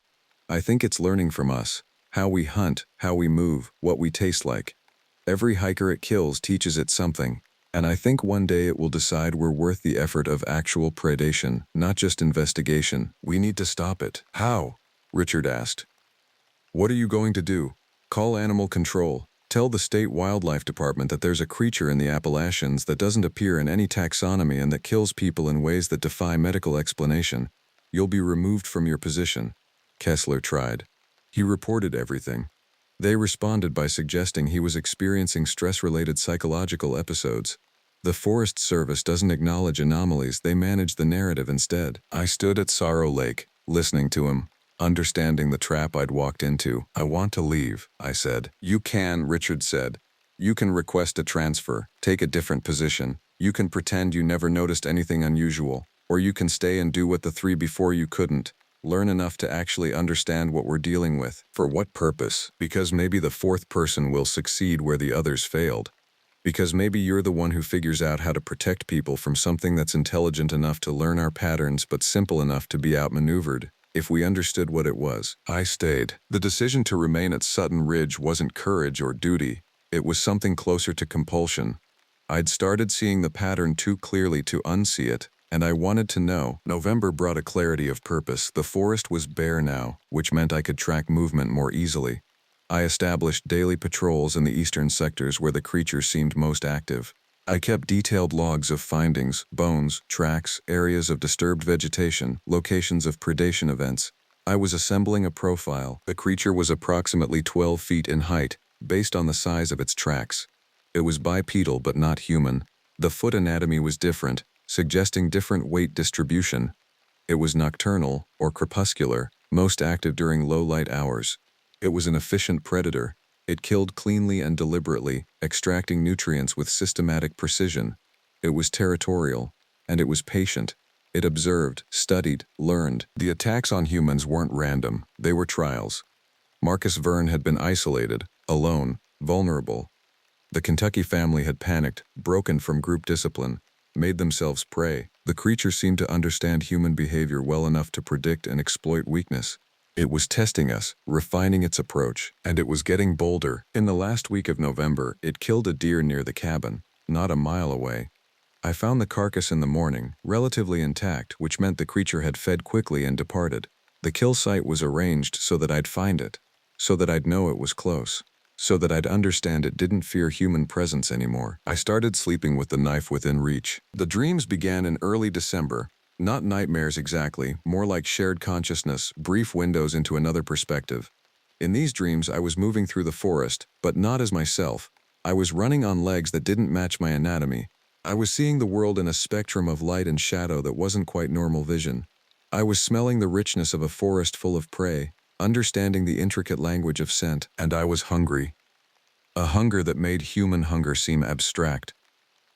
I think it's learning from us, how we hunt, how we move, what we taste like. Every hiker it kills teaches it something. And I think one day it will decide we're worth the effort of actual predation, not just investigation. We need to stop it." "How?" Richard asked. "What are you going to do? Call animal control. Tell the state wildlife department that there's a creature in the Appalachians that doesn't appear in any taxonomy and that kills people in ways that defy medical explanation. You'll be removed from your position." Kessler tried. He reported everything. They responded by suggesting he was experiencing stress-related psychological episodes. The Forest Service doesn't acknowledge anomalies, they manage the narrative instead. I stood at Sorrow Lake, listening to him, understanding the trap I'd walked into. "I want to leave," I said. "You can," Richard said. "You can request a transfer, take a different position. You can pretend you never noticed anything unusual. Or you can stay and do what the 3 before you couldn't. Learn enough to actually understand what we're dealing with." "For what purpose?" "Because maybe the 4th person will succeed where the others failed." Because maybe you're the one who figures out how to protect people from something that's intelligent enough to learn our patterns but simple enough to be outmaneuvered. If we understood what it was. I stayed. The decision to remain at Sutton Ridge wasn't courage or duty. It was something closer to compulsion. I'd started seeing the pattern too clearly to unsee it, and I wanted to know. November brought a clarity of purpose. The forest was bare now, which meant I could track movement more easily. I established daily patrols in the eastern sectors where the creature seemed most active. I kept detailed logs of findings, bones, tracks, areas of disturbed vegetation, locations of predation events. I was assembling a profile. The creature was approximately 12 feet in height, based on the size of its tracks. It was bipedal but not human. The foot anatomy was different, suggesting different weight distribution. It was nocturnal, or crepuscular, most active during low-light hours. It was an efficient predator. It killed cleanly and deliberately, extracting nutrients with systematic precision. It was territorial, and it was patient. It observed, studied, learned. The attacks on humans weren't random, they were trials. Marcus Verne had been isolated, alone, vulnerable. The Kentucky family had panicked, broken from group discipline, made themselves prey. The creature seemed to understand human behavior well enough to predict and exploit weakness. It was testing us, refining its approach, and it was getting bolder. In the last week of November, it killed a deer near the cabin, not a mile away. I found the carcass in the morning, relatively intact, which meant the creature had fed quickly and departed. The kill site was arranged so that I'd find it, so that I'd know it was close, so that I'd understand it didn't fear human presence anymore. I started sleeping with the knife within reach. The dreams began in early December. Not nightmares exactly, more like shared consciousness, brief windows into another perspective. In these dreams, I was moving through the forest, but not as myself. I was running on legs that didn't match my anatomy. I was seeing the world in a spectrum of light and shadow that wasn't quite normal vision. I was smelling the richness of a forest full of prey, understanding the intricate language of scent, and I was hungry. A hunger that made human hunger seem abstract.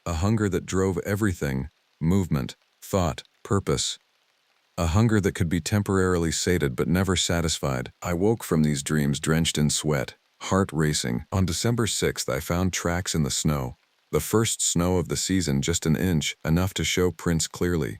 A hunger that drove everything, movement, thought, purpose. A hunger that could be temporarily sated but never satisfied. I woke from these dreams drenched in sweat, heart racing. On December 6th, I found tracks in the snow. The first snow of the season, just an inch, enough to show prints clearly.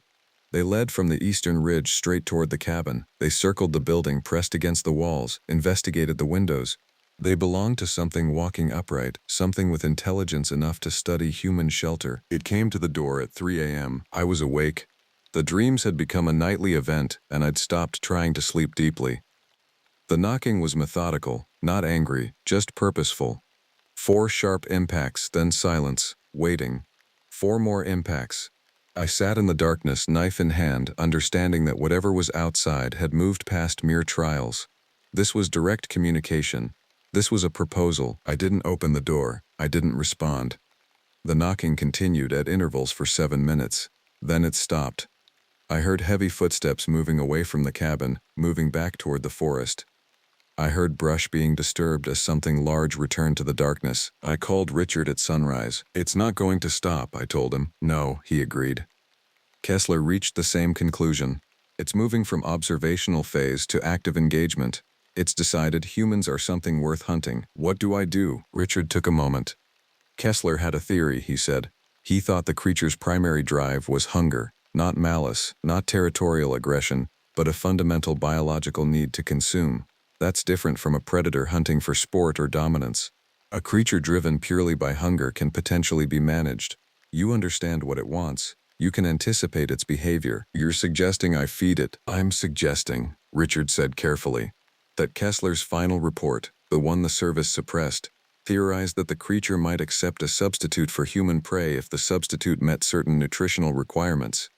They led from the eastern ridge straight toward the cabin. They circled the building, pressed against the walls, investigated the windows. They belonged to something walking upright, something with intelligence enough to study human shelter. It came to the door at 3 a.m. I was awake. The dreams had become a nightly event, and I'd stopped trying to sleep deeply. The knocking was methodical, not angry, just purposeful. 4 sharp impacts, then silence, waiting. 4 more impacts. I sat in the darkness, knife in hand, understanding that whatever was outside had moved past mere trials. This was direct communication. This was a proposal. I didn't open the door. I didn't respond. The knocking continued at intervals for 7 minutes. Then it stopped. I heard heavy footsteps moving away from the cabin, moving back toward the forest. I heard brush being disturbed as something large returned to the darkness. I called Richard at sunrise. "It's not going to stop," I told him. "No," he agreed. Kessler reached the same conclusion. "It's moving from observational phase to active engagement. It's decided humans are something worth hunting. What do I do?" Richard took a moment. Kessler had a theory, he said. He thought the creature's primary drive was hunger. Not malice, not territorial aggression, but a fundamental biological need to consume. That's different from a predator hunting for sport or dominance. A creature driven purely by hunger can potentially be managed. You understand what it wants. You can anticipate its behavior. You're suggesting I feed it. I'm suggesting, Richard said carefully, that Kessler's final report, the one the service suppressed, theorized that the creature might accept a substitute for human prey if the substitute met certain nutritional requirements.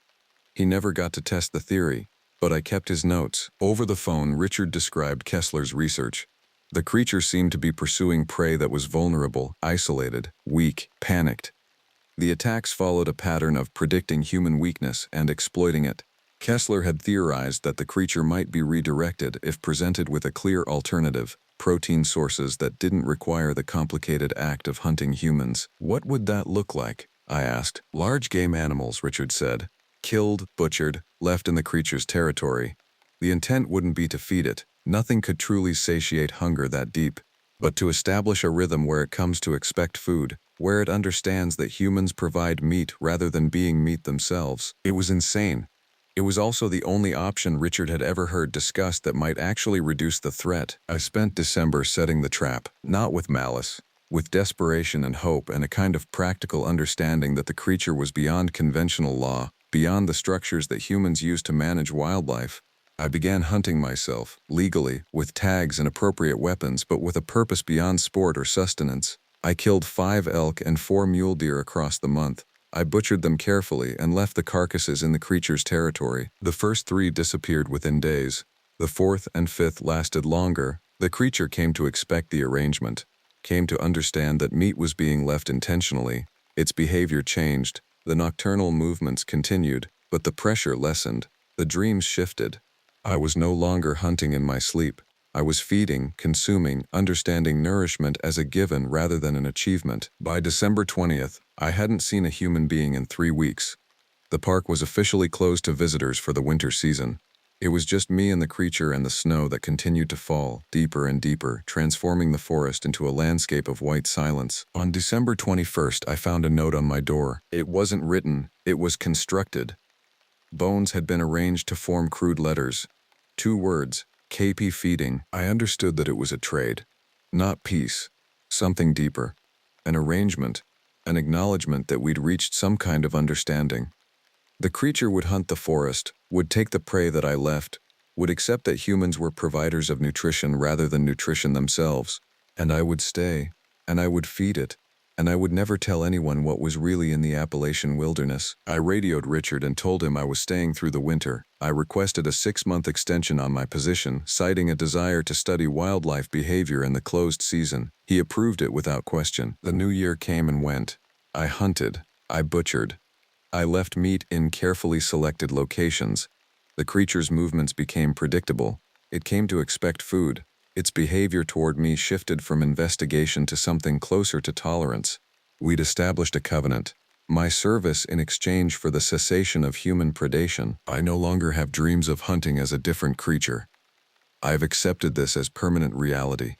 He never got to test the theory, but I kept his notes. Over the phone, Richard described Kessler's research. The creature seemed to be pursuing prey that was vulnerable, isolated, weak, panicked. The attacks followed a pattern of predicting human weakness and exploiting it. Kessler had theorized that the creature might be redirected if presented with a clear alternative, protein sources that didn't require the complicated act of hunting humans. What would that look like? I asked. Large game animals, Richard said. Killed, butchered, left in the creature's territory. The intent wouldn't be to feed it. Nothing could truly satiate hunger that deep. but to establish a rhythm where it comes to expect food, where it understands that humans provide meat rather than being meat themselves. It was insane. It was also the only option Richard had ever heard discussed that might actually reduce the threat. I spent December setting the trap, not with malice, with desperation and hope and a kind of practical understanding that the creature was beyond conventional law, beyond the structures that humans use to manage wildlife. I began hunting myself, legally, with tags and appropriate weapons, but with a purpose beyond sport or sustenance. I killed 5 elk and 4 mule deer across the month. I butchered them carefully and left the carcasses in the creature's territory. The first 3 disappeared within days. The 4th and 5th lasted longer. The creature came to expect the arrangement, came to understand that meat was being left intentionally. Its behavior changed. The nocturnal movements continued, but the pressure lessened. The dreams shifted. I was no longer hunting in my sleep. I was feeding, consuming, understanding nourishment as a given rather than an achievement. By December 20th, I hadn't seen a human being in 3 weeks. The park was officially closed to visitors for the winter season. It was just me and the creature and the snow that continued to fall, deeper and deeper, transforming the forest into a landscape of white silence. On December 21st, I found a note on my door. It wasn't written, it was constructed. Bones had been arranged to form crude letters. 2 words, KP feeding. I understood that it was a trade, not peace, something deeper, an arrangement, an acknowledgement that we'd reached some kind of understanding. The creature would hunt the forest, would take the prey that I left, would accept that humans were providers of nutrition rather than nutrition themselves, and I would stay, and I would feed it, and I would never tell anyone what was really in the Appalachian wilderness. I radioed Richard and told him I was staying through the winter. I requested a 6-month extension on my position, citing a desire to study wildlife behavior in the closed season. He approved it without question. The new year came and went. I hunted. I butchered. I left meat in carefully selected locations. The creature's movements became predictable. It came to expect food. Its behavior toward me shifted from investigation to something closer to tolerance. We'd established a covenant. My service in exchange for the cessation of human predation. I no longer have dreams of hunting as a different creature. I've accepted this as permanent reality.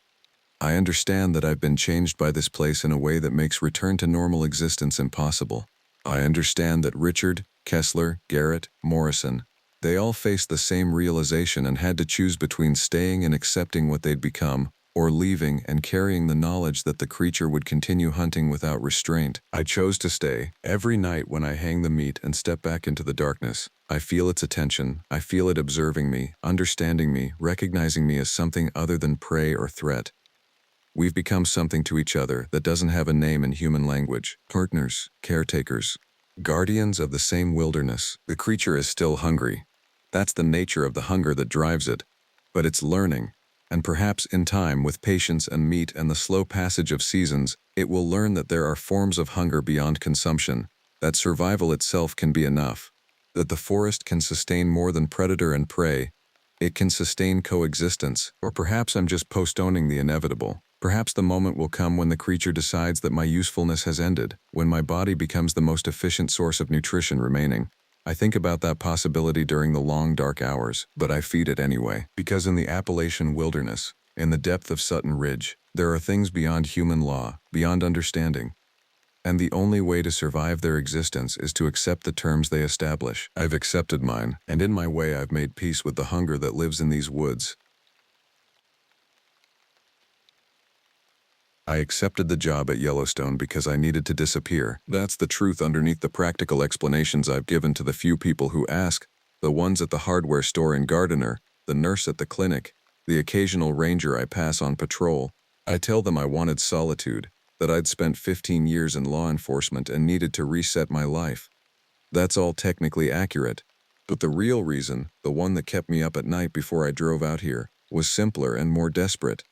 I understand that I've been changed by this place in a way that makes return to normal existence impossible. I understand that Richard, Kessler, Garrett, Morrison, they all faced the same realization and had to choose between staying and accepting what they'd become, or leaving and carrying the knowledge that the creature would continue hunting without restraint. I chose to stay. Every night when I hang the meat and step back into the darkness, I feel its attention. I feel it observing me, understanding me, recognizing me as something other than prey or threat. We've become something to each other that doesn't have a name in human language. Partners, caretakers, guardians of the same wilderness. The creature is still hungry. That's the nature of the hunger that drives it. But it's learning. And perhaps in time, with patience and meat and the slow passage of seasons, it will learn that there are forms of hunger beyond consumption, that survival itself can be enough, that the forest can sustain more than predator and prey. It can sustain coexistence. Or perhaps I'm just postponing the inevitable. Perhaps the moment will come when the creature decides that my usefulness has ended, when my body becomes the most efficient source of nutrition remaining. I think about that possibility during the long, dark hours, but I feed it anyway. Because in the Appalachian wilderness, in the depth of Sutton Ridge, there are things beyond human law, beyond understanding. And the only way to survive their existence is to accept the terms they establish. I've accepted mine, and in my way I've made peace with the hunger that lives in these woods. I accepted the job at Yellowstone because I needed to disappear. That's the truth underneath the practical explanations I've given to the few people who ask, the ones at the hardware store in Gardiner, the nurse at the clinic, the occasional ranger I pass on patrol. I tell them I wanted solitude, that I'd spent 15 years in law enforcement and needed to reset my life. That's all technically accurate. But the real reason, the one that kept me up at night before I drove out here, was simpler and more desperate.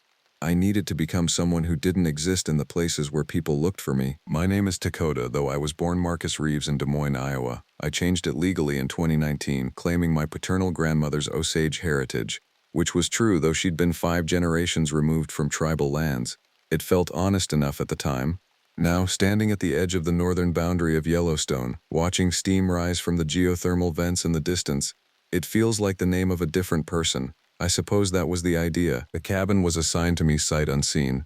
I needed to become someone who didn't exist in the places where people looked for me. My name is Kota, though I was born Marcus Reeves in Des Moines, Iowa. I changed it legally in 2019, claiming my paternal grandmother's Osage heritage, which was true though she'd been 5 generations removed from tribal lands. It felt honest enough at the time. Now, standing at the edge of the northern boundary of Yellowstone, watching steam rise from the geothermal vents in the distance, it feels like the name of a different person. I suppose that was the idea. The cabin was assigned to me sight unseen.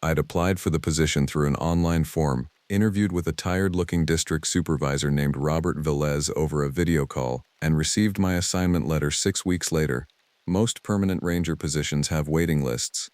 I'd applied for the position through an online form, interviewed with a tired-looking district supervisor named Robert Velez over a video call, and received my assignment letter 6 weeks later. Most permanent ranger positions have waiting lists.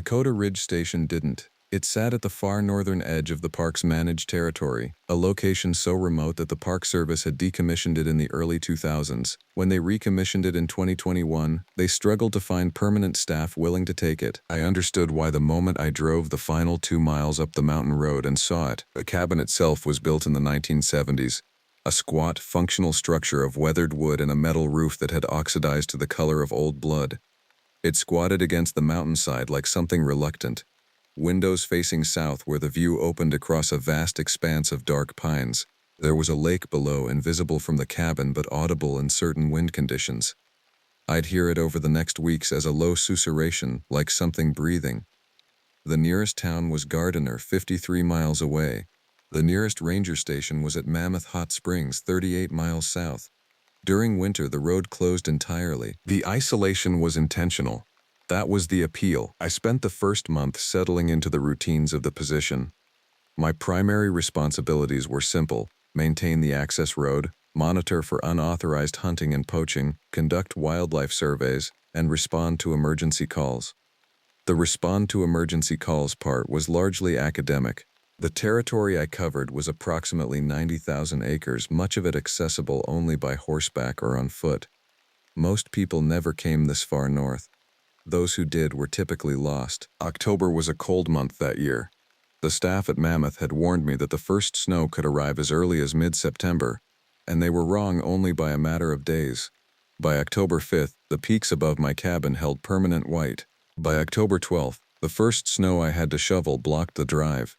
Kota Ridge Station didn't. It sat at the far northern edge of the park's managed territory, a location so remote that the Park Service had decommissioned it in the early 2000s. When they recommissioned it in 2021, they struggled to find permanent staff willing to take it. I understood why the moment I drove the final 2 miles up the mountain road and saw it. The cabin itself was built in the 1970s, a squat, functional structure of weathered wood and a metal roof that had oxidized to the color of old blood. It squatted against the mountainside like something reluctant, windows facing south where the view opened across a vast expanse of dark pines. There was a lake below, invisible from the cabin but audible in certain wind conditions. I'd hear it over the next weeks as a low susurration, like something breathing. The nearest town was Gardiner, 53 miles away. The nearest ranger station was at Mammoth Hot Springs, 38 miles south. During winter, the road closed entirely. The isolation was intentional. That was the appeal. I spent the first month settling into the routines of the position. My primary responsibilities were simple: maintain the access road, monitor for unauthorized hunting and poaching, conduct wildlife surveys, and respond to emergency calls. The respond to emergency calls part was largely academic. The territory I covered was approximately 90,000 acres, much of it accessible only by horseback or on foot. Most people never came this far north. Those who did were typically lost. October was a cold month that year. The staff at Mammoth had warned me that the first snow could arrive as early as mid-September, and they were wrong only by a matter of days. By October 5th, the peaks above my cabin held permanent white. By October 12th, the first snow I had to shovel blocked the drive.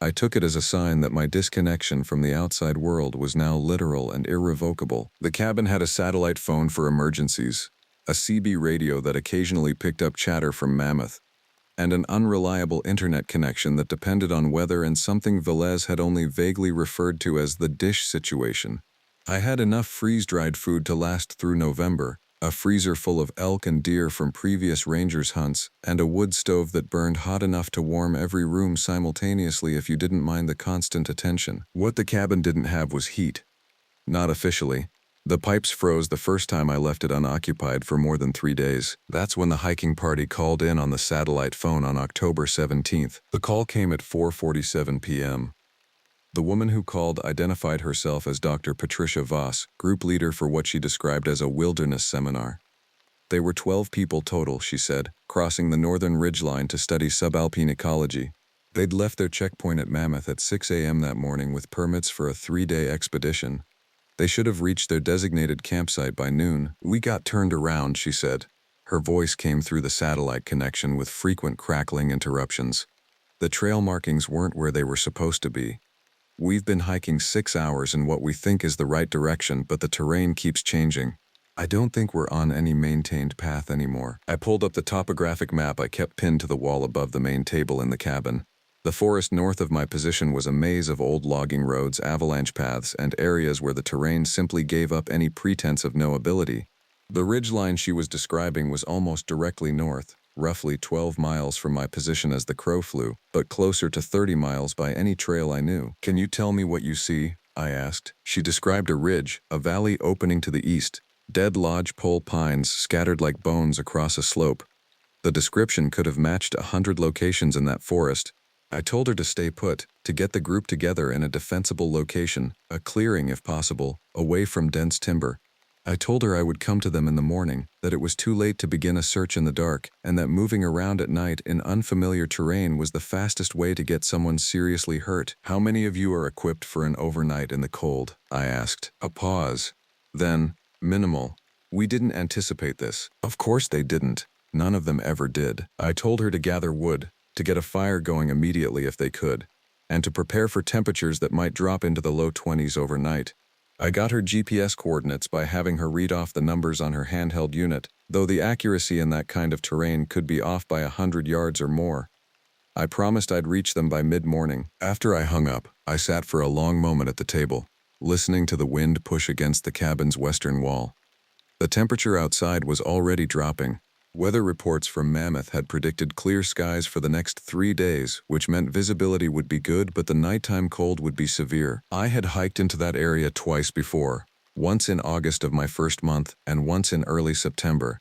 I took it as a sign that my disconnection from the outside world was now literal and irrevocable. The cabin had a satellite phone for emergencies, a CB radio that occasionally picked up chatter from Mammoth, and an unreliable internet connection that depended on weather and something Velez had only vaguely referred to as the dish situation. I had enough freeze-dried food to last through November, a freezer full of elk and deer from previous rangers' hunts, and a wood stove that burned hot enough to warm every room simultaneously if you didn't mind the constant attention. What the cabin didn't have was heat. Not officially. The pipes froze the first time I left it unoccupied for more than 3 days. That's when the hiking party called in on the satellite phone on October 17th. The call came at 4:47 p.m. The woman who called identified herself as Dr. Patricia Voss, group leader for what she described as a wilderness seminar. They were 12 people total, she said, crossing the northern ridgeline to study subalpine ecology. They'd left their checkpoint at Mammoth at 6 a.m. that morning with permits for a 3-day expedition. They should have reached their designated campsite by noon. We got turned around, she said. Her voice came through the satellite connection with frequent crackling interruptions. The trail markings weren't where they were supposed to be. We've been hiking 6 hours in what we think is the right direction, but the terrain keeps changing. I don't think we're on any maintained path anymore. I pulled up the topographic map I kept pinned to the wall above the main table in the cabin. The forest north of my position was a maze of old logging roads, avalanche paths, and areas where the terrain simply gave up any pretense of knowability. The ridgeline she was describing was almost directly north, roughly 12 miles from my position as the crow flew, but closer to 30 miles by any trail I knew. "Can you tell me what you see?" I asked. She described a ridge, a valley opening to the east, dead lodgepole pines scattered like bones across a slope. The description could have matched 100 locations in that forest. I told her to stay put, to get the group together in a defensible location, a clearing if possible, away from dense timber. I told her I would come to them in the morning, that it was too late to begin a search in the dark, and that moving around at night in unfamiliar terrain was the fastest way to get someone seriously hurt. "How many of you are equipped for an overnight in the cold?" I asked. A pause. Then, minimal. "We didn't anticipate this." Of course they didn't. None of them ever did. I told her to gather wood, to get a fire going immediately if they could, and to prepare for temperatures that might drop into the low 20s overnight. I got her GPS coordinates by having her read off the numbers on her handheld unit, though the accuracy in that kind of terrain could be off by 100 yards or more. I promised I'd reach them by mid-morning. After I hung up, I sat for a long moment at the table, listening to the wind push against the cabin's western wall. The temperature outside was already dropping, Weather reports from Mammoth had predicted clear skies for the next 3 days, which meant visibility would be good but the nighttime cold would be severe. I had hiked into that area twice before, once in August of my first month and once in early September.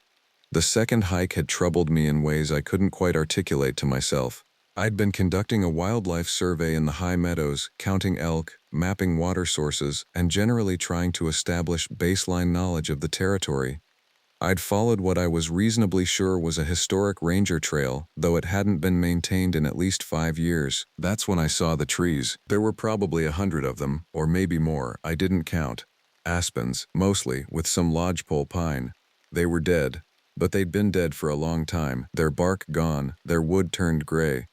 The second hike had troubled me in ways I couldn't quite articulate to myself. I'd been conducting a wildlife survey in the high meadows, counting elk, mapping water sources, and generally trying to establish baseline knowledge of the territory. I'd followed what I was reasonably sure was a historic ranger trail, though it hadn't been maintained in at least 5 years. That's when I saw the trees. There were probably 100 of them, or maybe more, I didn't count. Aspens, mostly, with some lodgepole pine. They were dead, but they'd been dead for a long time, their bark gone, their wood turned gray.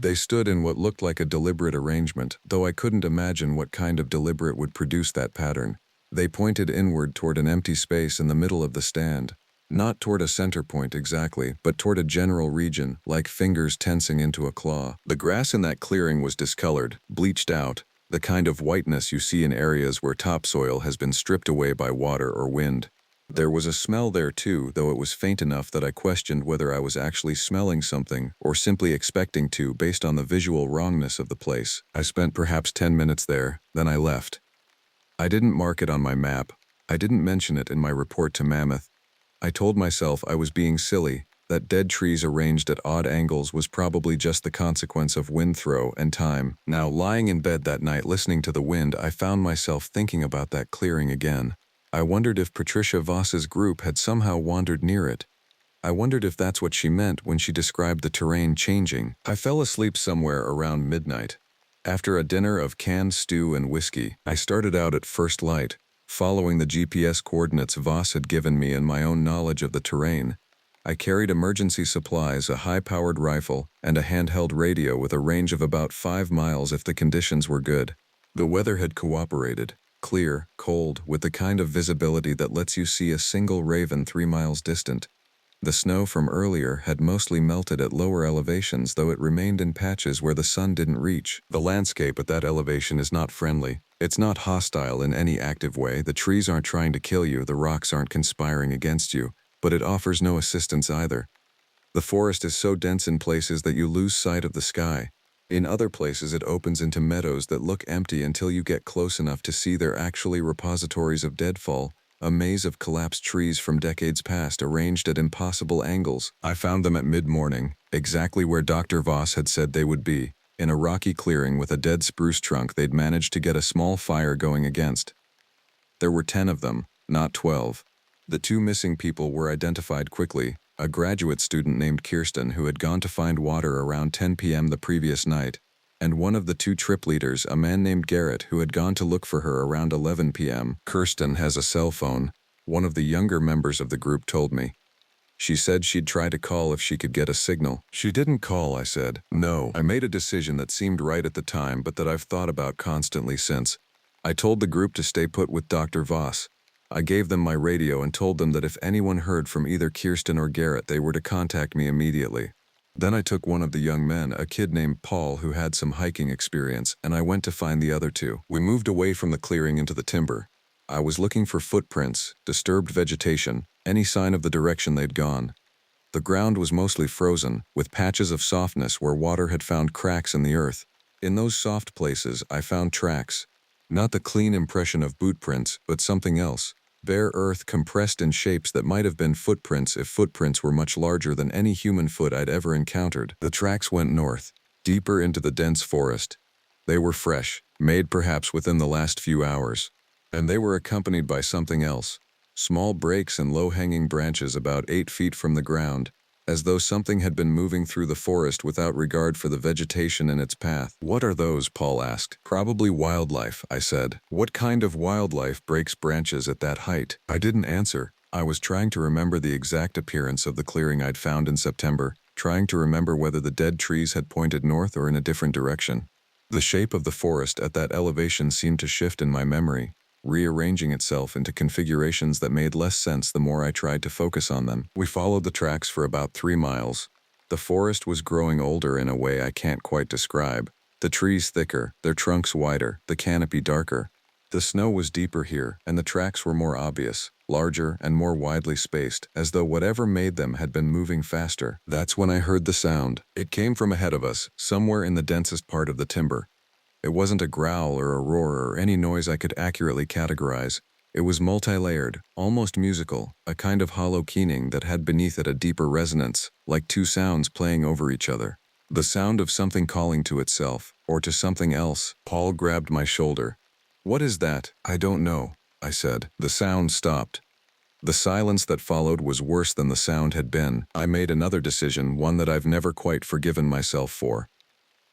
They stood in what looked like a deliberate arrangement, though I couldn't imagine what kind of deliberate would produce that pattern. They pointed inward toward an empty space in the middle of the stand. Not toward a center point exactly, but toward a general region, like fingers tensing into a claw. The grass in that clearing was discolored, bleached out, the kind of whiteness you see in areas where topsoil has been stripped away by water or wind. There was a smell there too, though it was faint enough that I questioned whether I was actually smelling something or simply expecting to based on the visual wrongness of the place. I spent perhaps 10 minutes there, then I left. I didn't mark it on my map. I didn't mention it in my report to Mammoth. I told myself I was being silly, that dead trees arranged at odd angles was probably just the consequence of wind throw and time. Now, lying in bed that night listening to the wind, I found myself thinking about that clearing again. I wondered if Patricia Voss's group had somehow wandered near it. I wondered if that's what she meant when she described the terrain changing. I fell asleep somewhere around midnight. After a dinner of canned stew and whiskey, I started out at first light, following the GPS coordinates Voss had given me and my own knowledge of the terrain. I carried emergency supplies, a high-powered rifle, and a handheld radio with a range of about 5 miles if the conditions were good. The weather had cooperated. Clear, cold, with the kind of visibility that lets you see a single raven 3 miles distant. The snow from earlier had mostly melted at lower elevations, though it remained in patches where the sun didn't reach. The landscape at that elevation is not friendly. It's not hostile in any active way. The trees aren't trying to kill you, the rocks aren't conspiring against you, but it offers no assistance either. The forest is so dense in places that you lose sight of the sky. In other places it opens into meadows that look empty until you get close enough to see they're actually repositories of deadfall, a maze of collapsed trees from decades past arranged at impossible angles. I found them at mid-morning, exactly where Dr. Voss had said they would be, in a rocky clearing with a dead spruce trunk they'd managed to get a small fire going against. There were 10 of them, not 12. The 2 missing people were identified quickly, a graduate student named Kirsten who had gone to find water around 10 p.m. the previous night, and one of the 2 trip leaders, a man named Garrett, who had gone to look for her around 11 p.m. Kirsten has a cell phone, one of the younger members of the group told me. She said she'd try to call if she could get a signal. She didn't call, I said. No. I made a decision that seemed right at the time, but that I've thought about constantly since. I told the group to stay put with Dr. Voss. I gave them my radio and told them that if anyone heard from either Kirsten or Garrett, they were to contact me immediately. Then I took one of the young men, a kid named Paul who had some hiking experience, and I went to find the other 2. We moved away from the clearing into the timber. I was looking for footprints, disturbed vegetation, any sign of the direction they'd gone. The ground was mostly frozen, with patches of softness where water had found cracks in the earth. In those soft places, I found tracks. Not the clean impression of boot prints, but something else. Bare earth compressed in shapes that might have been footprints if footprints were much larger than any human foot I'd ever encountered. The tracks went north, deeper into the dense forest. They were fresh, made perhaps within the last few hours. And they were accompanied by something else. Small breaks and low-hanging branches about 8 feet from the ground, as though something had been moving through the forest without regard for the vegetation in its path. What are those? Paul asked. Probably wildlife, I said. What kind of wildlife breaks branches at that height? I didn't answer. I was trying to remember the exact appearance of the clearing I'd found in September, trying to remember whether the dead trees had pointed north or in a different direction. The shape of the forest at that elevation seemed to shift in my memory, rearranging itself into configurations that made less sense the more I tried to focus on them. We followed the tracks for about 3 miles. The forest was growing older in a way I can't quite describe. The trees thicker, their trunks wider, the canopy darker. The snow was deeper here, and the tracks were more obvious, larger and more widely spaced, as though whatever made them had been moving faster. That's when I heard the sound. It came from ahead of us, somewhere in the densest part of the timber. It wasn't a growl or a roar or any noise I could accurately categorize. It was multi-layered, almost musical, a kind of hollow keening that had beneath it a deeper resonance, like two sounds playing over each other. The sound of something calling to itself, or to something else. Paul grabbed my shoulder. "What is that?" "I don't know," I said. The sound stopped. The silence that followed was worse than the sound had been. I made another decision, one that I've never quite forgiven myself for.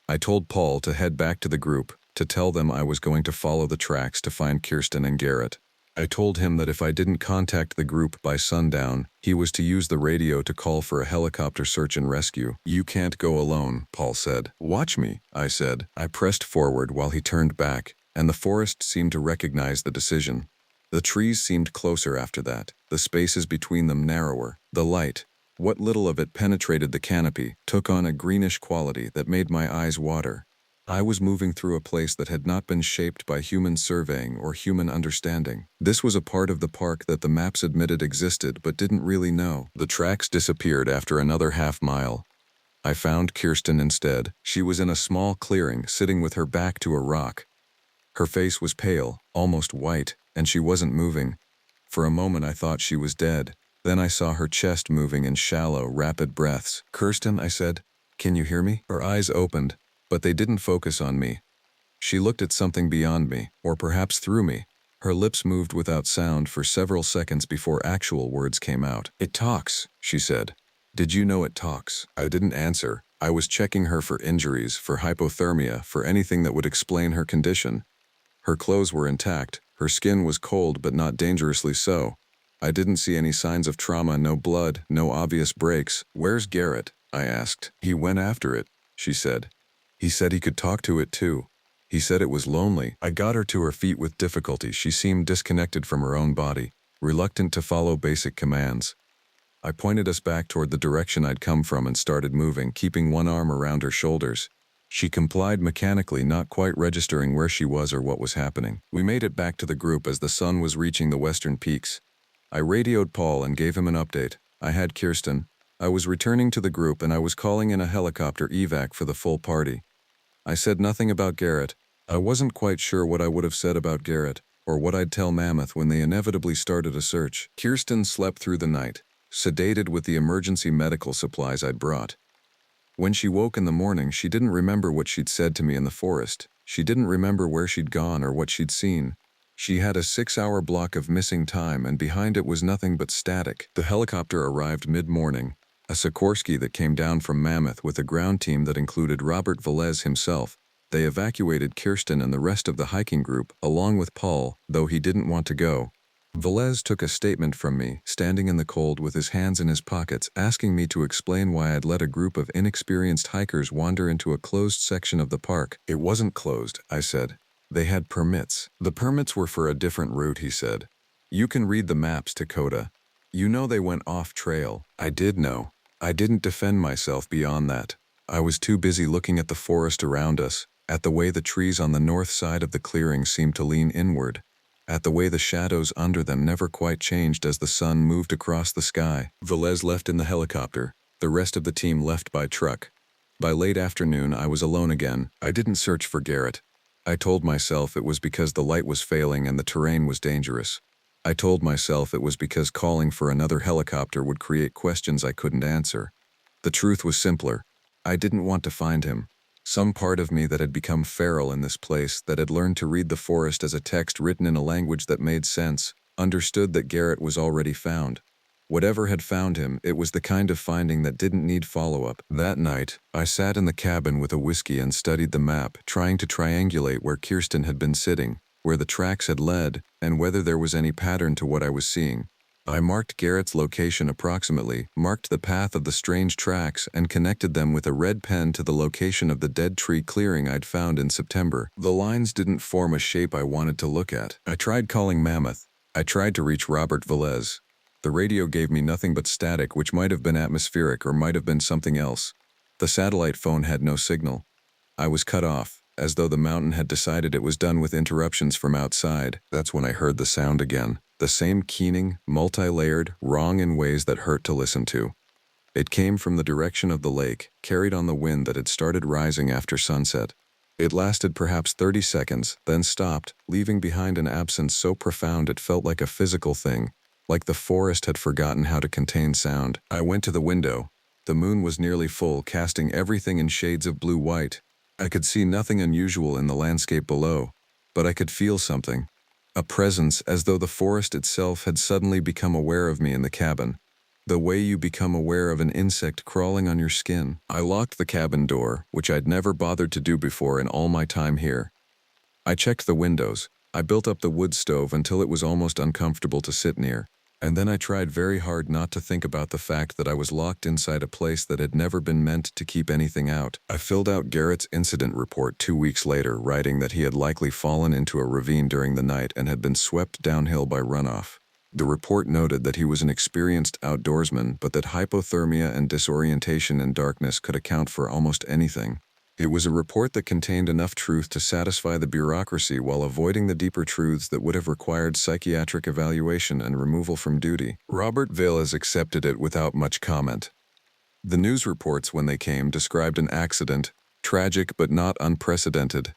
I told Paul to head back to the group, to tell them I was going to follow the tracks to find Kirsten and Garrett. I told him that if I didn't contact the group by sundown, he was to use the radio to call for a helicopter search and rescue. "You can't go alone," Paul said. "Watch me," I said. I pressed forward while he turned back, and the forest seemed to recognize the decision. The trees seemed closer after that, the spaces between them narrower. The light, what little of it penetrated the canopy, took on a greenish quality that made my eyes water. I was moving through a place that had not been shaped by human surveying or human understanding. This was a part of the park that the maps admitted existed but didn't really know. The tracks disappeared after another half-mile. I found Kirsten instead. She was in a small clearing, sitting with her back to a rock. Her face was pale, almost white, and she wasn't moving. For a moment I thought she was dead. Then I saw her chest moving in shallow, rapid breaths. "Kirsten," I said, "can you hear me?" Her eyes opened, but they didn't focus on me. She looked at something beyond me, or perhaps through me. Her lips moved without sound for several seconds before actual words came out. "It talks," she said. "Did you know it talks?" I didn't answer. I was checking her for injuries, for hypothermia, for anything that would explain her condition. Her clothes were intact. Her skin was cold but not dangerously so. I didn't see any signs of trauma, no blood, no obvious breaks. "Where's Garrett?" I asked. "He went after it," she said. "He said he could talk to it too. He said it was lonely." I got her to her feet with difficulty. She seemed disconnected from her own body, reluctant to follow basic commands. I pointed us back toward the direction I'd come from and started moving, keeping one arm around her shoulders. She complied mechanically, not quite registering where she was or what was happening. We made it back to the group as the sun was reaching the western peaks. I radioed Paul and gave him an update. I had Kirsten. I was returning to the group and I was calling in a helicopter evac for the full party. I said nothing about Garrett. I wasn't quite sure what I would have said about Garrett, or what I'd tell Mammoth when they inevitably started a search. Kirsten slept through the night, sedated with the emergency medical supplies I'd brought. When she woke in the morning, she didn't remember what she'd said to me in the forest. She didn't remember where she'd gone or what she'd seen. She had a 6-hour block of missing time, and behind it was nothing but static. The helicopter arrived mid-morning, a Sikorsky that came down from Mammoth with a ground team that included Robert Velez himself. They evacuated Kirsten and the rest of the hiking group, along with Paul, though he didn't want to go. Velez took a statement from me, standing in the cold with his hands in his pockets, asking me to explain why I'd let a group of inexperienced hikers wander into a closed section of the park. "It wasn't closed," I said. "They had permits." "The permits were for a different route," he said. "You can read the maps to Kota. You know they went off-trail." I did know. I didn't defend myself beyond that. I was too busy looking at the forest around us, at the way the trees on the north side of the clearing seemed to lean inward, at the way the shadows under them never quite changed as the sun moved across the sky. Velez left in the helicopter. The rest of the team left by truck. By late afternoon, I was alone again. I didn't search for Garrett. I told myself it was because the light was failing and the terrain was dangerous. I told myself it was because calling for another helicopter would create questions I couldn't answer. The truth was simpler. I didn't want to find him. Some part of me that had become feral in this place, that had learned to read the forest as a text written in a language that made sense, understood that Garrett was already found. Whatever had found him, it was the kind of finding that didn't need follow-up. That night, I sat in the cabin with a whiskey and studied the map, trying to triangulate where Kirsten had been sitting, where the tracks had led, and whether there was any pattern to what I was seeing. I marked Garrett's location approximately, marked the path of the strange tracks, and connected them with a red pen to the location of the dead tree clearing I'd found in September. The lines didn't form a shape I wanted to look at. I tried calling Mammoth. I tried to reach Robert Velez. The radio gave me nothing but static, which might have been atmospheric or might have been something else. The satellite phone had no signal. I was cut off, as though the mountain had decided it was done with interruptions from outside. That's when I heard the sound again. The same keening, multi-layered, wrong in ways that hurt to listen to. It came from the direction of the lake, carried on the wind that had started rising after sunset. It lasted perhaps 30 seconds, then stopped, leaving behind an absence so profound it felt like a physical thing, like the forest had forgotten how to contain sound. I went to the window. The moon was nearly full, casting everything in shades of blue-white. I could see nothing unusual in the landscape below, but I could feel something. A presence, as though the forest itself had suddenly become aware of me in the cabin. The way you become aware of an insect crawling on your skin. I locked the cabin door, which I'd never bothered to do before in all my time here. I checked the windows. I built up the wood stove until it was almost uncomfortable to sit near. And then I tried very hard not to think about the fact that I was locked inside a place that had never been meant to keep anything out. I filled out Garrett's incident report 2 weeks later, writing that he had likely fallen into a ravine during the night and had been swept downhill by runoff. The report noted that he was an experienced outdoorsman, but that hypothermia and disorientation in darkness could account for almost anything. It was a report that contained enough truth to satisfy the bureaucracy while avoiding the deeper truths that would have required psychiatric evaluation and removal from duty. Robert Vales accepted it without much comment. The news reports, when they came, described an accident, tragic but not unprecedented.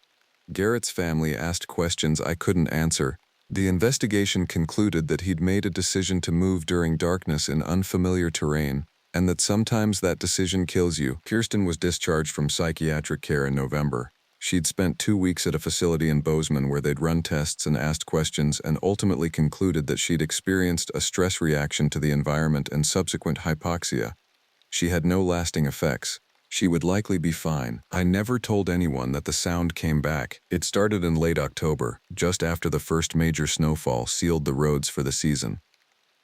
Garrett's family asked questions I couldn't answer. The investigation concluded that he'd made a decision to move during darkness in unfamiliar terrain, and that sometimes that decision kills you. Kirsten was discharged from psychiatric care in November. She'd spent 2 weeks at a facility in Bozeman where they'd run tests and asked questions and ultimately concluded that she'd experienced a stress reaction to the environment and subsequent hypoxia. She had no lasting effects. She would likely be fine. I never told anyone that the sound came back. It started in late October, just after the first major snowfall sealed the roads for the season.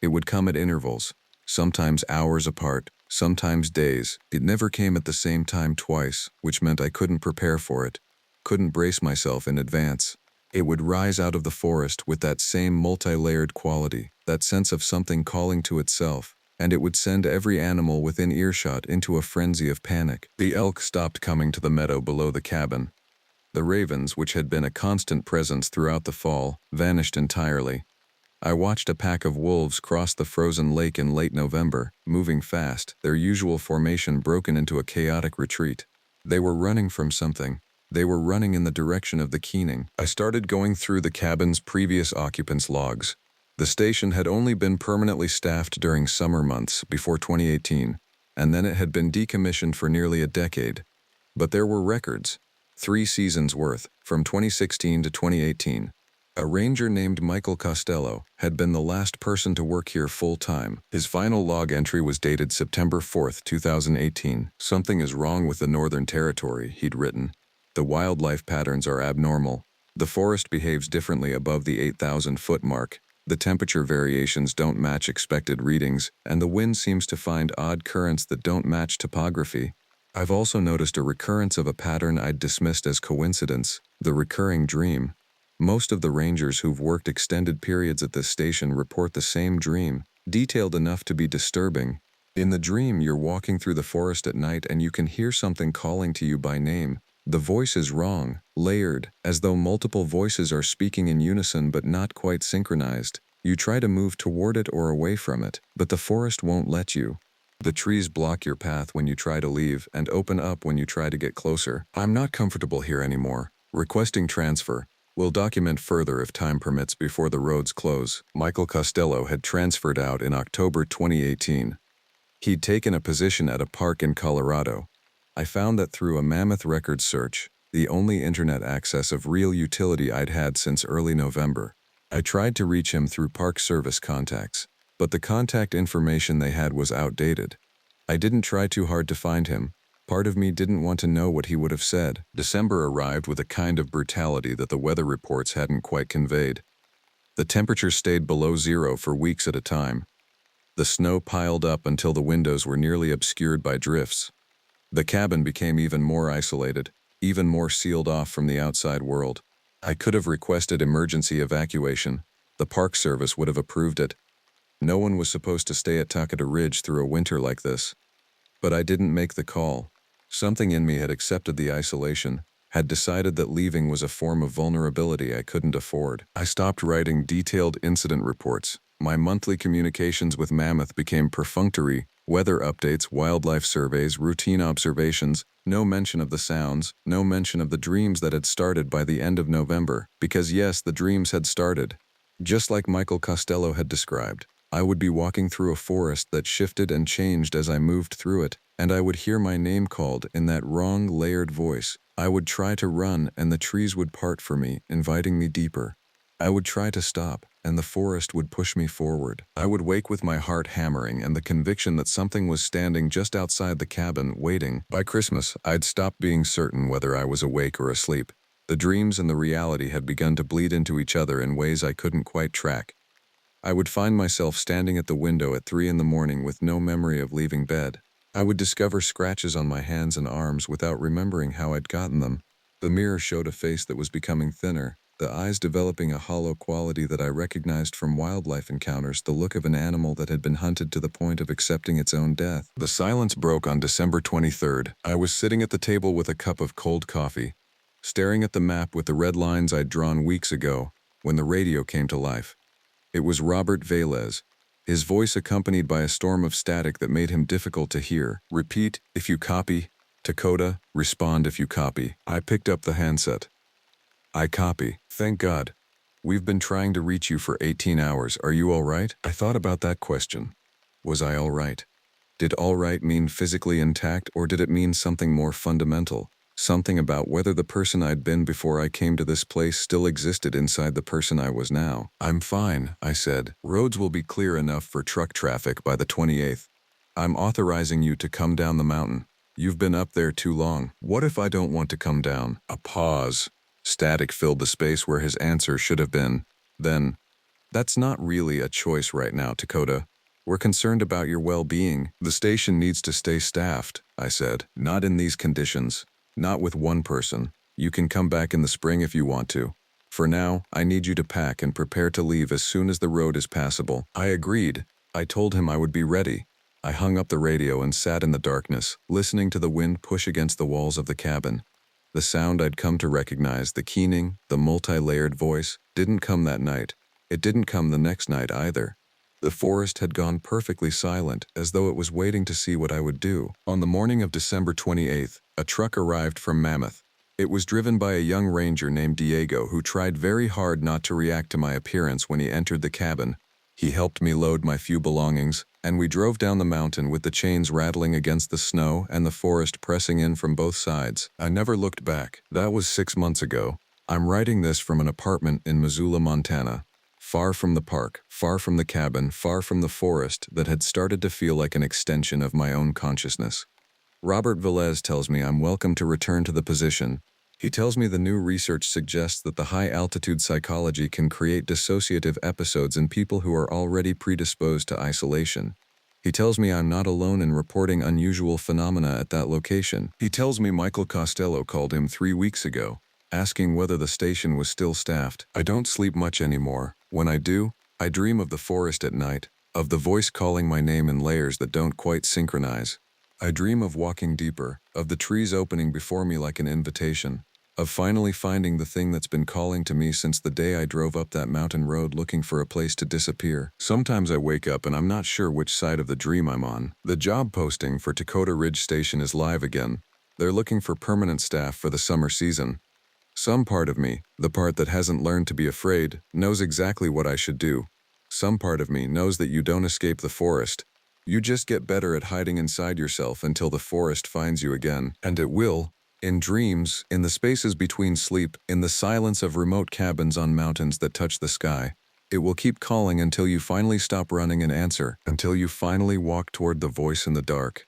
It would come at intervals, sometimes hours apart, sometimes days. It never came at the same time twice, which meant I couldn't prepare for it, couldn't brace myself in advance. It would rise out of the forest with that same multi-layered quality, that sense of something calling to itself, and it would send every animal within earshot into a frenzy of panic. The elk stopped coming to the meadow below the cabin. The ravens, which had been a constant presence throughout the fall, vanished entirely. I watched a pack of wolves cross the frozen lake in late November, moving fast, their usual formation broken into a chaotic retreat. They were running from something. They were running in the direction of the keening. I started going through the cabin's previous occupants' logs. The station had only been permanently staffed during summer months before 2018, and then it had been decommissioned for nearly a decade. But there were records, 3 seasons worth, from 2016 to 2018. A ranger named Michael Costello had been the last person to work here full-time. His final log entry was dated September 4, 2018. "Something is wrong with the Northern Territory," he'd written. "The wildlife patterns are abnormal. The forest behaves differently above the 8,000-foot mark. The temperature variations don't match expected readings, and the wind seems to find odd currents that don't match topography. I've also noticed a recurrence of a pattern I'd dismissed as coincidence, the recurring dream. Most of the rangers who've worked extended periods at this station report the same dream, detailed enough to be disturbing. In the dream, you're walking through the forest at night and you can hear something calling to you by name. The voice is wrong, layered, as though multiple voices are speaking in unison but not quite synchronized. You try to move toward it or away from it, but the forest won't let you. The trees block your path when you try to leave and open up when you try to get closer. I'm not comfortable here anymore. Requesting transfer. We'll document further if time permits before the roads close." Michael Costello had transferred out in October 2018. He'd taken a position at a park in Colorado. I found that through a mammoth records search, the only internet access of real utility I'd had since early November. I tried to reach him through Park Service contacts, but the contact information they had was outdated. I didn't try too hard to find him. Part of me didn't want to know what he would have said. December arrived with a kind of brutality that the weather reports hadn't quite conveyed. The temperature stayed below zero for weeks at a time. The snow piled up until the windows were nearly obscured by drifts. The cabin became even more isolated, even more sealed off from the outside world. I could have requested emergency evacuation. The Park Service would have approved it. No one was supposed to stay at Takata Ridge through a winter like this. But I didn't make the call. Something in me had accepted the isolation. had decided that leaving was a form of vulnerability I couldn't afford. I stopped writing detailed incident reports. My monthly communications with Mammoth became perfunctory: weather updates, wildlife surveys, routine observations, no mention of the sounds, no mention of the dreams that had started by the end of November. Because yes, the dreams had started. Just like Michael Costello had described, I would be walking through a forest that shifted and changed as I moved through it, and I would hear my name called in that wrong, layered voice. I would try to run, and the trees would part for me, inviting me deeper. I would try to stop, and the forest would push me forward. I would wake with my heart hammering and the conviction that something was standing just outside the cabin, waiting. By Christmas, I'd stopped being certain whether I was awake or asleep. The dreams and the reality had begun to bleed into each other in ways I couldn't quite track. I would find myself standing at the window at 3 in the morning with no memory of leaving bed. I would discover scratches on my hands and arms without remembering how I'd gotten them. The mirror showed a face that was becoming thinner, the eyes developing a hollow quality that I recognized from wildlife encounters, the look of an animal that had been hunted to the point of accepting its own death. The silence broke on December 23rd. I was sitting at the table with a cup of cold coffee, staring at the map with the red lines I'd drawn weeks ago, when the radio came to life. It was Robert Velez, his voice accompanied by a storm of static that made him difficult to hear. Repeat if you copy. To Kota, respond if you copy. I picked up the handset. I copy. Thank God. We've been trying to reach you for 18 hours. Are you all right? I thought about that question. Was I all right? Did all right mean physically intact, or did it mean something more fundamental? Something about whether the person I'd been before I came to this place still existed inside the person I was now. I'm fine, I said. Roads will be clear enough for truck traffic by the 28th. I'm authorizing you to come down the mountain. You've been up there too long. What if I don't want to come down? A pause. Static filled the space where his answer should have been. Then, that's not really a choice right now, Kota. We're concerned about your well-being. The station needs to stay staffed, I said. Not in these conditions. Not with one person. You can come back in the spring if you want to. For now, I need you to pack and prepare to leave as soon as the road is passable. I agreed. I told him I would be ready. I hung up the radio and sat in the darkness, listening to the wind push against the walls of the cabin. The sound I'd come to recognize, the keening, the multi-layered voice, didn't come that night. It didn't come the next night either. The forest had gone perfectly silent, as though it was waiting to see what I would do. On the morning of December 28th, a truck arrived from Mammoth. It was driven by a young ranger named Diego who tried very hard not to react to my appearance when he entered the cabin. He helped me load my few belongings, and we drove down the mountain with the chains rattling against the snow and the forest pressing in from both sides. I never looked back. That was 6 months ago. I'm writing this from an apartment in Missoula, Montana. Far from the park, far from the cabin, far from the forest that had started to feel like an extension of my own consciousness. Robert Velez tells me I'm welcome to return to the position. He tells me the new research suggests that the high-altitude psychology can create dissociative episodes in people who are already predisposed to isolation. He tells me I'm not alone in reporting unusual phenomena at that location. He tells me Michael Costello called him 3 weeks ago, asking whether the station was still staffed. I don't sleep much anymore. When I do, I dream of the forest at night, of the voice calling my name in layers that don't quite synchronize. I dream of walking deeper, of the trees opening before me like an invitation, of finally finding the thing that's been calling to me since the day I drove up that mountain road looking for a place to disappear. Sometimes I wake up and I'm not sure which side of the dream I'm on. The job posting for Kota Ridge Station is live again. They're looking for permanent staff for the summer season. Some part of me, the part that hasn't learned to be afraid, knows exactly what I should do. Some part of me knows that you don't escape the forest. You just get better at hiding inside yourself until the forest finds you again. And it will. In dreams, in the spaces between sleep, in the silence of remote cabins on mountains that touch the sky. It will keep calling until you finally stop running and answer, until you finally walk toward the voice in the dark.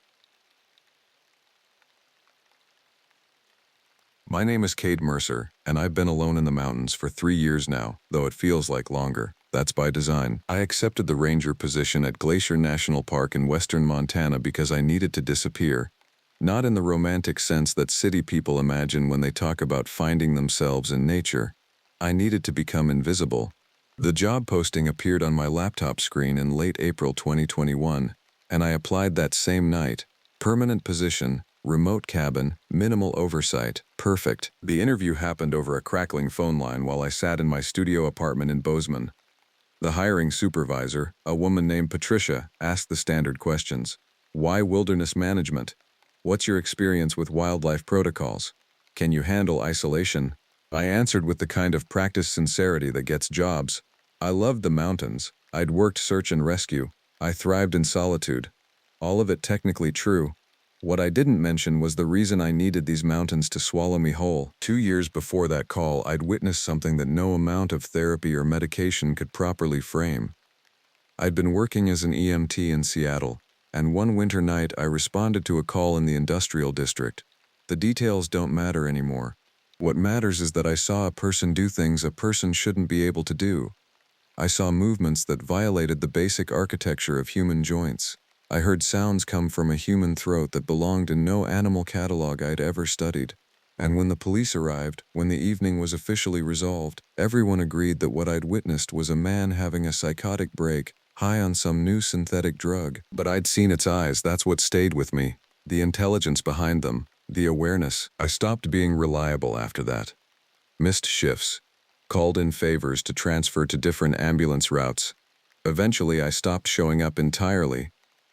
My name is Cade Mercer, and I've been alone in the mountains for 3 years now, though it feels like longer. That's by design. I accepted the ranger position at Glacier National Park in western Montana because I needed to disappear. Not in the romantic sense that city people imagine when they talk about finding themselves in nature. I needed to become invisible. The job posting appeared on my laptop screen in late April 2021, and I applied that same night. Permanent position, Remote cabin, minimal oversight, perfect. The interview happened over a crackling phone line while I sat in my studio apartment in Bozeman. The hiring supervisor, a woman named Patricia, asked the standard questions. Why wilderness management? What's your experience with wildlife protocols? Can you handle isolation? I answered with the kind of practiced sincerity that gets jobs. I loved the mountains. I'd worked search and rescue. I thrived in solitude. All of it technically true. What I didn't mention was the reason I needed these mountains to swallow me whole. 2 years before that call, I'd witnessed something that no amount of therapy or medication could properly frame. I'd been working as an EMT in Seattle, and one winter night I responded to a call in the industrial district. The details don't matter anymore. What matters is that I saw a person do things a person shouldn't be able to do. I saw movements that violated the basic architecture of human joints. I heard sounds come from a human throat that belonged in no animal catalog I'd ever studied. And when the police arrived, when the evening was officially resolved, everyone agreed that what I'd witnessed was a man having a psychotic break, high on some new synthetic drug. But I'd seen its eyes, that's what stayed with me. The intelligence behind them, the awareness. I stopped being reliable after that. Missed shifts. Called in favors to transfer to different ambulance routes. Eventually I stopped showing up entirely.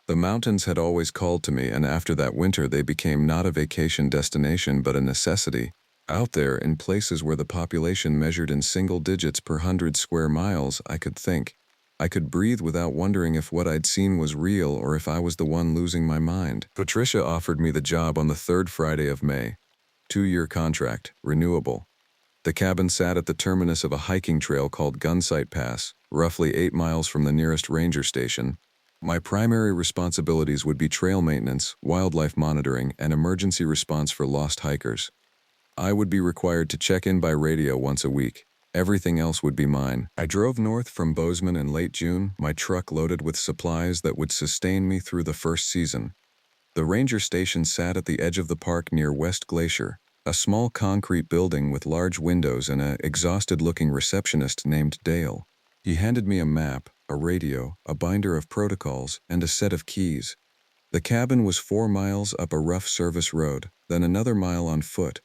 The mountains had always called to me, and after that winter they became not a vacation destination but a necessity. Out there, in places where the population measured in single digits per 100 square miles, I could think. I could breathe without wondering if what I'd seen was real or if I was the one losing my mind. Patricia offered me the job on the 3rd Friday of May. 2-year contract, renewable. The cabin sat at the terminus of a hiking trail called Gunsight Pass, roughly 8 miles from the nearest ranger station. My primary responsibilities would be trail maintenance, wildlife monitoring, and emergency response for lost hikers. I would be required to check in by radio once a week. Everything else would be mine. I drove north from Bozeman in late June, my truck loaded with supplies that would sustain me through the first season. The ranger station sat at the edge of the park near West Glacier, a small concrete building with large windows and an exhausted-looking receptionist named Dale. He handed me a map, a radio, a binder of protocols, and a set of keys. The cabin was 4 miles up a rough service road, then another mile on foot.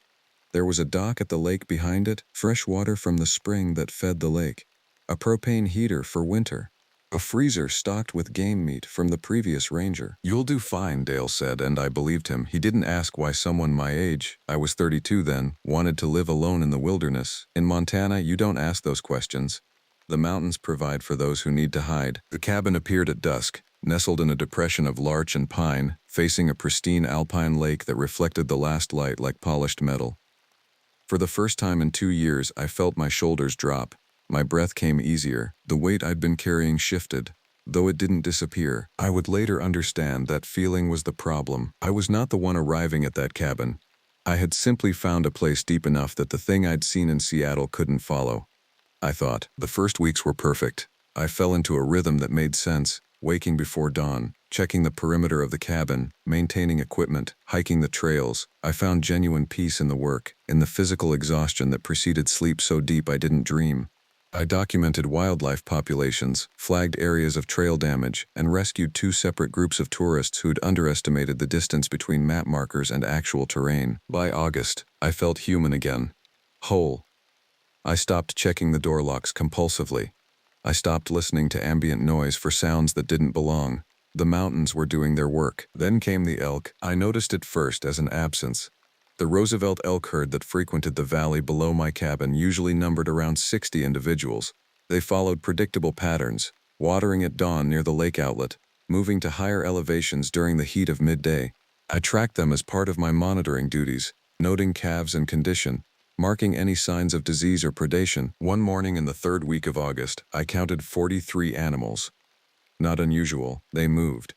There was a dock at the lake behind it, fresh water from the spring that fed the lake, a propane heater for winter, a freezer stocked with game meat from the previous ranger. "You'll do fine," Dale said, and I believed him. He didn't ask why someone my age, I was 32 then, wanted to live alone in the wilderness. In Montana, you don't ask those questions. The mountains provide for those who need to hide. The cabin appeared at dusk, nestled in a depression of larch and pine, facing a pristine alpine lake that reflected the last light like polished metal. For the first time in 2 years, I felt my shoulders drop. My breath came easier. The weight I'd been carrying shifted, though it didn't disappear. I would later understand that feeling was the problem. I was not the one arriving at that cabin. I had simply found a place deep enough that the thing I'd seen in Seattle couldn't follow. I thought. The first weeks were perfect. I fell into a rhythm that made sense, waking before dawn, checking the perimeter of the cabin, maintaining equipment, hiking the trails. I found genuine peace in the work, in the physical exhaustion that preceded sleep so deep I didn't dream. I documented wildlife populations, flagged areas of trail damage, and rescued 2 separate groups of tourists who'd underestimated the distance between map markers and actual terrain. By August, I felt human again. Whole. I stopped checking the door locks compulsively. I stopped listening to ambient noise for sounds that didn't belong. The mountains were doing their work. Then came the elk. I noticed it first as an absence. The Roosevelt elk herd that frequented the valley below my cabin usually numbered around 60 individuals. They followed predictable patterns, watering at dawn near the lake outlet, moving to higher elevations during the heat of midday. I tracked them as part of my monitoring duties, noting calves and condition, marking any signs of disease or predation. One morning in the 3rd week of August, I counted 43 animals. Not unusual, they moved.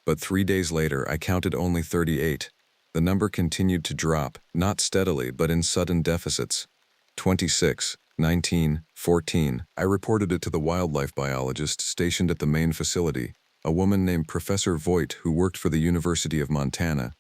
But 3 days later, I counted only 38. The number continued to drop, not steadily but in sudden deficits. 26, 19, 14. I reported it to the wildlife biologist stationed at the main facility, a woman named Professor Voigt who worked for the University of Montana.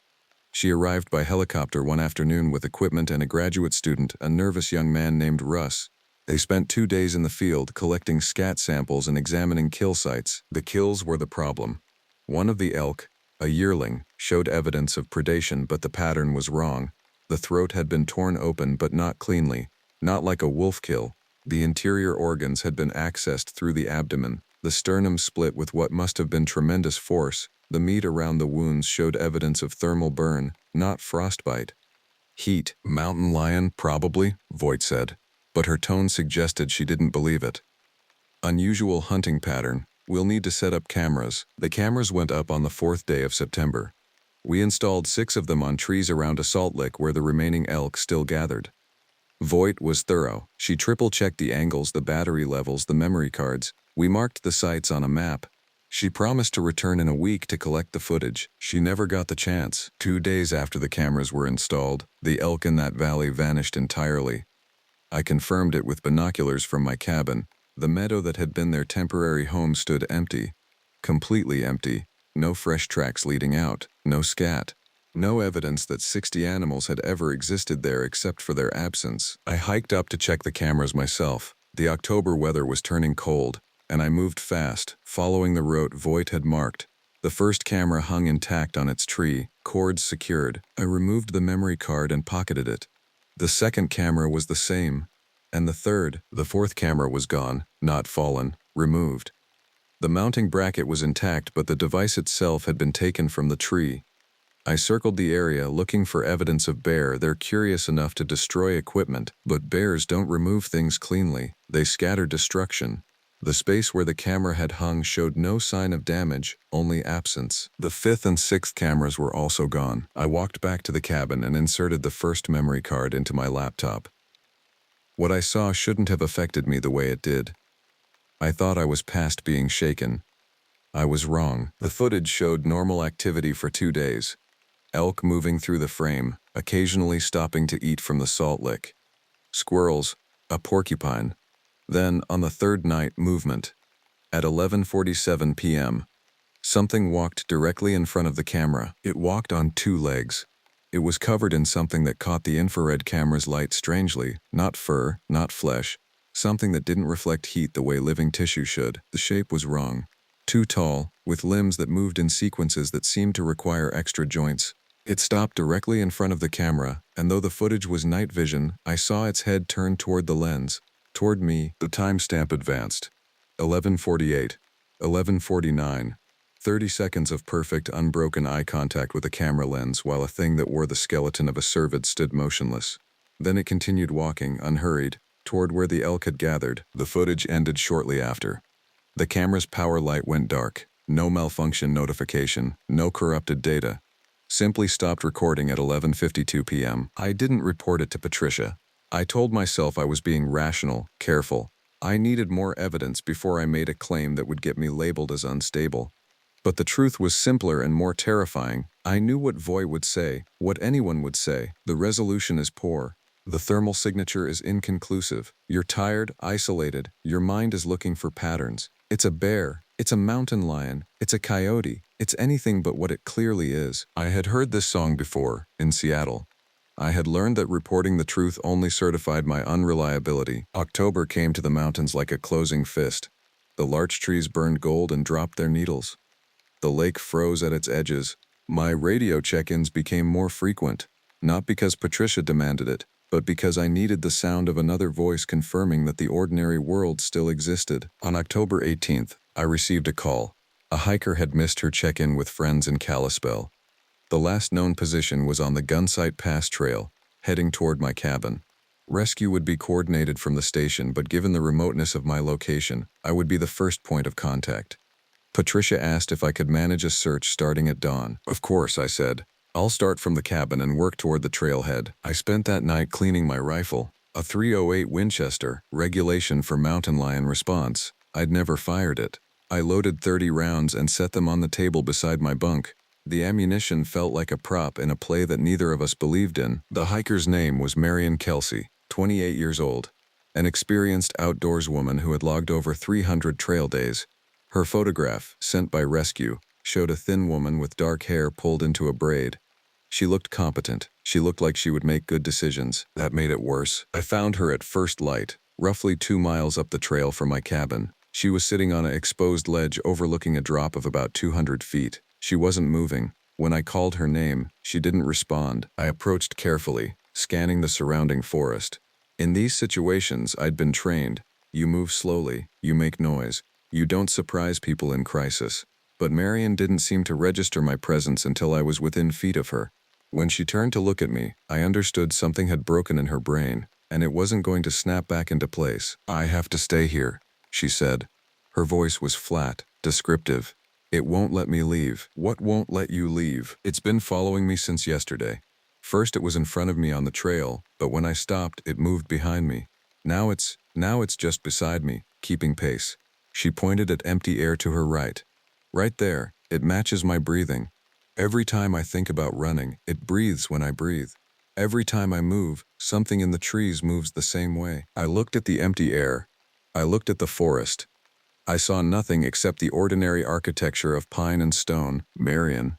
She arrived by helicopter one afternoon with equipment and a graduate student, a nervous young man named Russ. They spent 2 days in the field collecting scat samples and examining kill sites. The kills were the problem. One of the elk, A yearling, showed evidence of predation, but the pattern was wrong. The throat had been torn open but not cleanly, not like a wolf kill. The interior organs had been accessed through the abdomen, the sternum split with what must have been tremendous force. The meat around the wounds showed evidence of thermal burn, not frostbite. Heat, mountain lion, probably, Voight said, but her tone suggested she didn't believe it. Unusual hunting pattern. We'll need to set up cameras. The cameras went up on the 4th day of September. We installed 6 of them on trees around a salt lick where the remaining elk still gathered. Voight was thorough. She triple-checked the angles, the battery levels, the memory cards. We marked the sites on a map. She promised to return in a week to collect the footage. She never got the chance. 2 days after the cameras were installed, the elk in that valley vanished entirely. I confirmed it with binoculars from my cabin. The meadow that had been their temporary home stood empty. Completely empty. No fresh tracks leading out. No scat. No evidence that 60 animals had ever existed there except for their absence. I hiked up to check the cameras myself. The October weather was turning cold, and I moved fast, following the route Voight had marked. The first camera hung intact on its tree, cords secured. I removed the memory card and pocketed it. The second camera was the same, and the fourth camera was gone, not fallen, removed. The mounting bracket was intact, but the device itself had been taken from the tree. I circled the area looking for evidence of bear. They're curious enough to destroy equipment, but bears don't remove things cleanly. They scatter destruction. The space where the camera had hung showed no sign of damage, only absence. The 5th and 6th cameras were also gone. I walked back to the cabin and inserted the first memory card into my laptop. What I saw shouldn't have affected me the way it did. I thought I was past being shaken. I was wrong. The footage showed normal activity for 2 days. Elk moving through the frame, occasionally stopping to eat from the salt lick. Squirrels, a porcupine. Then, on the 3rd night, movement. At 11:47 p.m., something walked directly in front of the camera. It walked on 2 legs. It was covered in something that caught the infrared camera's light strangely, not fur, not flesh, something that didn't reflect heat the way living tissue should. The shape was wrong. Too tall, with limbs that moved in sequences that seemed to require extra joints. It stopped directly in front of the camera, and though the footage was night vision, I saw its head turn toward the lens, toward me. The timestamp advanced. 11:48, 11:49. 30 seconds of perfect, unbroken eye contact with a camera lens while a thing that wore the skeleton of a cervid stood motionless. Then it continued walking, unhurried, toward where the elk had gathered. The footage ended shortly after. The camera's power light went dark. No malfunction notification, no corrupted data. Simply stopped recording at 11:52 p.m. I didn't report it to Patricia. I told myself I was being rational, careful. I needed more evidence before I made a claim that would get me labeled as unstable. But the truth was simpler and more terrifying. I knew what Voight would say, what anyone would say. The resolution is poor. The thermal signature is inconclusive. You're tired, isolated. Your mind is looking for patterns. It's a bear. It's a mountain lion. It's a coyote. It's anything but what it clearly is. I had heard this song before, in Seattle. I had learned that reporting the truth only certified my unreliability. October came to the mountains like a closing fist. The larch trees burned gold and dropped their needles. The lake froze at its edges. My radio check-ins became more frequent, not because Patricia demanded it, but because I needed the sound of another voice confirming that the ordinary world still existed. On October 18th, I received a call. A hiker had missed her check-in with friends in Kalispell. The last known position was on the Gunsight Pass Trail, heading toward my cabin. Rescue would be coordinated from the station, but given the remoteness of my location, I would be the first point of contact. Patricia asked if I could manage a search starting at dawn. Of course, I said. I'll start from the cabin and work toward the trailhead. I spent that night cleaning my rifle, a .308 Winchester, regulation for mountain lion response. I'd never fired it. I loaded 30 rounds and set them on the table beside my bunk. The ammunition felt like a prop in a play that neither of us believed in. The hiker's name was Marion Kelsey, 28 years old, an experienced outdoors woman who had logged over 300 trail days. Her photograph, sent by Rescue, showed a thin woman with dark hair pulled into a braid. She looked competent. She looked like she would make good decisions. That made it worse. I found her at first light, roughly 2 miles up the trail from my cabin. She was sitting on an exposed ledge overlooking a drop of about 200 feet. She wasn't moving. When I called her name, she didn't respond. I approached carefully, scanning the surrounding forest. In these situations, I'd been trained. You move slowly, you make noise, you don't surprise people in crisis. But Marion didn't seem to register my presence until I was within feet of her. When she turned to look at me, I understood something had broken in her brain, and it wasn't going to snap back into place. "I have to stay here," she said. Her voice was flat, descriptive. "It won't let me leave." "What won't let you leave?" "It's been following me since yesterday. First it was in front of me on the trail, but when I stopped, it moved behind me. Now it's just beside me, keeping pace." She pointed at empty air to her right. "Right there, it matches my breathing. Every time I think about running, it breathes when I breathe. Every time I move, something in the trees moves the same way." I looked at the empty air. I looked at the forest. I saw nothing except the ordinary architecture of pine and stone. "Marion,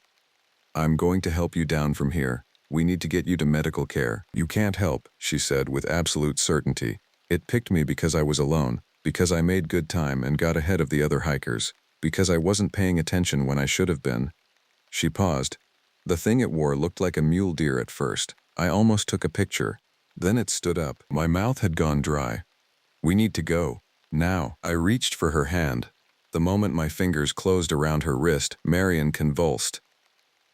I'm going to help you down from here. We need to get you to medical care." "You can't help," she said with absolute certainty. "It picked me because I was alone, because I made good time and got ahead of the other hikers, because I wasn't paying attention when I should have been." She paused. The thing it wore looked like a mule deer at first. I almost took a picture. Then it stood up. My mouth had gone dry. "We need to go. Now." I reached for her hand. The moment my fingers closed around her wrist, Marion convulsed.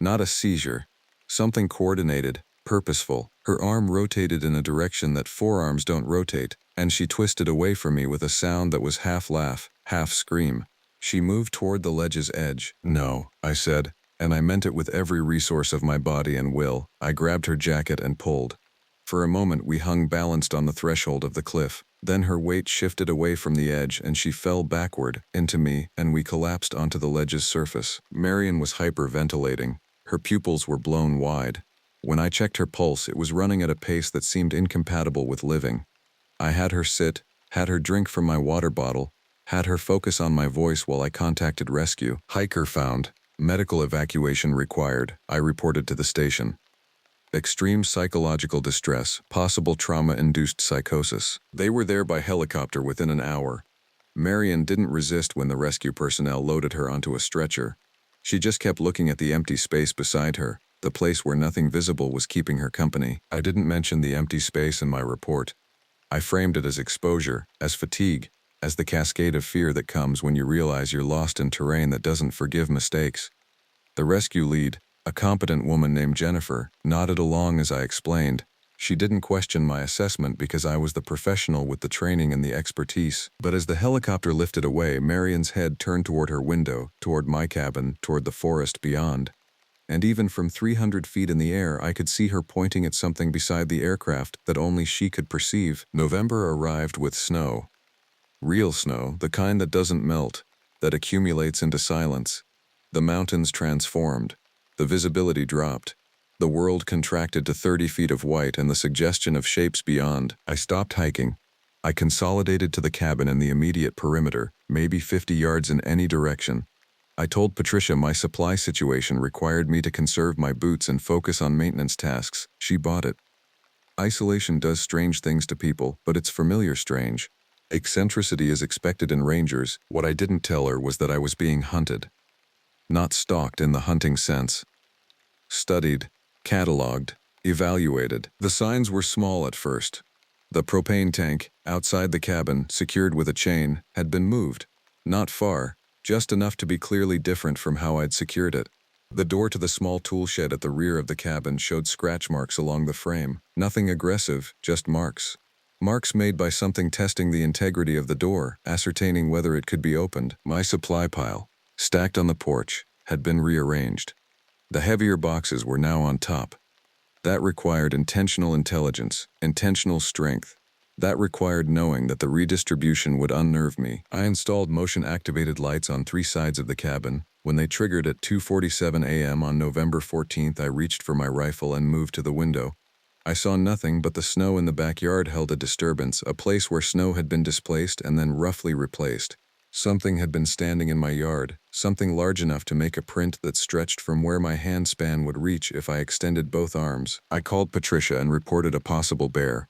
Not a seizure. Something coordinated, purposeful. Her arm rotated in a direction that forearms don't rotate, and she twisted away from me with a sound that was half laugh, half scream. She moved toward the ledge's edge. "No," I said, and I meant it with every resource of my body and will. I grabbed her jacket and pulled. For a moment we hung balanced on the threshold of the cliff. Then her weight shifted away from the edge and she fell backward, into me, and we collapsed onto the ledge's surface. Marion was hyperventilating. Her pupils were blown wide. When I checked her pulse, it was running at a pace that seemed incompatible with living. I had her sit, had her drink from my water bottle, had her focus on my voice while I contacted rescue. "Hiker found. Medical evacuation required," I reported to the station. "Extreme psychological distress, possible trauma-induced psychosis." They were there by helicopter within an hour. Marion didn't resist when the rescue personnel loaded her onto a stretcher. She just kept looking at the empty space beside her, the place where nothing visible was keeping her company. I didn't mention the empty space in my report. I framed it as exposure, as fatigue, as the cascade of fear that comes when you realize you're lost in terrain that doesn't forgive mistakes. The rescue lead, a competent woman named Jennifer, nodded along as I explained. She didn't question my assessment because I was the professional with the training and the expertise. But as the helicopter lifted away, Marion's head turned toward her window, toward my cabin, toward the forest beyond. And even from 300 feet in the air, I could see her pointing at something beside the aircraft that only she could perceive. November arrived with snow. Real snow, the kind that doesn't melt, that accumulates into silence. The mountains transformed. The visibility dropped. The world contracted to 30 feet of white and the suggestion of shapes beyond. I stopped hiking. I consolidated to the cabin in the immediate perimeter, maybe 50 yards in any direction. I told Patricia my supply situation required me to conserve my boots and focus on maintenance tasks. She bought it. Isolation does strange things to people, but it's familiar strange. Eccentricity is expected in rangers. What I didn't tell her was that I was being hunted. Not stalked in the hunting sense. Studied, cataloged, evaluated. The signs were small at first. The propane tank, outside the cabin, secured with a chain, had been moved. Not far, just enough to be clearly different from how I'd secured it. The door to the small tool shed at the rear of the cabin showed scratch marks along the frame. Nothing aggressive, just marks. Marks made by something testing the integrity of the door, ascertaining whether it could be opened. My supply pile, stacked on the porch, had been rearranged. The heavier boxes were now on top. That required intentional intelligence, intentional strength. That required knowing that the redistribution would unnerve me. I installed motion-activated lights on 3 sides of the cabin. When they triggered at 2:47 a.m. on November 14th, I reached for my rifle and moved to the window. I saw nothing, but the snow in the backyard held a disturbance, a place where snow had been displaced and then roughly replaced. Something had been standing in my yard, something large enough to make a print that stretched from where my hand span would reach if I extended both arms. I called Patricia and reported a possible bear.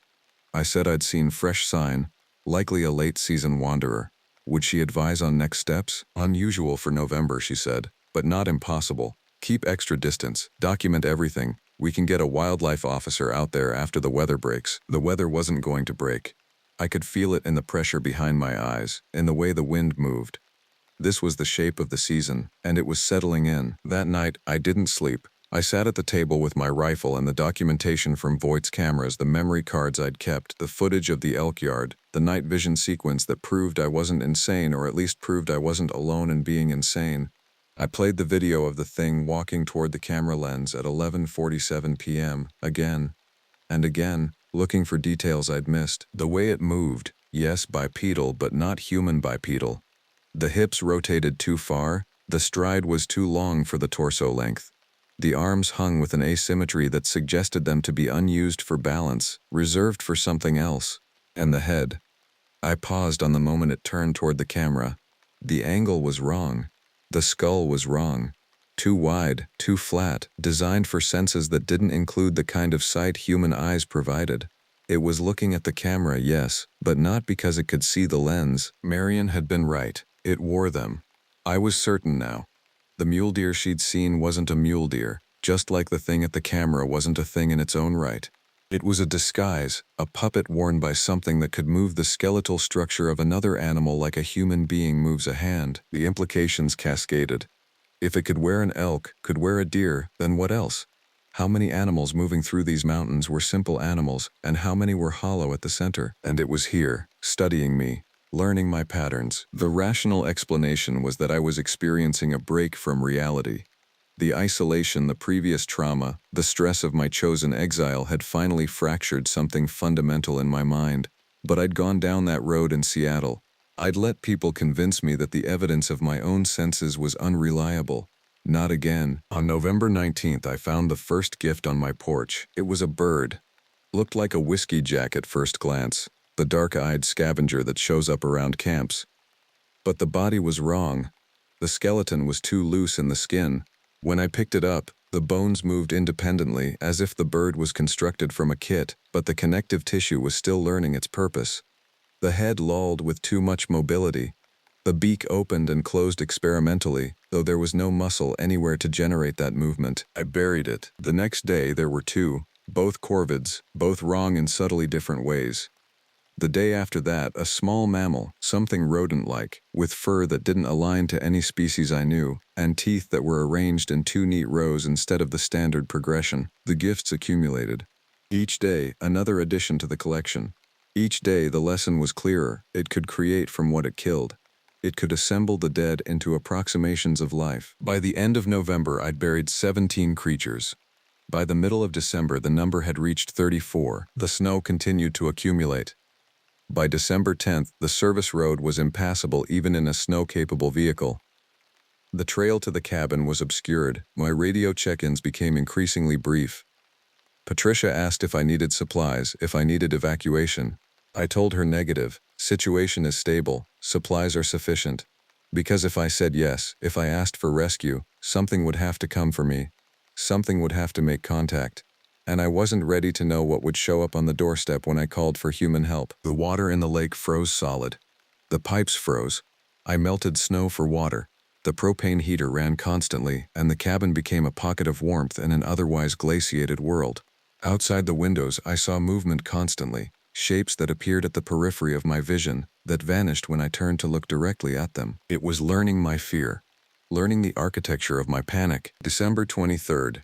I said I'd seen fresh sign, likely a late-season wanderer. Would she advise on next steps? Unusual for November, she said. but not impossible. Keep extra distance, document everything. We can get a wildlife officer out there after the weather breaks. The weather wasn't going to break. I could feel it in the pressure behind my eyes, in the way the wind moved. This was the shape of the season, and it was settling in. That night, I didn't sleep. I sat at the table with my rifle and the documentation from Voight's cameras, the memory cards I'd kept, the footage of the elk yard, the night vision sequence that proved I wasn't insane, or at least proved I wasn't alone in being insane. I played the video of the thing walking toward the camera lens at 11:47 p.m. again and again, looking for details I'd missed. The way it moved, yes, bipedal, but not human bipedal. The hips rotated too far, the stride was too long for the torso length. The arms hung with an asymmetry that suggested them to be unused for balance, reserved for something else. And the head. I paused on the moment it turned toward the camera. The angle was wrong. The skull was wrong. Too wide, too flat, designed for senses that didn't include the kind of sight human eyes provided. It was looking at the camera, yes, but not because it could see the lens. Marion had been right. It wore them. I was certain now. The mule deer she'd seen wasn't a mule deer, just like the thing at the camera wasn't a thing in its own right. It was a disguise, a puppet worn by something that could move the skeletal structure of another animal like a human being moves a hand. The implications cascaded. If it could wear an elk, could wear a deer, then what else? How many animals moving through these mountains were simple animals, and how many were hollow at the center? And it was here, studying me, learning my patterns. The rational explanation was that I was experiencing a break from reality. The isolation, the previous trauma, the stress of my chosen exile had finally fractured something fundamental in my mind. But I'd gone down that road in Seattle. I'd let people convince me that the evidence of my own senses was unreliable. Not again. On November 19th, I found the first gift on my porch. It was a bird. Looked like a whiskey jack at first glance. The dark-eyed scavenger that shows up around camps. But the body was wrong. The skeleton was too loose in the skin. When I picked it up, the bones moved independently, as if the bird was constructed from a kit, but the connective tissue was still learning its purpose. The head lolled with too much mobility. The beak opened and closed experimentally, though there was no muscle anywhere to generate that movement. I buried it. The next day there were two, both corvids, both wrong in subtly different ways. The day after that, a small mammal, something rodent-like, with fur that didn't align to any species I knew, and teeth that were arranged in two neat rows instead of the standard progression. The gifts accumulated. Each day, another addition to the collection. Each day, the lesson was clearer. It could create from what it killed. It could assemble the dead into approximations of life. By the end of November, I'd buried 17 creatures. By the middle of December, the number had reached 34. The snow continued to accumulate. By December 10th, the service road was impassable even in a snow-capable vehicle. The trail to the cabin was obscured. My radio check-ins became increasingly brief. Patricia asked if I needed supplies, if I needed evacuation. I told her negative. Situation is stable. Supplies are sufficient. Because if I said yes, if I asked for rescue, something would have to come for me. Something would have to make contact. And I wasn't ready to know what would show up on the doorstep when I called for human help. The water in the lake froze solid. The pipes froze. I melted snow for water. The propane heater ran constantly, and the cabin became a pocket of warmth in an otherwise glaciated world. Outside the windows, I saw movement constantly, shapes that appeared at the periphery of my vision, that vanished when I turned to look directly at them. It was learning my fear, learning the architecture of my panic. December 23rd.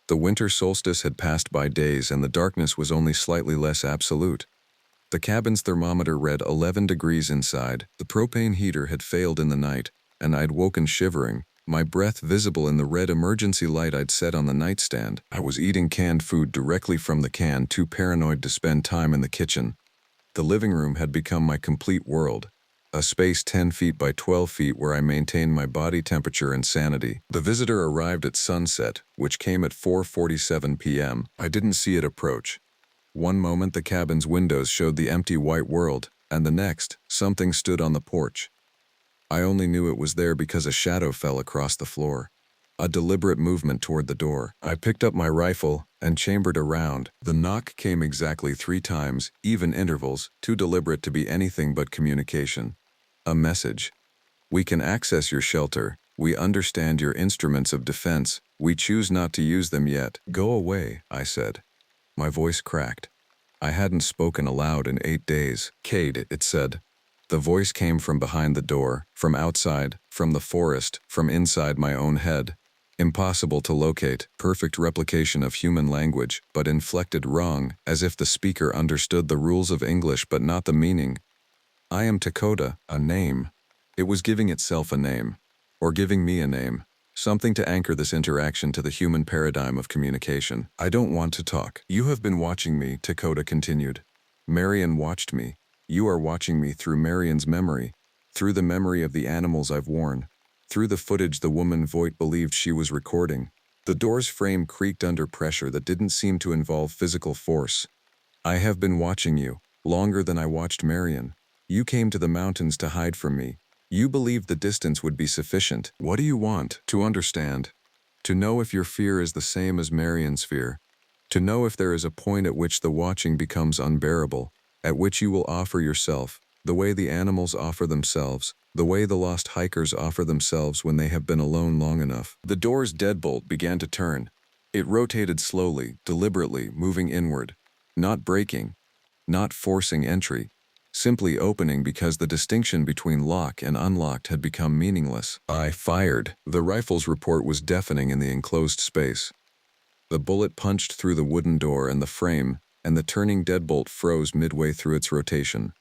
The winter solstice had passed by days and the darkness was only slightly less absolute. The cabin's thermometer read 11 degrees inside. The propane heater had failed in the night, and I'd woken shivering, my breath visible in the red emergency light I'd set on the nightstand. I was eating canned food directly from the can, too paranoid to spend time in the kitchen. The living room had become my complete world. A space 10 feet by 12 feet where I maintained my body temperature and sanity. The visitor arrived at sunset, which came at 4:47 p.m. I didn't see it approach. One moment the cabin's windows showed the empty white world, and the next, something stood on the porch. I only knew it was there because a shadow fell across the floor. A deliberate movement toward the door. I picked up my rifle and chambered around. The knock came exactly 3 times, even intervals, too deliberate to be anything but communication. A message. We can access your shelter. We understand your instruments of defense. We choose not to use them yet. Go away, I said. My voice cracked. I hadn't spoken aloud in 8 days. Cade, it said. The voice came from behind the door, from outside, from the forest, from inside my own head. Impossible to locate, perfect replication of human language, but inflected wrong, as if the speaker understood the rules of English but not the meaning. I am Kota, a name. It was giving itself a name. Or giving me a name. Something to anchor this interaction to the human paradigm of communication. I don't want to talk. You have been watching me, Kota continued. Marion watched me. You are watching me through Marion's memory, through the memory of the animals I've worn, through the footage the woman Voight believed she was recording. The door's frame creaked under pressure that didn't seem to involve physical force. I have been watching you, longer than I watched Marion. You came to the mountains to hide from me. You believed the distance would be sufficient. What do you want? To understand. To know if your fear is the same as Marion's fear. To know if there is a point at which the watching becomes unbearable, at which you will offer yourself, the way the animals offer themselves, the way the lost hikers offer themselves when they have been alone long enough. The door's deadbolt began to turn. It rotated slowly, deliberately, moving inward. Not breaking, not forcing entry, simply opening because the distinction between lock and unlocked had become meaningless. I fired. The rifle's report was deafening in the enclosed space. The bullet punched through the wooden door and the frame, and the turning deadbolt froze midway through its rotation.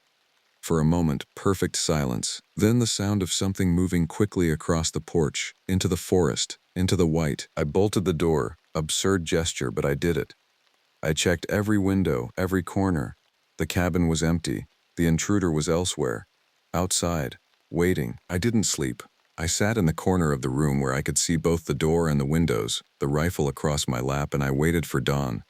For a moment, perfect silence. Then the sound of something moving quickly across the porch, into the forest, into the white. I bolted the door. Absurd gesture, but I did it. I checked every window, every corner. The cabin was empty. The intruder was elsewhere. Outside. Waiting. I didn't sleep. I sat in the corner of the room where I could see both the door and the windows, the rifle across my lap, and I waited for dawn.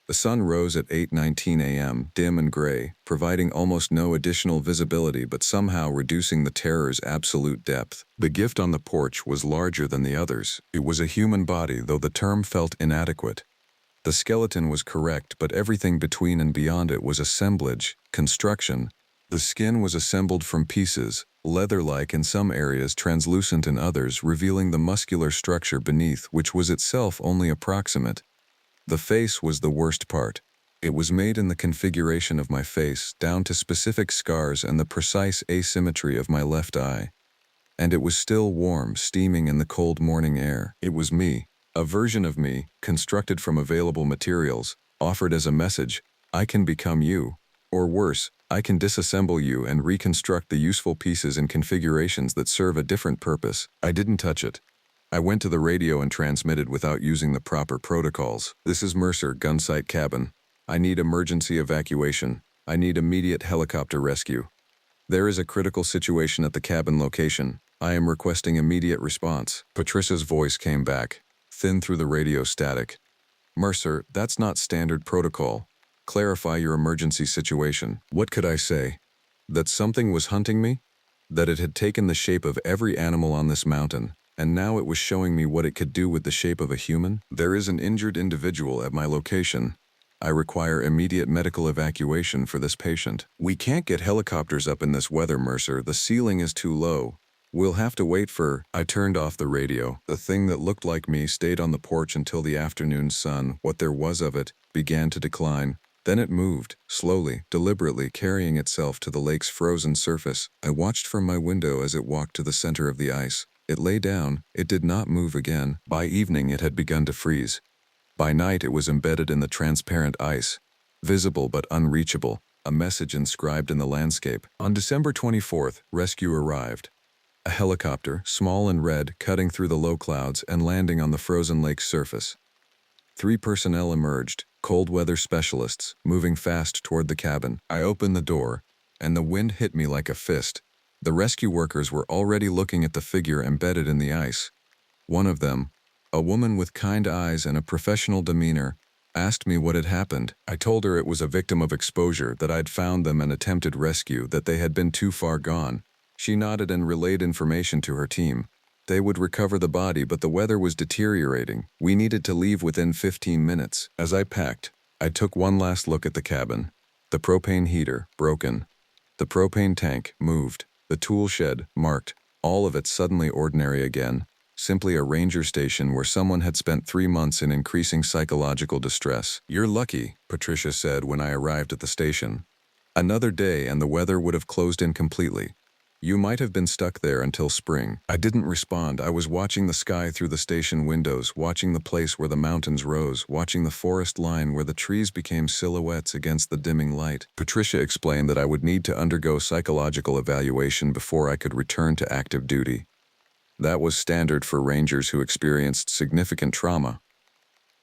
The sun rose at 8:19 a.m., dim and gray, providing almost no additional visibility but somehow reducing the terror's absolute depth. The gift on the porch was larger than the others. It was a human body, though the term felt inadequate. The skeleton was correct, but everything between and beyond it was assemblage, construction. The skin was assembled from pieces, leather-like in some areas, translucent in others, revealing the muscular structure beneath, which was itself only approximate. The face was the worst part. It was made in the configuration of my face, down to specific scars and the precise asymmetry of my left eye. And it was still warm, steaming in the cold morning air. It was me, a version of me, constructed from available materials, offered as a message, I can become you. Or worse, I can disassemble you and reconstruct the useful pieces in configurations that serve a different purpose. I didn't touch it. I went to the radio and transmitted without using the proper protocols. This is Mercer, gunsight cabin. I need emergency evacuation. I need immediate helicopter rescue. There is a critical situation at the cabin location. I am requesting immediate response. Patricia's voice came back, thin through the radio static. Mercer, that's not standard protocol. Clarify your emergency situation. What could I say? That something was hunting me? That it had taken the shape of every animal on this mountain, and now it was showing me what it could do with the shape of a human? There is an injured individual at my location. I require immediate medical evacuation for this patient. We can't get helicopters up in this weather, Mercer. The ceiling is too low. We'll have to wait for... I turned off the radio. The thing that looked like me stayed on the porch until the afternoon sun, what there was of it, began to decline. Then it moved, slowly, deliberately, carrying itself to the lake's frozen surface. I watched from my window as it walked to the center of the ice. It lay down. It did not move again. By evening, it had begun to freeze. By night, it was embedded in the transparent ice, visible but unreachable, a message inscribed in the landscape. On December 24th, rescue arrived. A helicopter, small and red, cutting through the low clouds and landing on the frozen lake's surface. 3 personnel emerged, cold weather specialists, moving fast toward the cabin. I opened the door, and the wind hit me like a fist. The rescue workers were already looking at the figure embedded in the ice. One of them, a woman with kind eyes and a professional demeanor, asked me what had happened. I told her it was a victim of exposure, that I'd found them and attempted rescue, that they had been too far gone. She nodded and relayed information to her team. They would recover the body, but the weather was deteriorating. We needed to leave within 15 minutes. As I packed, I took one last look at the cabin. The propane heater, broken. The propane tank, moved. The tool shed, marked. All of it suddenly ordinary again, simply a ranger station where someone had spent 3 months in increasing psychological distress. "You're lucky," Patricia said when I arrived at the station. "Another day and the weather would have closed in completely. You might have been stuck there until spring." I didn't respond. I was watching the sky through the station windows, watching the place where the mountains rose, watching the forest line where the trees became silhouettes against the dimming light. Patricia explained that I would need to undergo psychological evaluation before I could return to active duty. That was standard for rangers who experienced significant trauma.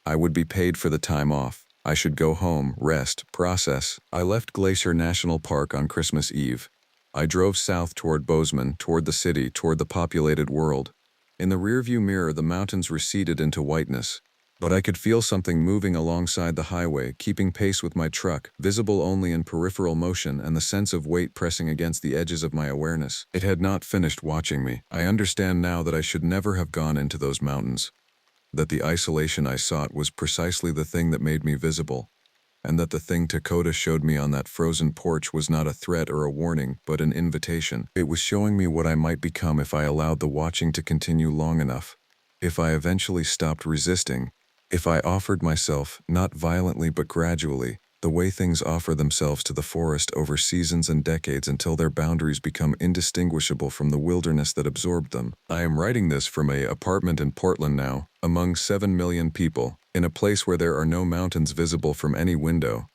I would be paid for the time off. I should go home, rest, process. I left Glacier National Park on Christmas Eve. I drove south toward Bozeman, toward the city, toward the populated world. In the rearview mirror, the mountains receded into whiteness, but I could feel something moving alongside the highway, keeping pace with my truck, visible only in peripheral motion and the sense of weight pressing against the edges of my awareness. It had not finished watching me. I understand now that I should never have gone into those mountains, that the isolation I sought was precisely the thing that made me visible, and that the thing Kota showed me on that frozen porch was not a threat or a warning, but an invitation. It was showing me what I might become if I allowed the watching to continue long enough, if I eventually stopped resisting, if I offered myself, not violently but gradually, the way things offer themselves to the forest over seasons and decades until their boundaries become indistinguishable from the wilderness that absorbed them. I am writing this from an apartment in Portland now, among 7 million people, in a place where there are no mountains visible from any window.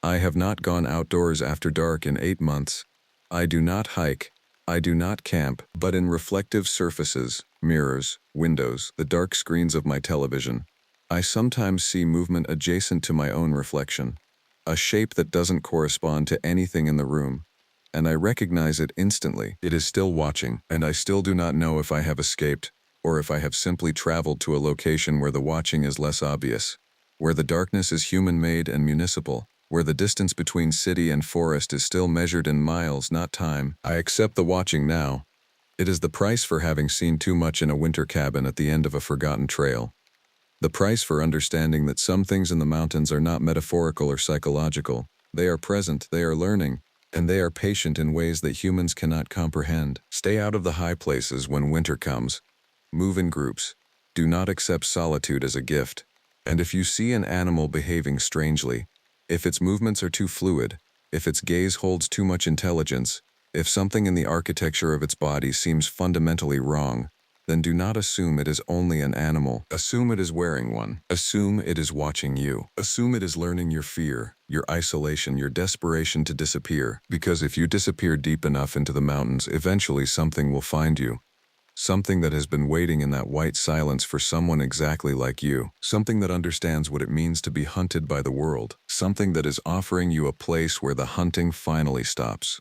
I have not gone outdoors after dark in 8 months. I do not hike. I do not camp, but in reflective surfaces, mirrors, windows, the dark screens of my television, I sometimes see movement adjacent to my own reflection. A shape that doesn't correspond to anything in the room, and I recognize it instantly. It is still watching, and I still do not know if I have escaped, or if I have simply traveled to a location where the watching is less obvious, where the darkness is human-made and municipal, where the distance between city and forest is still measured in miles, not time. I accept the watching now. It is the price for having seen too much in a winter cabin at the end of a forgotten trail. The price for understanding that some things in the mountains are not metaphorical or psychological. They are present, they are learning, and they are patient in ways that humans cannot comprehend. Stay out of the high places when winter comes. Move in groups. Do not accept solitude as a gift. And if you see an animal behaving strangely, if its movements are too fluid, if its gaze holds too much intelligence, if something in the architecture of its body seems fundamentally wrong, then do not assume it is only an animal. Assume it is wearing one. Assume it is watching you. Assume it is learning your fear, your isolation, your desperation to disappear. Because if you disappear deep enough into the mountains, eventually something will find you. Something that has been waiting in that white silence for someone exactly like you. Something that understands what it means to be hunted by the world. Something that is offering you a place where the hunting finally stops.